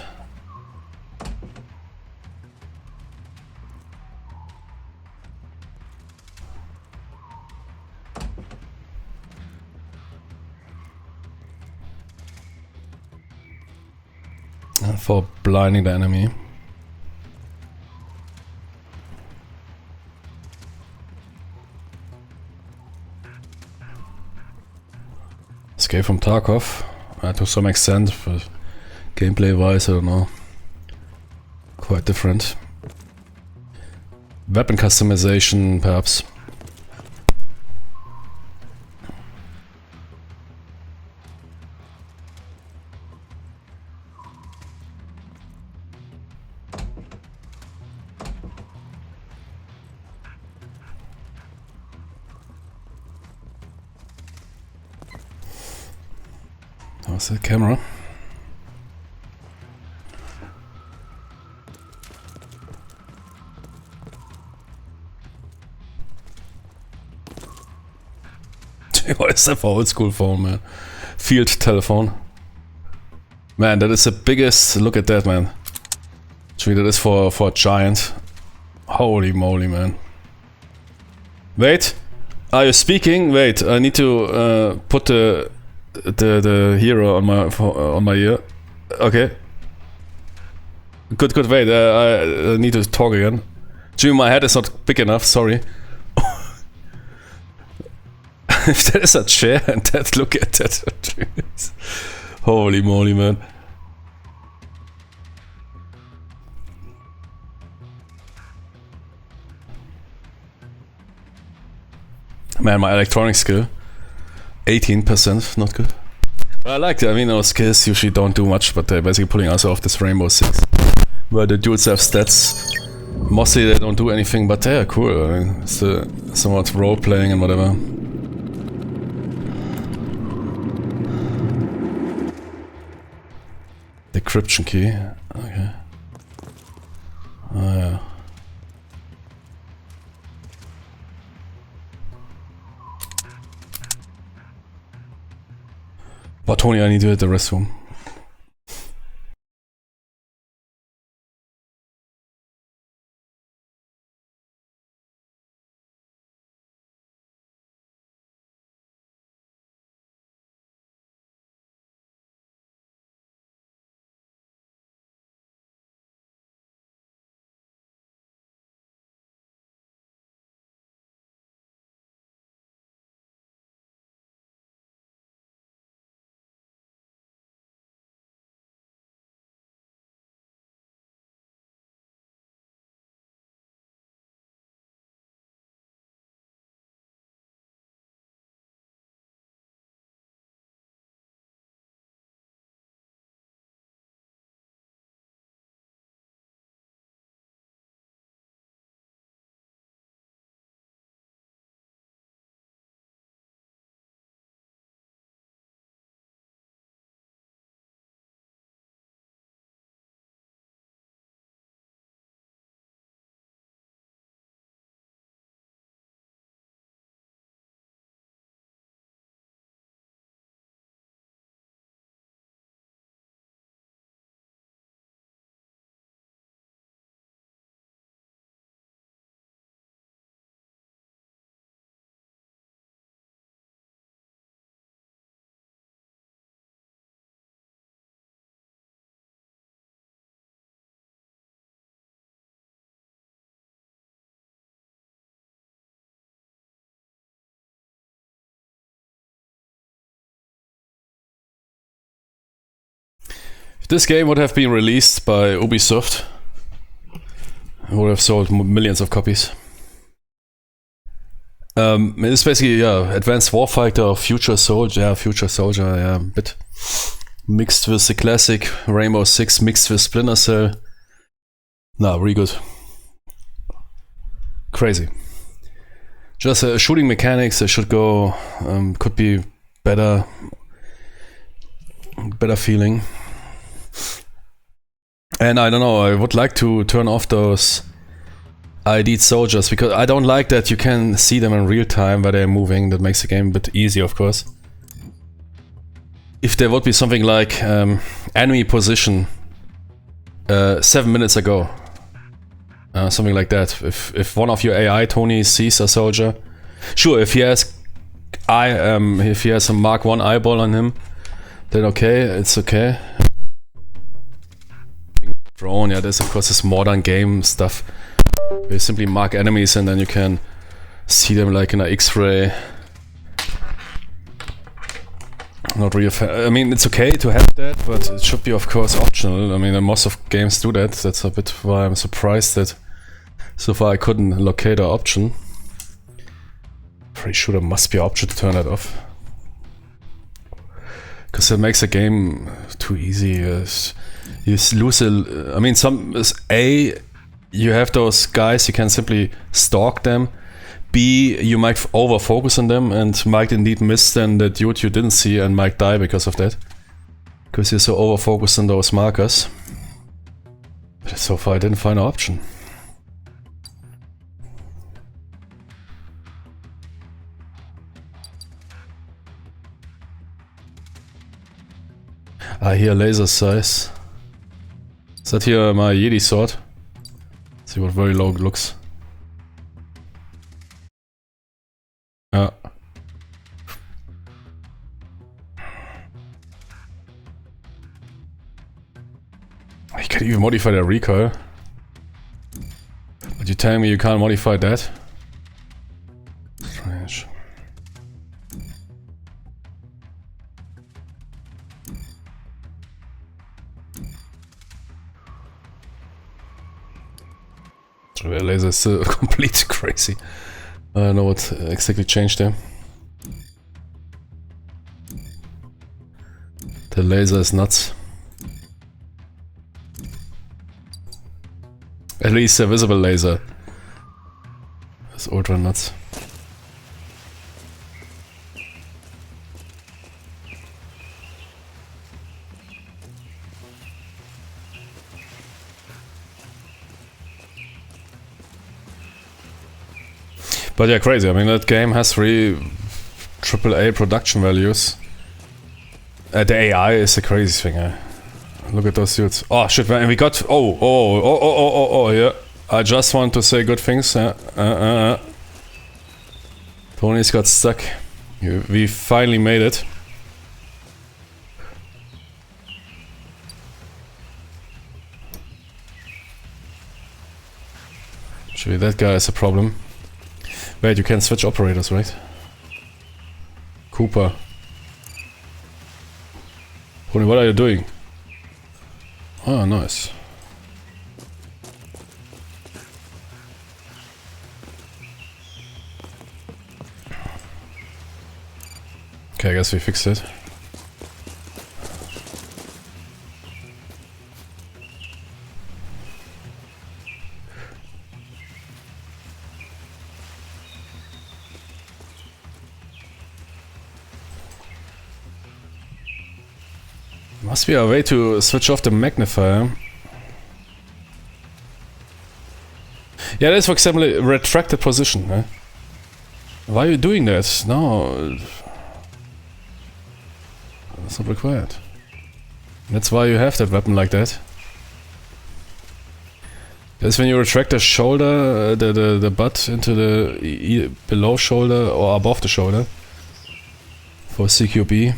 For blinding the enemy. Escape from Tarkov. To some extent, but gameplay wise, I don't know. Quite different. Weapon customization, perhaps. How's the camera? What is that for old school phone, man? Field telephone. Man, that is the biggest. Look at that, man. Actually, that is for a giant. Holy moly, man. Wait, are you speaking? Wait, I need to put the hero on my ear. Okay. Good. Wait, I need to talk again. Jimmy, my head is not big enough. Sorry. If there is a chair and that, look at that. Holy moly, man. Man, my electronic skill. 18%, not good. But I like it. I mean, those skills usually don't do much, but they're basically pulling us off this Rainbow Six. Where the dudes have stats. Mostly they don't do anything, but they're cool. I mean, it's somewhat role-playing and whatever. Decryption key. Okay. Oh yeah. But Tony, I need to hit the restroom. If this game would have been released by Ubisoft, it would have sold millions of copies. It's basically, Advanced Warfighter or Future Soldier. Yeah, Future Soldier, yeah, a bit mixed with the classic Rainbow Six, mixed with Splinter Cell. Nah, really good. Crazy. Just shooting mechanics, they should go, could be better feeling. And I don't know, I would like to turn off those ID'd soldiers, because I don't like that you can see them in real time where they're moving. That makes the game a bit easier, of course. If there would be something like enemy position 7 minutes ago, something like that. If one of your AI Tony sees a soldier, sure, if he has a Mark 1 eyeball on him, then okay, it's okay. Drone, yeah, there's of course this modern game stuff where you simply mark enemies and then you can see them like in an X-ray. Not really I mean, it's okay to have that, but it should be of course optional. I mean, most of games do that. That's a bit why I'm surprised that so far I couldn't locate an option. Pretty sure there must be an option to turn that off, because it makes the game too easy. You lose I mean, you have those guys, you can simply stalk them. B, you might over-focus on them and might indeed miss then the dude you didn't see and might die because of that. Because you're so over-focused on those markers. But so far I didn't find an option. I hear laser size. Is that here my Jedi sword? Let's see what very low looks. Yeah. You can even modify the recoil. But you tell me you can't modify that? Strange. The laser is complete crazy. I don't know what exactly changed there. The laser is nuts. At least the visible laser is ultra nuts. But yeah, crazy. I mean, that game has 3 AAA production values. The AI is a crazy thing. Look at those dudes. Oh shit, man! We got. Oh, yeah. I just want to say good things. Tony's got stuck. We finally made it. Actually, that guy is a problem. Wait, you can switch operators, right? Cooper. Tony, what are you doing? Oh, nice. Okay, I guess we fixed it. Must be a way to switch off the magnifier. Yeah, that's for example a retracted position. Eh? Why are you doing that? No. That's not required. That's why you have that weapon like that. That's when you retract the shoulder, the butt into the below shoulder or above the shoulder. For CQB.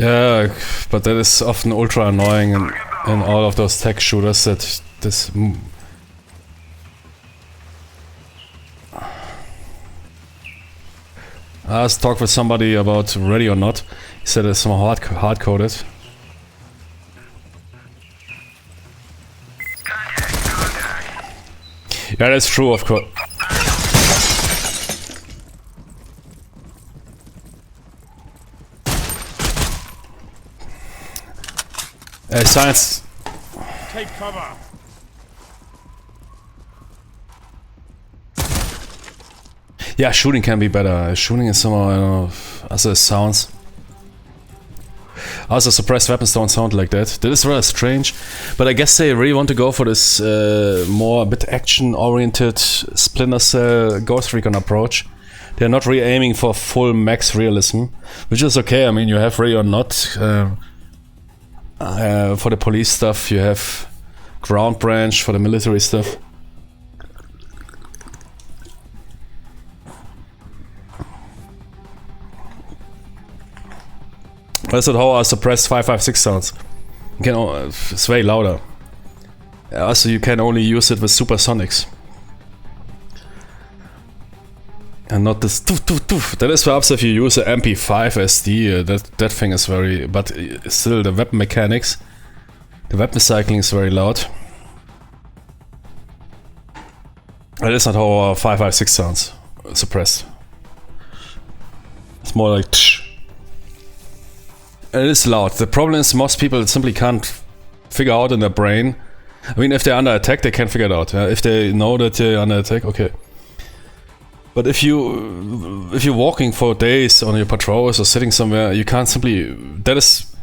Yeah, but that is often ultra annoying in all of those tech shooters that this... I was talking with somebody about Ready or Not. He said it's some hard-coded. Yeah, that's true, of course. Science. Take cover. Yeah, shooting can be better. Shooting is somehow, I don't know, as it sounds. Also, suppressed weapons don't sound like that. That is rather strange, but I guess they really want to go for this more a bit action-oriented Splinter Cell Ghost Recon approach. They're not really aiming for full max realism, which is okay. I mean, you have Ready or Not for the police stuff. You have Ground Branch for the military stuff. That's not how a suppressed 5.56 sounds. You can, it's way louder. Also, you can only use it with supersonics. And not this doof doof doof. That is perhaps if you use an MP5 SD, that thing is very... But still, the weapon mechanics, the weapon cycling is very loud. That is not how a 5.56 sounds, suppressed. It's more like... Tsh. It is loud. The problem is most people simply can't figure out in their brain. I mean, if they're under attack, they can figure it out. If they know that they're under attack, okay. But if you're walking for days on your patrols or sitting somewhere, you can't simply... That is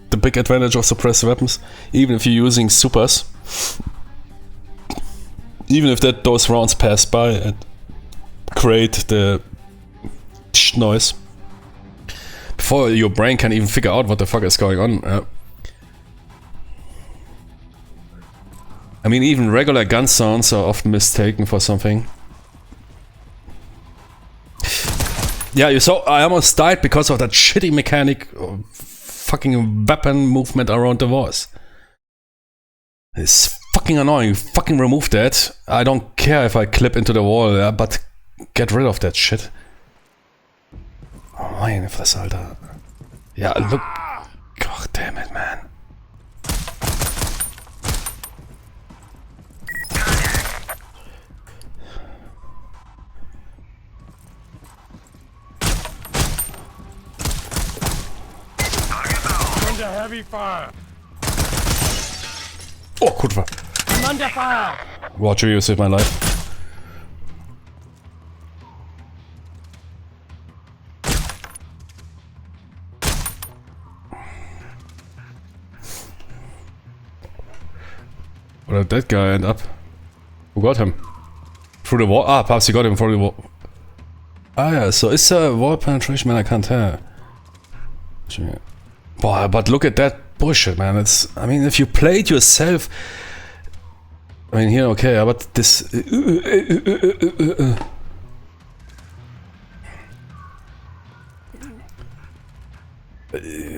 the big advantage of suppressed weapons. Even if you're using supers. Even if those rounds pass by and create the noise. Before your brain can even figure out what the fuck is going on. I mean, even regular gun sounds are often mistaken for something. Yeah, you saw, I almost died because of that shitty mechanic fucking weapon movement around the walls. It's fucking annoying. Fucking remove that. I don't care if I clip into the wall, yeah, but get rid of that shit. Oh, meine Fresse, Alter. Ja, look. God damn it, man. Under heavy fire. Oh, kurwa. I'm under fire. Roger, you saved my life. Where did that guy end up? Who got him? Through the wall? Ah, perhaps he got him through the wall. Ah yeah, so is there wall penetration? Man, I can't tell. Boy, but look at that bullshit, man. It's... I mean, if you play it yourself... I mean, here, okay, but this...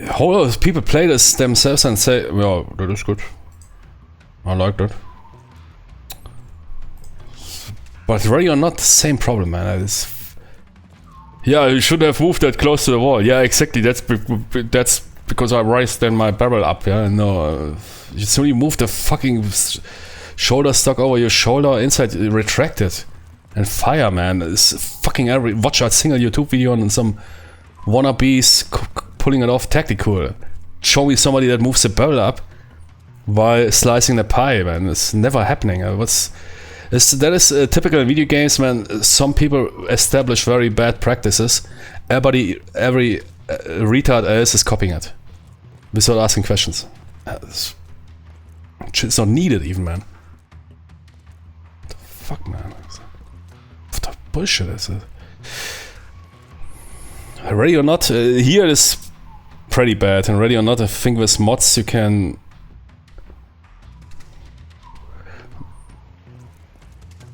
How people play this themselves and say, well, that is good. I like that. But Ready or Not, the same problem, man. It's... Yeah, you should have moved that close to the wall. Yeah, exactly. That's because I raised then my barrel up. Yeah, no. You simply move the fucking shoulder stock over your shoulder, inside retract it, and fire, man. It's fucking every... Watch a single YouTube video on some wannabes pulling it off tactical. Show me somebody that moves the barrel up while slicing the pie, man. It's never happening. That is typical in video games, man. Some people establish very bad practices. Every retard else is copying it without asking questions. It's not needed even, man. What the fuck, man? What the bullshit is it? Ready or Not, here it is pretty bad. And Ready or Not, I think with mods you can...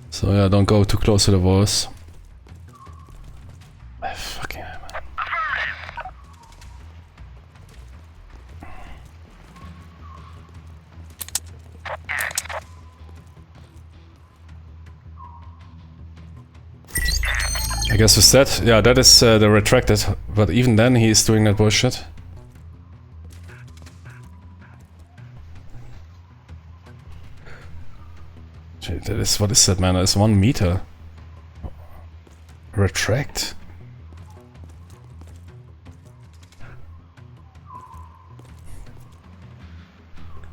So yeah, don't go too close to the walls. Fucking hell, man. I guess with that, yeah, that is the retracted. But even then, he's doing that bullshit. Gee, that is, what is that, man? That's 1 meter. Retract.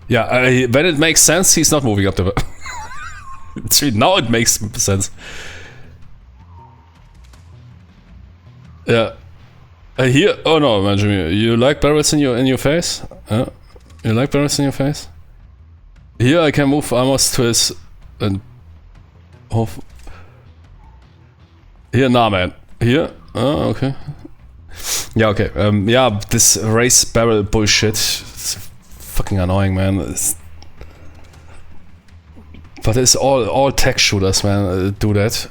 Yeah, when it makes sense, he's not moving up the... See, now it makes sense. Yeah. Here... Oh no, man, Jimmy. You like barrels in your face? You like barrels in your face? Here I can move almost to his... And... Oh... Here, nah, man. Here? Oh, okay. Yeah, okay. Yeah, this race barrel bullshit... It's fucking annoying, man. But it's all tech shooters, man, do that.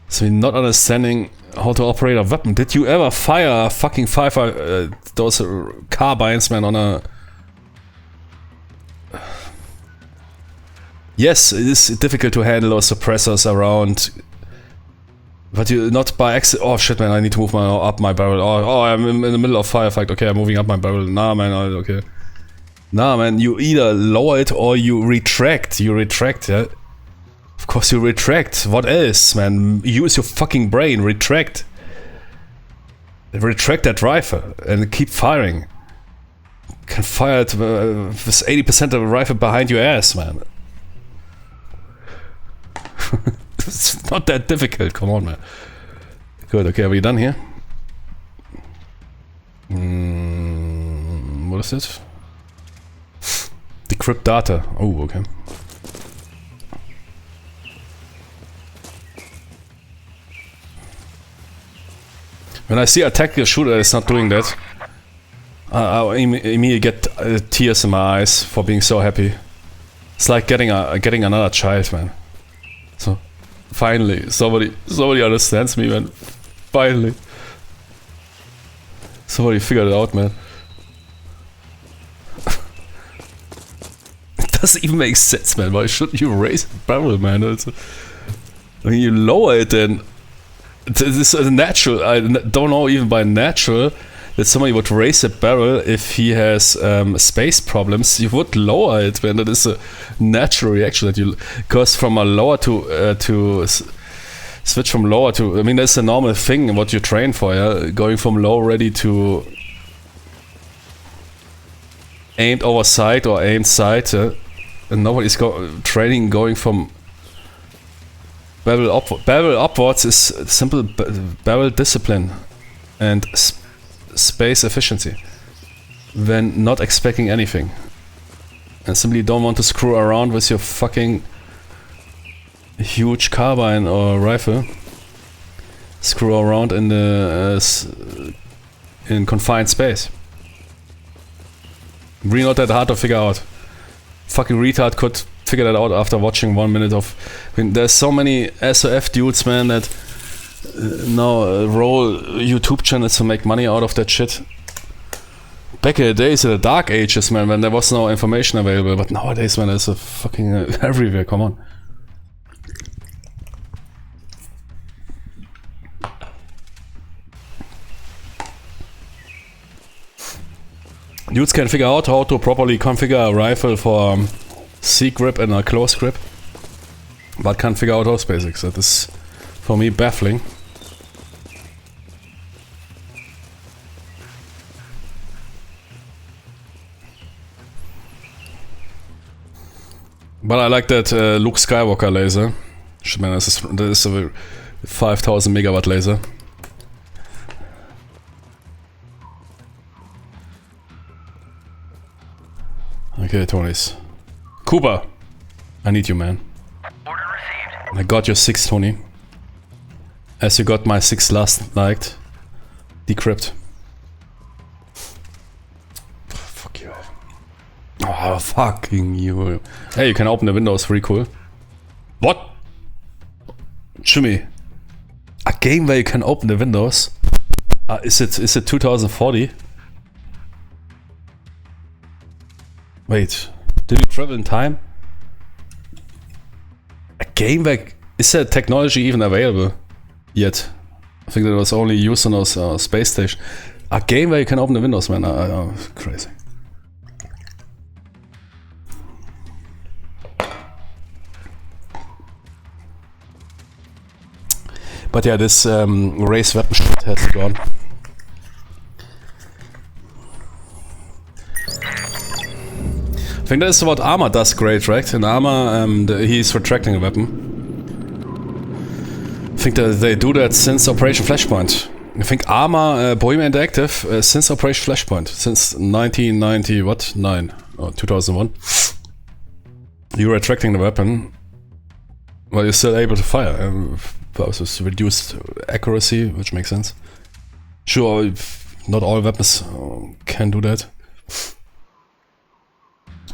So you're not understanding how to operate a weapon. Did you ever fire fucking those carbines, man, on a... Yes, it is difficult to handle those suppressors around. But you not by accident. Oh shit, man! I need to move up my barrel. Oh, I'm in the middle of firefight. Okay, I'm moving up my barrel. Nah, man. Okay. Nah, man. You either lower it or you retract. You retract, yeah. Of course, you retract. What else, man? Use your fucking brain. Retract. Retract that rifle and keep firing. You can fire it with 80% of the rifle behind your ass, man. It's not that difficult, come on, man. Good, okay, are we done here? What is it? Decrypt data. Oh, okay. When I see a tactical shooter that's not doing that, I immediately get tears in my eyes for being so happy. It's like getting another child, man. So, finally, somebody understands me, man. Finally. Somebody figured it out, man. It doesn't even make sense, man. Why shouldn't you raise the barrel, man? I mean, you lower it then. This is natural. I don't know even by natural that somebody would raise a barrel if he has space problems. You would lower it, man. That is a natural reaction that you... Because from a lower to switch from lower to... I mean, that's a normal thing, what you train for, yeah? Going from low ready to... aimed over sight or aimed sight, and nobody's training going from... Barrel upwards is simple barrel discipline and space efficiency when not expecting anything and simply don't want to screw around with your fucking huge carbine or rifle. Screw around in the in confined space. Really not that hard to figure out. Fucking retard could figure that out after watching 1 minute of... I mean, there's so many SOF dudes, man, that now roll YouTube channels to make money out of that shit. Back in the days, in the dark ages, man, when there was no information available, but nowadays, man, there's a fucking everywhere, come on. Dudes can figure out how to properly configure a rifle for C-grip and a close grip, but can't figure out those basics. That is, for me, baffling. But I like that Luke Skywalker laser. Man, that is a 5000 megawatt laser. Okay, Tonys. Cooper! I need you, man. Order received. I got your 6, Tony. As you got my 6 last night. Decrypt. Fuck you. Oh, fucking you. Hey, you can open the windows, pretty cool. What? Jimmy. A game where you can open the windows? Is it 2040? Wait. Did we travel in time? A game where Is that technology even available yet? I think that was only used on those space station. A game where you can open the windows, man. Crazy. But yeah, this race weapon shit has gone. I think that is what Armor does great, right? In Armor, he's retracting a weapon. I think that they do that since Operation Flashpoint. I think Armor, Bohemian Interactive, since Operation Flashpoint, since 1990, what? 9 or 2001. You're retracting the weapon, while you're still able to fire. Versus reduced accuracy, which makes sense. Sure, not all weapons can do that.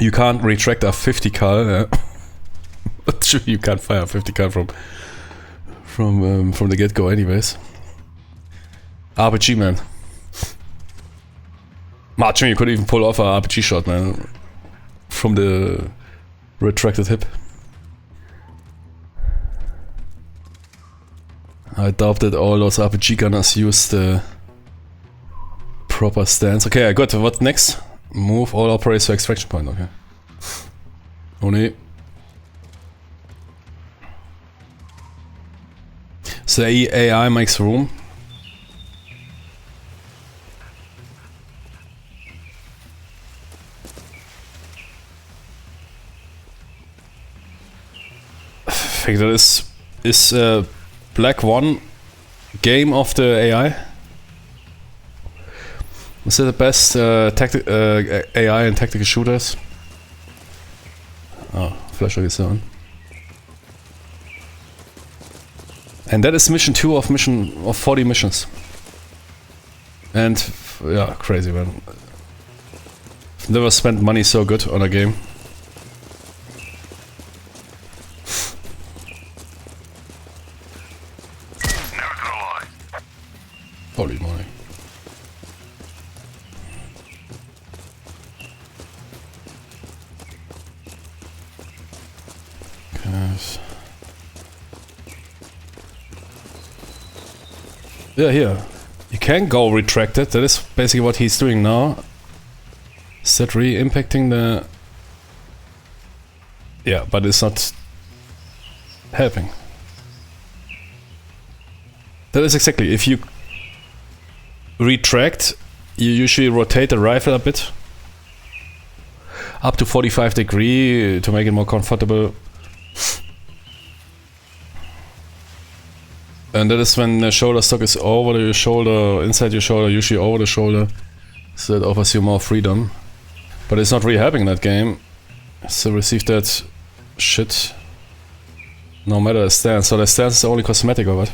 You can't retract a 50 cal. But sure, you can't fire a 50 cal from the get-go, anyways. RPG, man. Marching, you could even pull off a RPG shot, man, from the retracted hip. I doubt that all those RPG gunners use the proper stance. Okay, I got what next? Move all operators to extraction point, okay. Only. So AI makes room. I think that is Black One game of the AI. Is it the best AI in tactical shooters? Oh, flashlight is on. And that is mission 2 of 40 missions. And yeah, crazy, man. I've never spent money so good on a game. Holy moly. Yes. Yeah, here. You can go retracted. That is basically what he's doing now. Is that really impacting the... Yeah, but it's not helping. That is exactly, if you retract, you usually rotate the rifle a bit. Up to 45 degrees to make it more comfortable. And that is when the shoulder stock is over your shoulder, inside your shoulder, usually over the shoulder. So that offers you more freedom. But it's not really helping that game. So receive that shit. No matter the stance. So the stance is only cosmetic or what?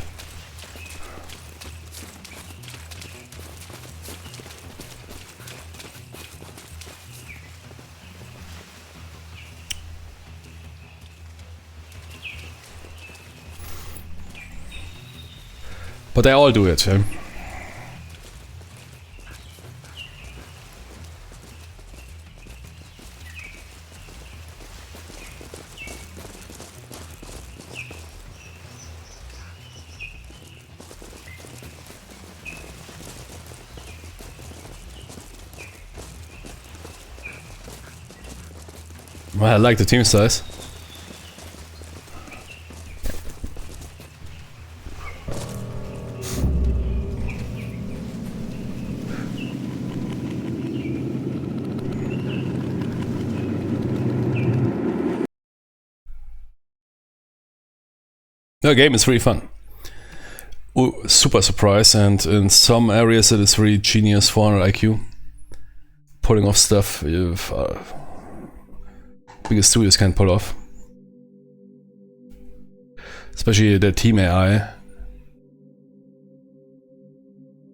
But they all do it, yeah. Well, I like the team size. The game is really fun. Ooh, super surprised, and in some areas it is really genius 400 IQ. Pulling off stuff biggest studios can't pull off. Especially the team AI.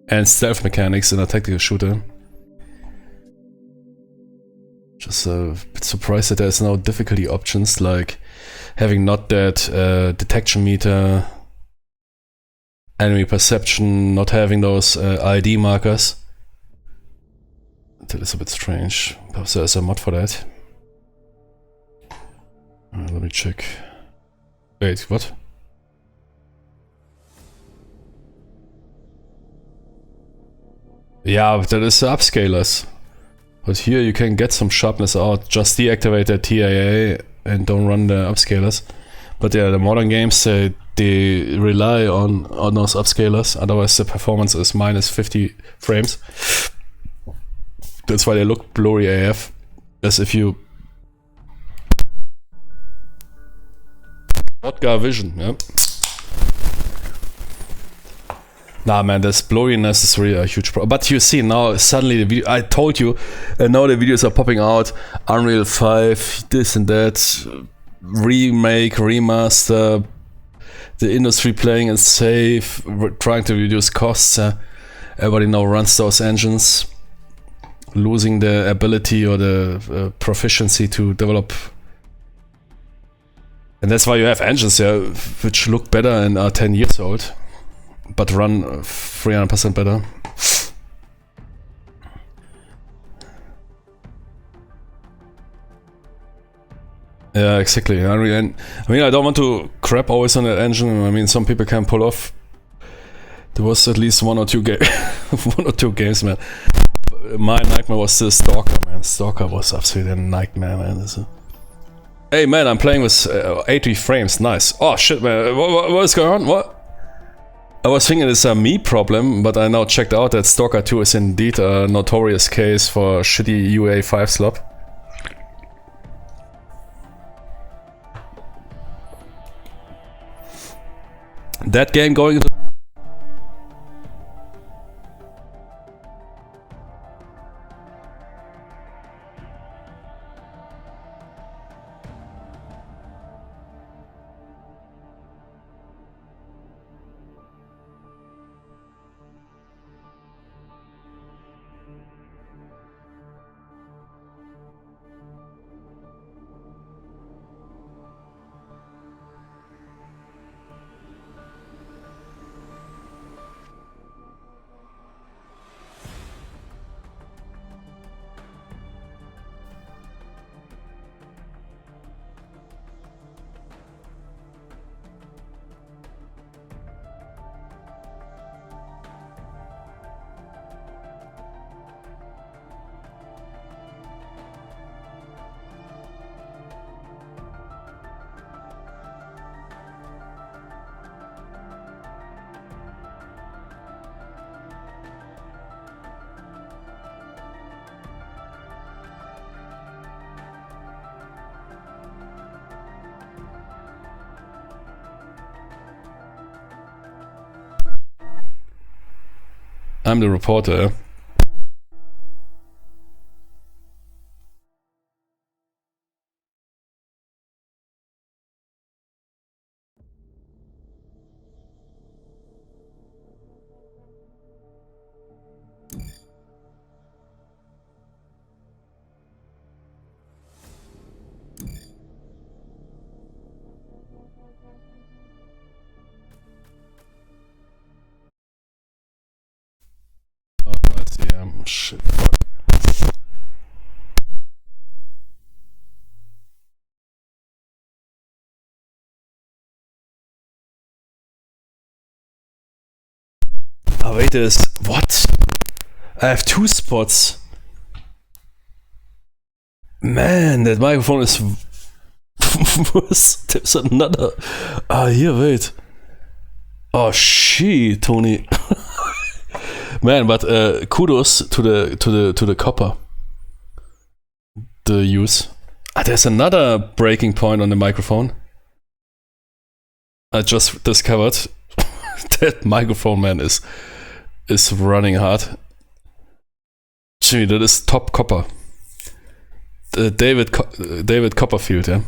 And stealth mechanics in a tactical shooter. Just a bit surprised that there's no difficulty options like having not that detection meter, enemy perception, not having those ID markers. That is a bit strange. Perhaps there's a mod for that. Let me check. Wait, what? Yeah, but that is upscalers. But here you can get some sharpness out. Just deactivate the TAA and don't run the upscalers. But yeah, the modern games, they rely on those upscalers. Otherwise the performance is minus 50 frames. That's why they look blurry AF. As if you... Vodka vision, yeah. Nah, man, this blurriness is really a huge problem. But you see now, suddenly the video, I told you, and now the videos are popping out. Unreal 5, this and that, remake, remaster, the industry playing it safe, trying to reduce costs. Everybody now runs those engines, losing the ability or the proficiency to develop. And that's why you have engines here, which look better and are 10 years old. But run 300% better. Yeah, exactly. I mean, I don't want to crap always on that engine. I mean, some people can pull off. There was at least one or two games, man. My nightmare was the Stalker, man. Stalker was absolutely a nightmare, man. Hey, man, I'm playing with 80 frames. Nice. Oh shit, man. What is going on? What? I was thinking it's a me problem, but I now checked out that Stalker 2 is indeed a notorious case for shitty UA5 slop. That game going into... I'm the reporter. Oh, I see. Shit. Fuck. Oh, wait, there's... What? I have two spots. Man, that microphone is... There's another... Ah, here, wait. Oh, shit, Tony. Man, but kudos to the copper. The use. Ah, there's another breaking point on the microphone. I just discovered that microphone, man, is running hard. Gee, that is top copper. David Copperfield, yeah.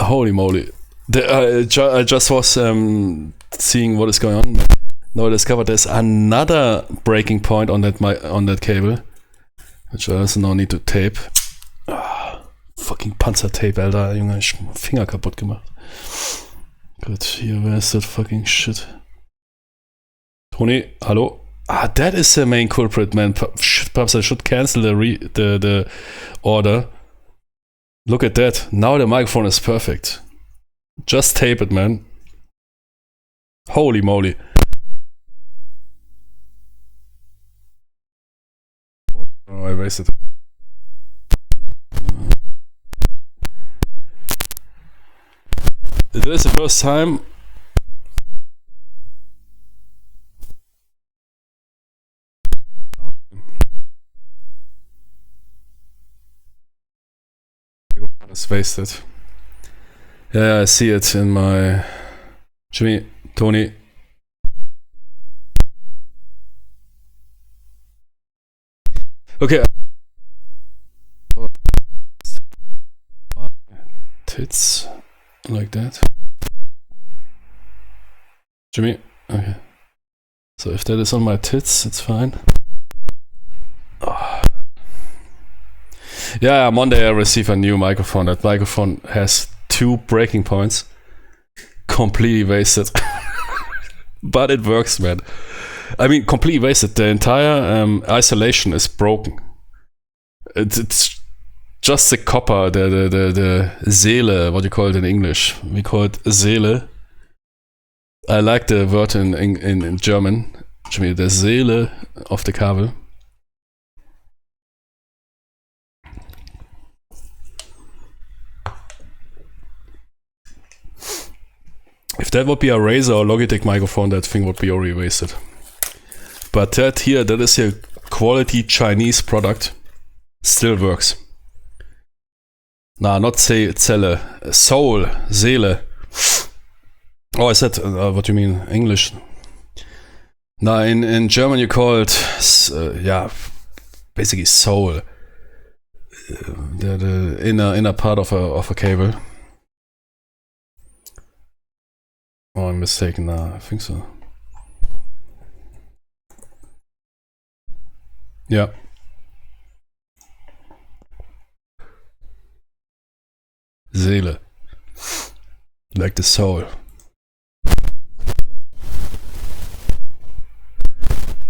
Holy moly! I just was seeing what is going on. Now I discovered there's another breaking point on that cable, which I also now need to tape. Ah, fucking Panzertape, Alter, Junge, ich hab Finger kaputt gemacht. Gut, hier, where is that fucking shit? Tony, hello? Ah, that is the main culprit, man. Perhaps I should cancel the order. Look at that. Now the microphone is perfect. Just tape it, man. Holy moly. Oh, I wasted. It is the first time. It's wasted. Yeah, I see it in my Jimmy, Tony. Okay. Tits like that. Jimmy. Okay. So if that is on my tits, it's fine. Oh. Yeah, Monday I received a new microphone. That microphone has 2 breaking points. Completely wasted. But it works, man. I mean, completely wasted. The entire isolation is broken. It's just the copper, the Seele, what you call it in English. We call it Seele. I like the word in German. The Seele of the Kabel. If that would be a Razer or Logitech microphone, that thing would be already wasted. But that is a quality Chinese product. Still works. Nah, not Zelle. Soul. Seele. Oh, I said, what do you mean? English. Nah, in German you call it, basically soul. The inner part of a cable. Oh, I'm mistaken. Nah, I think so. Yeah. Seele. Like the soul.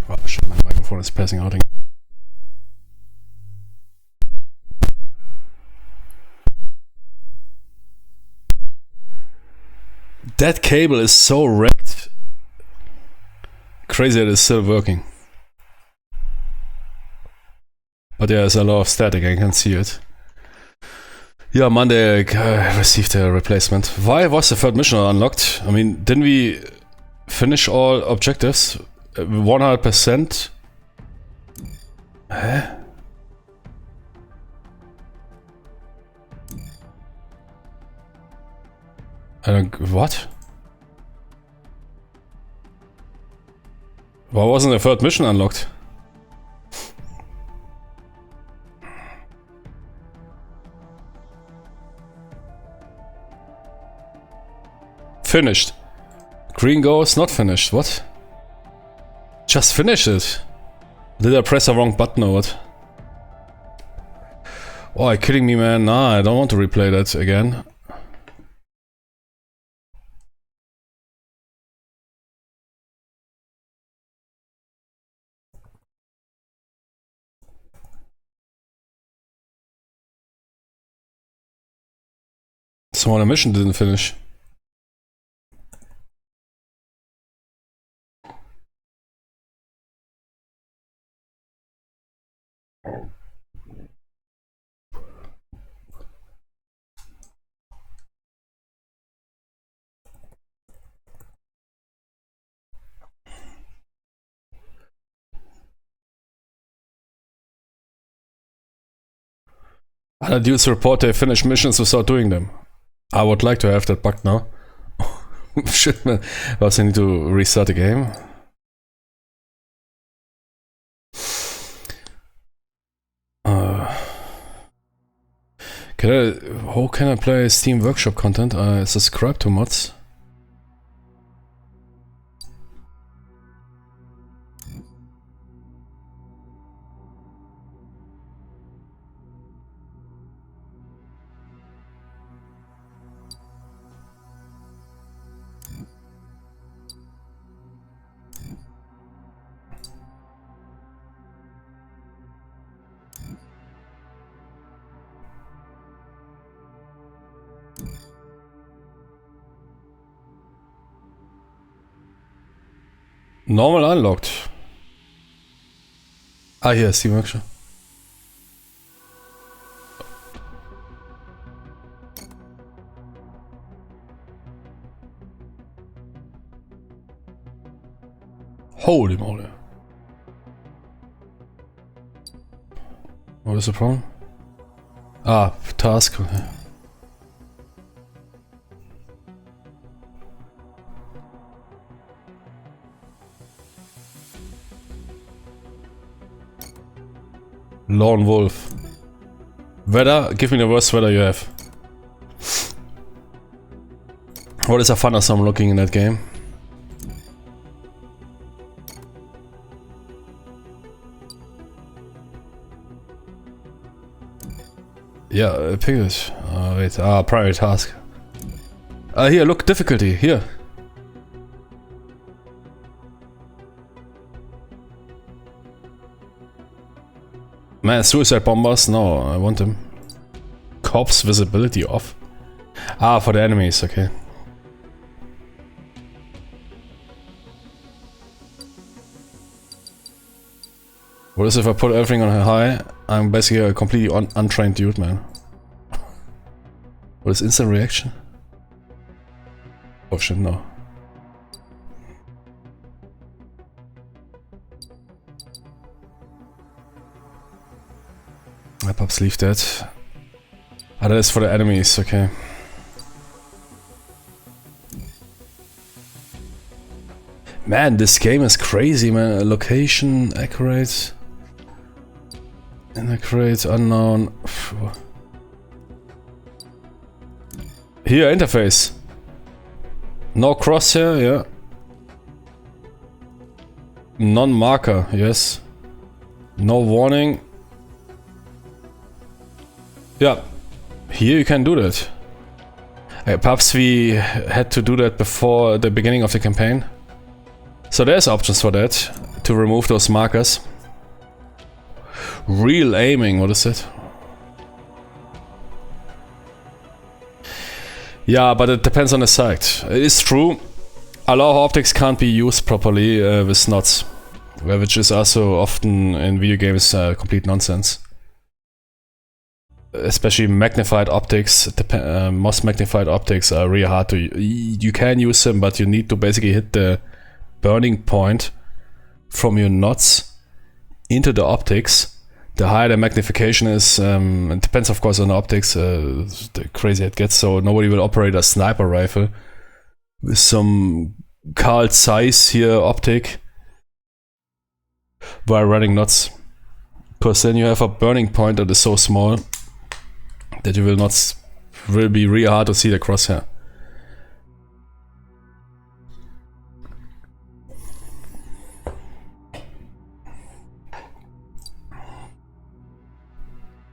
Oh shit, my microphone is passing out again. That cable is so wrecked. Crazy that it's still working. But yeah, there's a lot of static, I can see it. Yeah, Monday I received a replacement. Why was the third mission unlocked? I mean, didn't we finish all objectives? 100%? Hä? What? Why wasn't the third mission unlocked? Finished. Green goes not finished. What? Just finish it. Did I press the wrong button or what? Oh, are you kidding me, man? Nah, I don't want to replay that again. So the mission didn't finish. Other dudes report they finish missions without doing them. I would like to have that bug now. Shit, man. Perhaps I need to restart the game. How can I play Steam Workshop content? I subscribe to mods. Normal unlocked. Ah, here, Steam Workshop. Holy moly. What is the problem? Ah, task. Okay. Lone Wolf. Weather? Give me the worst weather you have. What is a funnelsome looking in that game? Yeah, pick it. Wait, primary task. Here, look, difficulty, here. Man, suicide bombers? No, I want them. Corpse visibility off. Ah, for the enemies, okay. What is if I put everything on high? I'm basically a completely untrained dude, man. What is instant reaction? Oh shit, no. I perhaps leave that. Ah, that is for the enemies, okay. Man, this game is crazy, man. Location, accurate. Inaccurate, unknown. Here, interface. No crosshair, yeah. Non-marker, yes. No warning. Yeah, here you can do that. Perhaps we had to do that before the beginning of the campaign. So there's options for that, to remove those markers. Real aiming, what is it? Yeah, but it depends on the site. It is true, a lot of optics can't be used properly with knots, which is also often in video games complete nonsense. Especially magnified optics, most magnified optics are really hard to... You can use them, but you need to basically hit the burning point from your knots into the optics. The higher the magnification is, it depends of course on the optics, the crazier it gets, so nobody will operate a sniper rifle with some Carl Zeiss here optic while running knots. Because then you have a burning point that is so small that you will be really hard to see the crosshair.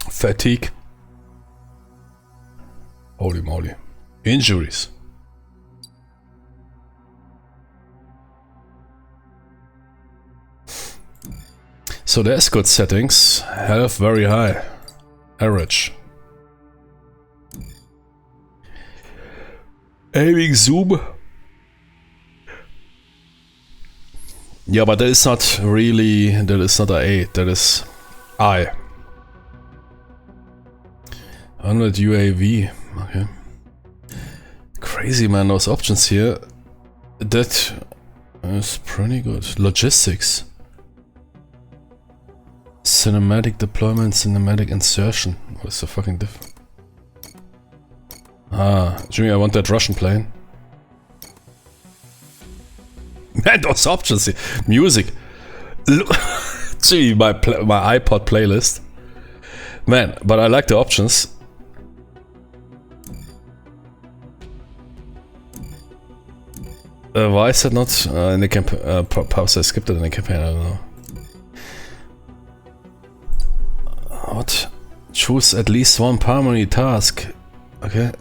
Fatigue. Holy moly. Injuries. So there's good settings. Health very high. Average. Aiming zoom. Yeah, but that is not really, that is not a A, that is I. 100 UAV, okay. Crazy man, those options here. That is pretty good. Logistics. Cinematic deployment, cinematic insertion. What's the fucking difference? Ah, Jimmy, I want that Russian plane. Man, those options here. Music. Gee, my iPod playlist. Man, but I like the options. Why is that not in the campaign? Perhaps I skipped it in the campaign, I don't know. What? Choose at least one primary task. Okay.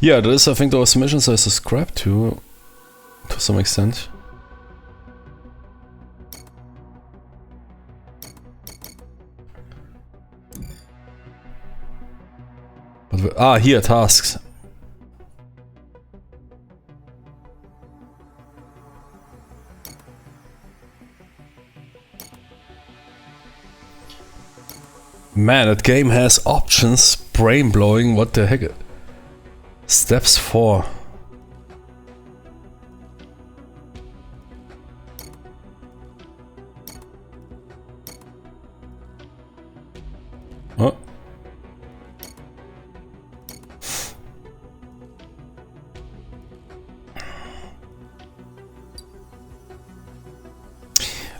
Yeah, that is, I think, those missions I subscribed to some extent. But here, tasks. Man, that game has options. Brain blowing. What the heck? Steps 4. Oh.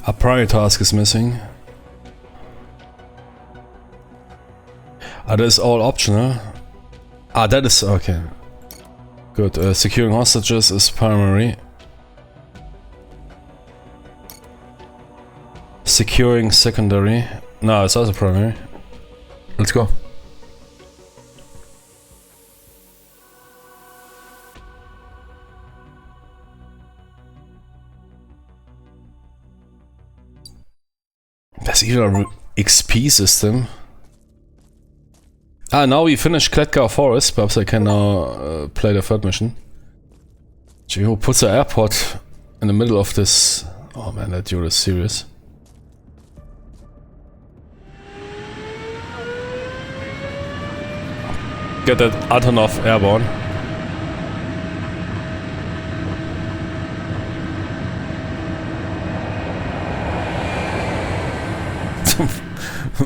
A primary task is missing. That is all optional. That is okay. Good. Securing hostages is primary. Securing secondary. No, it's also primary. Let's go. There's even a XP system. Now we finished Kletka Forest. Perhaps I can now play the third mission. Gee, who puts an airport in the middle of this? Oh man, that dude is serious. Get that Antonov airborne.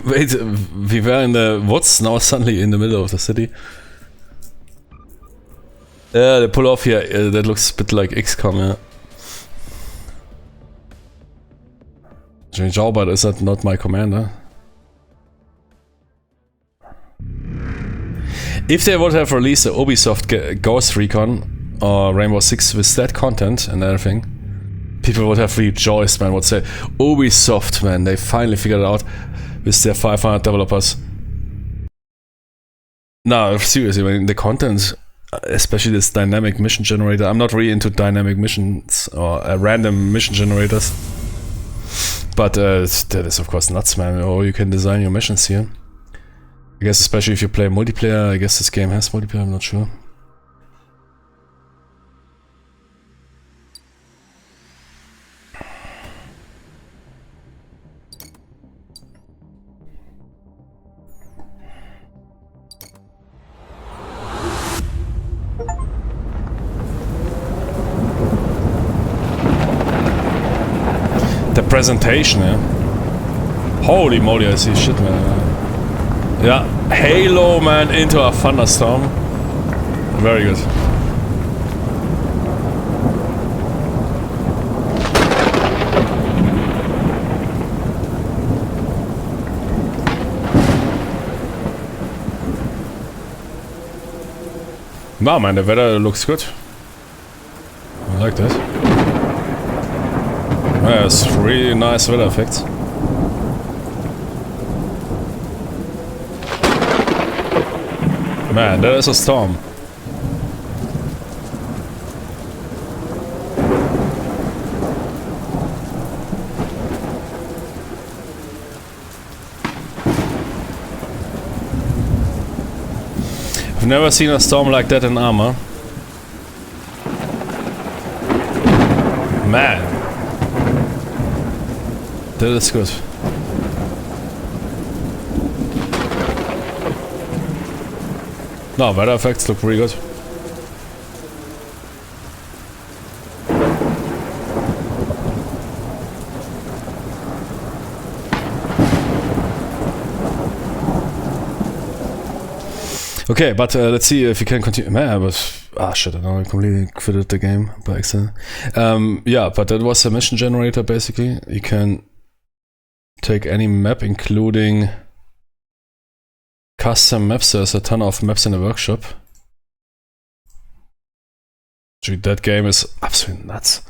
Wait, we were in the woods, now suddenly in the middle of the city. Yeah, they pull off here, that looks a bit like XCOM, yeah. Jimmy Jaubert, is that not my commander? If they would have released the Ubisoft Ghost Recon or Rainbow Six with that content and everything, people would have rejoiced, man, would say, Ubisoft, man, they finally figured it out with their 500 developers. No, seriously, I mean, the content, especially this dynamic mission generator, I'm not really into dynamic missions or random mission generators, but that is of course nuts, man. Oh, you can design your missions here. I guess especially if you play multiplayer. I guess this game has multiplayer, I'm not sure. The presentation, yeah. Holy moly, I see shit, man. Yeah, Halo, man, into a thunderstorm. Very good. Wow, man, the weather looks good. I like that. Yeah, it's really nice weather effects. Man, that is a storm. I've never seen a storm like that in Arma. Man. That is good. No, weather effects look really good. Okay, but let's see if you can continue. Man, but shit, I know I completely quitted the game by accident. Yeah, but that was a mission generator basically. You can take any map, including custom maps. There's a ton of maps in the workshop. Dude, that game is absolutely nuts.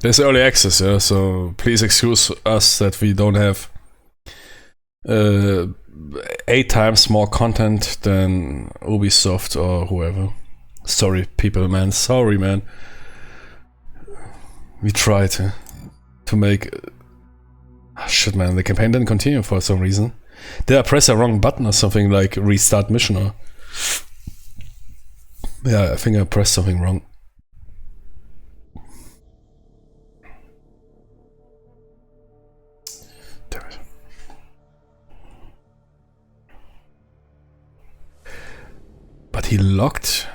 There's early access, yeah, so please excuse us that we don't have 8 times more content than Ubisoft or whoever. Sorry, people, man. Sorry, man. We tried to make... shit, man. The campaign didn't continue for some reason. Did I press the wrong button or something, like restart mission or... Yeah, I think I pressed something wrong. Damn it. But he locked...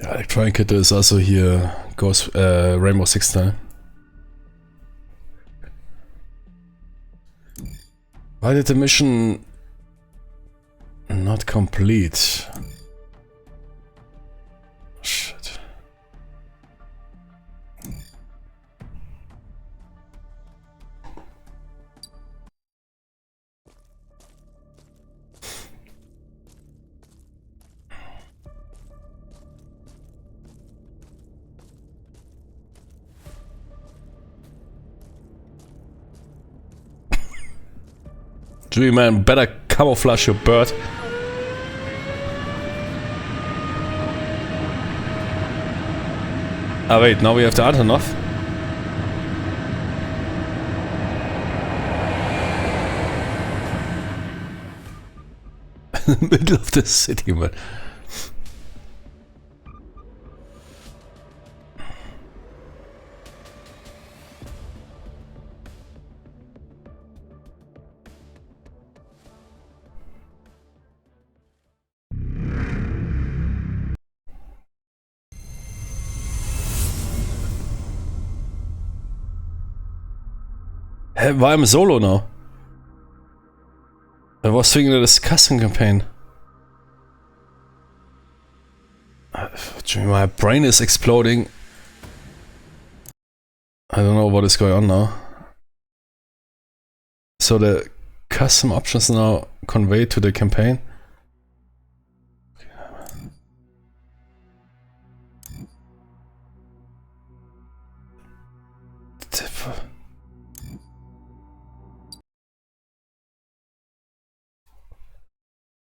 Ja, Electronic Kit ist also hier Ghost, Rainbow Six Style. Why did the mission not complete? Shit. Jimmy, man, better camouflage your bird. Ah, wait, now we have the Antonov. In the middle of the city, man. Hey, why I'm solo now? I was thinking of this custom campaign. My brain is exploding. I don't know what is going on now. So the custom options now conveyed to the campaign.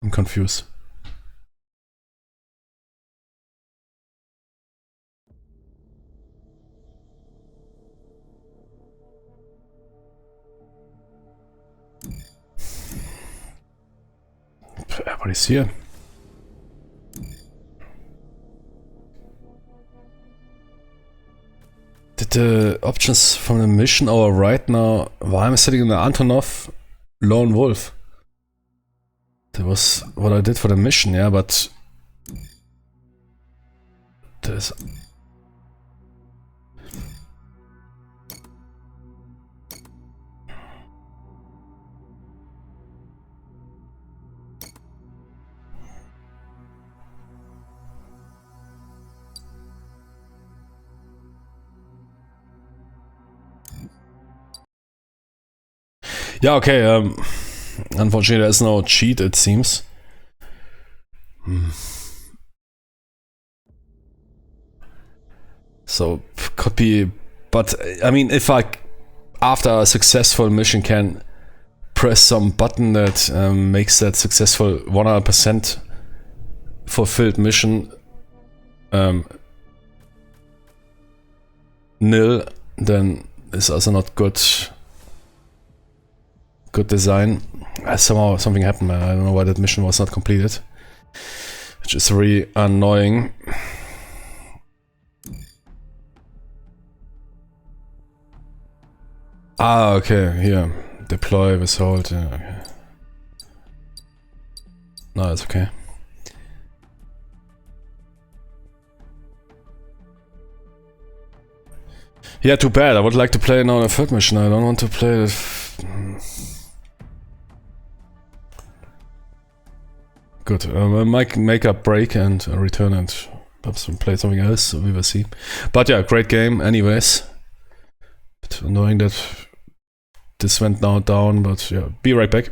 I'm confused. Everybody's here. Did the options from the mission are right now? Why am I sitting in the Antonov Lone Wolf? That was what I did for the mission, yeah, but there's... Yeah, okay, unfortunately there's no cheat, it seems. So, could be... But, I mean, if I, after a successful mission, can press some button that makes that successful 100% fulfilled mission nil, then it's also not good design. Somehow something happened, man. I don't know why that mission was not completed, which is really annoying. Ah, okay, here. Deploy with hold, yeah, okay. No, it's okay. Yeah, too bad. I would like to play now the third mission. I don't want to play the... good. I might make a break and return and perhaps play something else. We will see. But yeah, great game. Anyways, but knowing that this went now down, but yeah, be right back.